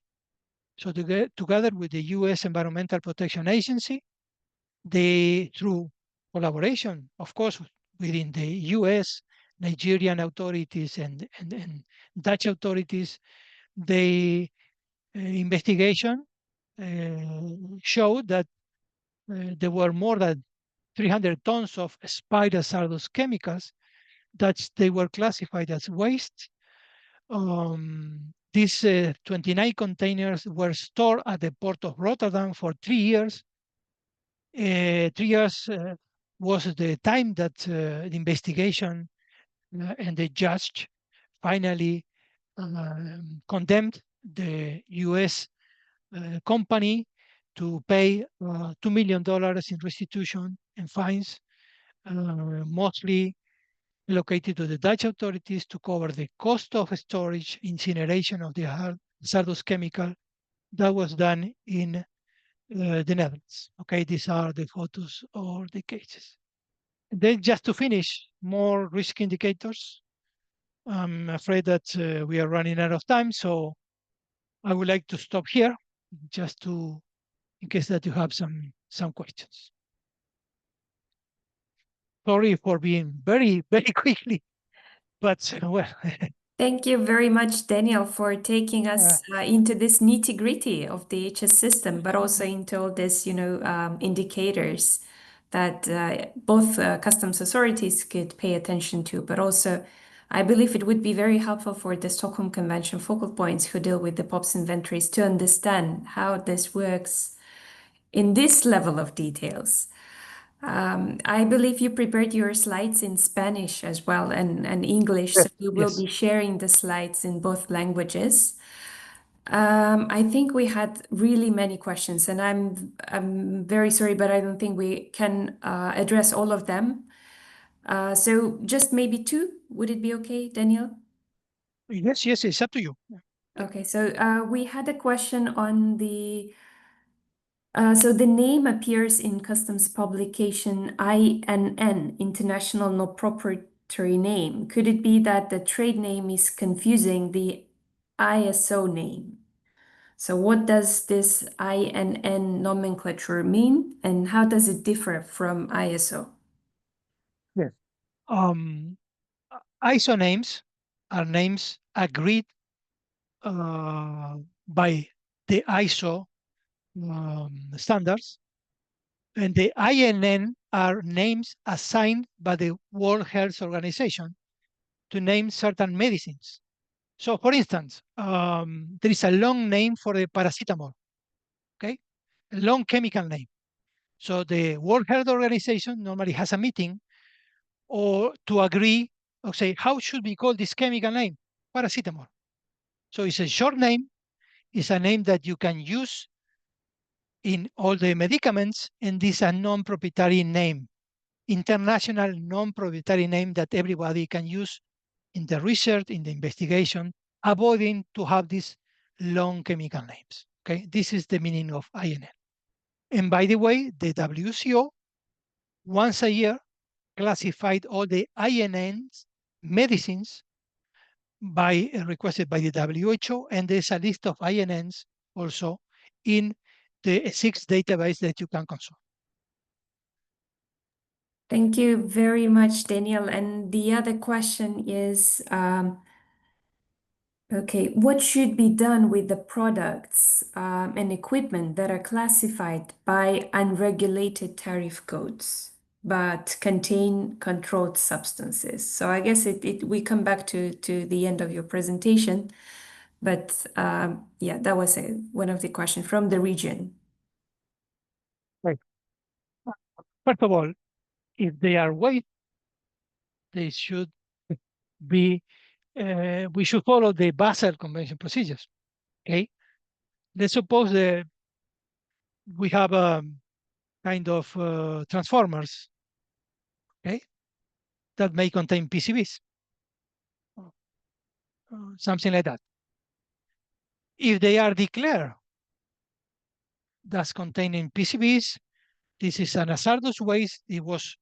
So together with the US Environmental Protection Agency, they, through collaboration, of course, within the US, Nigerian authorities and Dutch authorities, the investigation showed that there were more than 300 tons of spider-hazardous chemicals that they were classified as waste. These 29 containers were stored at the port of Rotterdam for 3 years. 3 years was the time that the investigation and the judge finally condemned the US company to pay $2 million in restitution and fines, mostly allocated to the Dutch authorities to cover the cost of storage, incineration of the hazardous chemical that was done in the Netherlands. Okay, these are the photos or the cases. And then just to finish, more risk indicators. I'm afraid that we are running out of time, so I would like to stop here just to, in case that you have some questions. Sorry for being very quickly, but well. Thank you very much, Daniel, for taking us into this nitty-gritty of the HS system, but also into all this, indicators that both customs authorities could pay attention to, but also I believe it would be very helpful for the Stockholm Convention focal points who deal with the POPs inventories to understand how this works in this level of details. I believe you prepared your slides in Spanish as well and English, so we will be sharing the slides in both languages. I think we had really many questions, and I'm very sorry, but I don't think we can address all of them. So just maybe 2, would it be okay, Daniel? Yes, it's up to you. Okay, so we had a question on the so the name appears in customs publication INN, International No Proprietary Name. Could it be that the trade name is confusing the ISO name? So what does this INN nomenclature mean, and how does it differ from ISO? Yes. ISO names are names agreed by the ISO standards, and the INN are names assigned by the World Health Organization to name certain medicines. So, for instance, there is a long name for the paracetamol, okay? A long chemical name. So the World Health Organization normally has a meeting or to agree, or say, how should we call this chemical name? Paracetamol. So it's a short name. It's a name that you can use in all the medicaments, and this is a non-proprietary name, international non-proprietary name that everybody can use in the research, in the investigation, avoiding to have these long chemical names. Okay, this is the meaning of INN. And by the way, the WCO once a year, classified all the INNs medicines by requested by the WHO, and there's a list of INNs also in the 6 database that you can consult. Thank you very much, Daniel. And the other question is, okay, what should be done with the products and equipment that are classified by unregulated tariff codes but contain controlled substances? So I guess we come back to the end of your presentation, but yeah, that was one of the questions from the region. Right. First of all, if they are waste, they should be, we should follow the Basel Convention procedures. Okay. Let's suppose that we have kind of transformers, okay, that may contain PCBs, something like that. If they are declared as containing PCBs, this is an hazardous waste. It was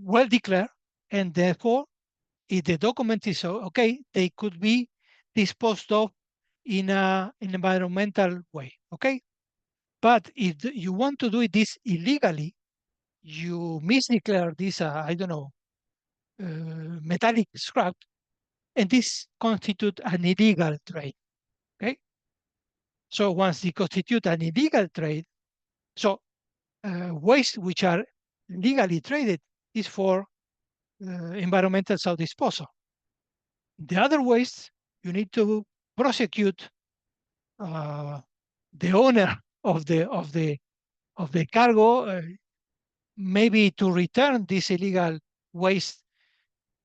well declared, and therefore, if the document is okay, they could be disposed of in an environmental way, okay? But if you want to do this illegally, you misdeclare this, I don't know, metallic scrap, and this constitutes an illegal trade, okay? So once they constitute an illegal trade, so waste which are legally traded is for environmental self-disposal. The other waste, you need to prosecute the owner of the cargo, maybe to return this illegal waste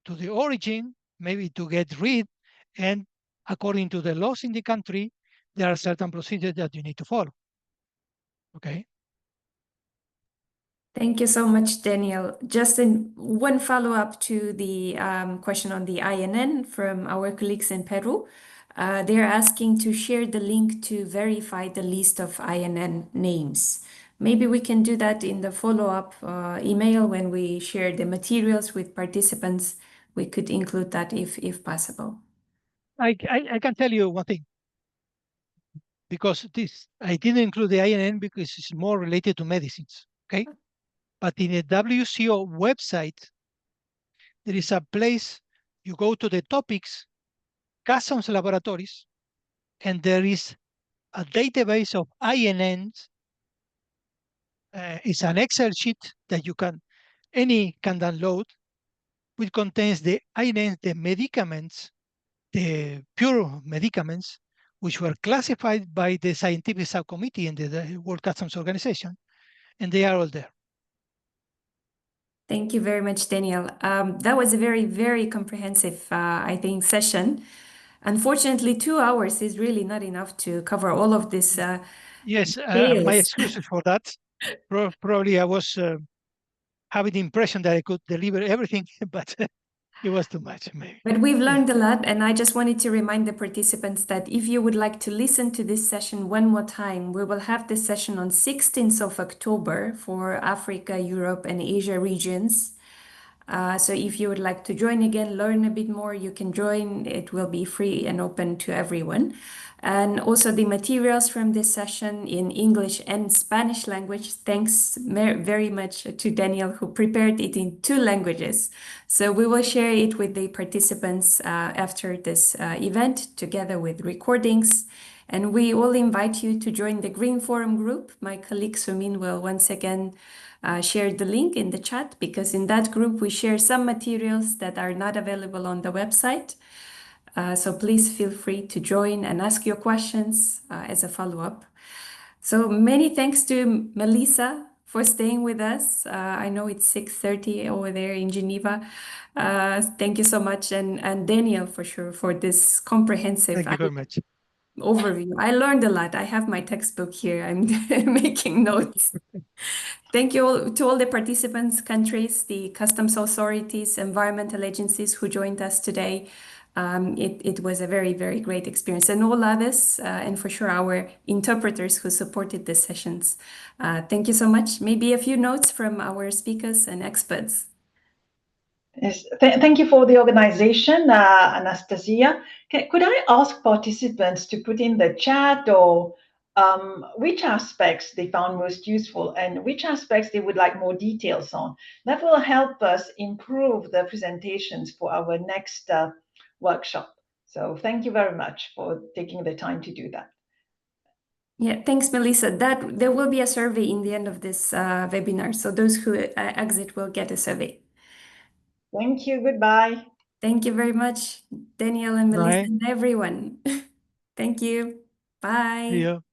to the origin, maybe to get rid, and according to the laws in the country, there are certain procedures that you need to follow. Okay. Thank you so much, Daniel. Just one follow-up to the question on the INN from our colleagues in Peru. They're asking to share the link to verify the list of INN names. Maybe we can do that in the follow-up email when we share the materials with participants. We could include that if possible. I can tell you one thing, because I didn't include the INN because it's more related to medicines, okay? But in the WCO website, there is a place, you go to the topics, customs laboratories, and there is a database of INNs. It's an Excel sheet that any can download, which contains the INNs, the medicaments, the pure medicaments, which were classified by the scientific subcommittee in the World Customs Organization, and they are all there. Thank you very much, Daniel. That was a very, very comprehensive, I think, session. Unfortunately, 2 hours is really not enough to cover all of this. Yes, my excuses for that. Probably I was having the impression that I could deliver everything, but it was too much, maybe. But we've learned a lot, and I just wanted to remind the participants that if you would like to listen to this session one more time, we will have this session on 16th of October for Africa, Europe, and Asia regions. So if you would like to join again, learn a bit more, you can join. It will be free and open to everyone. And also the materials from this session in English and Spanish language. Thanks very much to Daniel, who prepared it in 2 languages. So we will share it with the participants after this event, together with recordings. And we all invite you to join the Green Forum group. My colleague Sumin will once again share the link in the chat, because in that group we share some materials that are not available on the website. So please feel free to join and ask your questions as a follow-up. So many thanks to Melissa for staying with us. I know it's 6:30 over there in Geneva. Thank you so much. And Daniel, for sure, for this comprehensive Thank you very much. overview. I learned a lot. I have my textbook here. I'm making notes. Thank you all, to all the participants, countries, the customs authorities, environmental agencies who joined us today. It was a very, very great experience. And all others, and for sure our interpreters who supported the sessions. Thank you so much. Maybe a few notes from our speakers and experts. Yes, thank you for the organization, Anastasia. Could I ask participants to put in the chat or which aspects they found most useful and which aspects they would like more details on? That will help us improve the presentations for our next workshop. So thank you very much for taking the time to do that. Yeah, thanks, Melissa. There will be a survey in the end of this webinar, so those who exit will get a survey. Thank you. Goodbye. Thank you very much, Daniel and Melissa Bye. and everyone. Thank you. Bye. See you.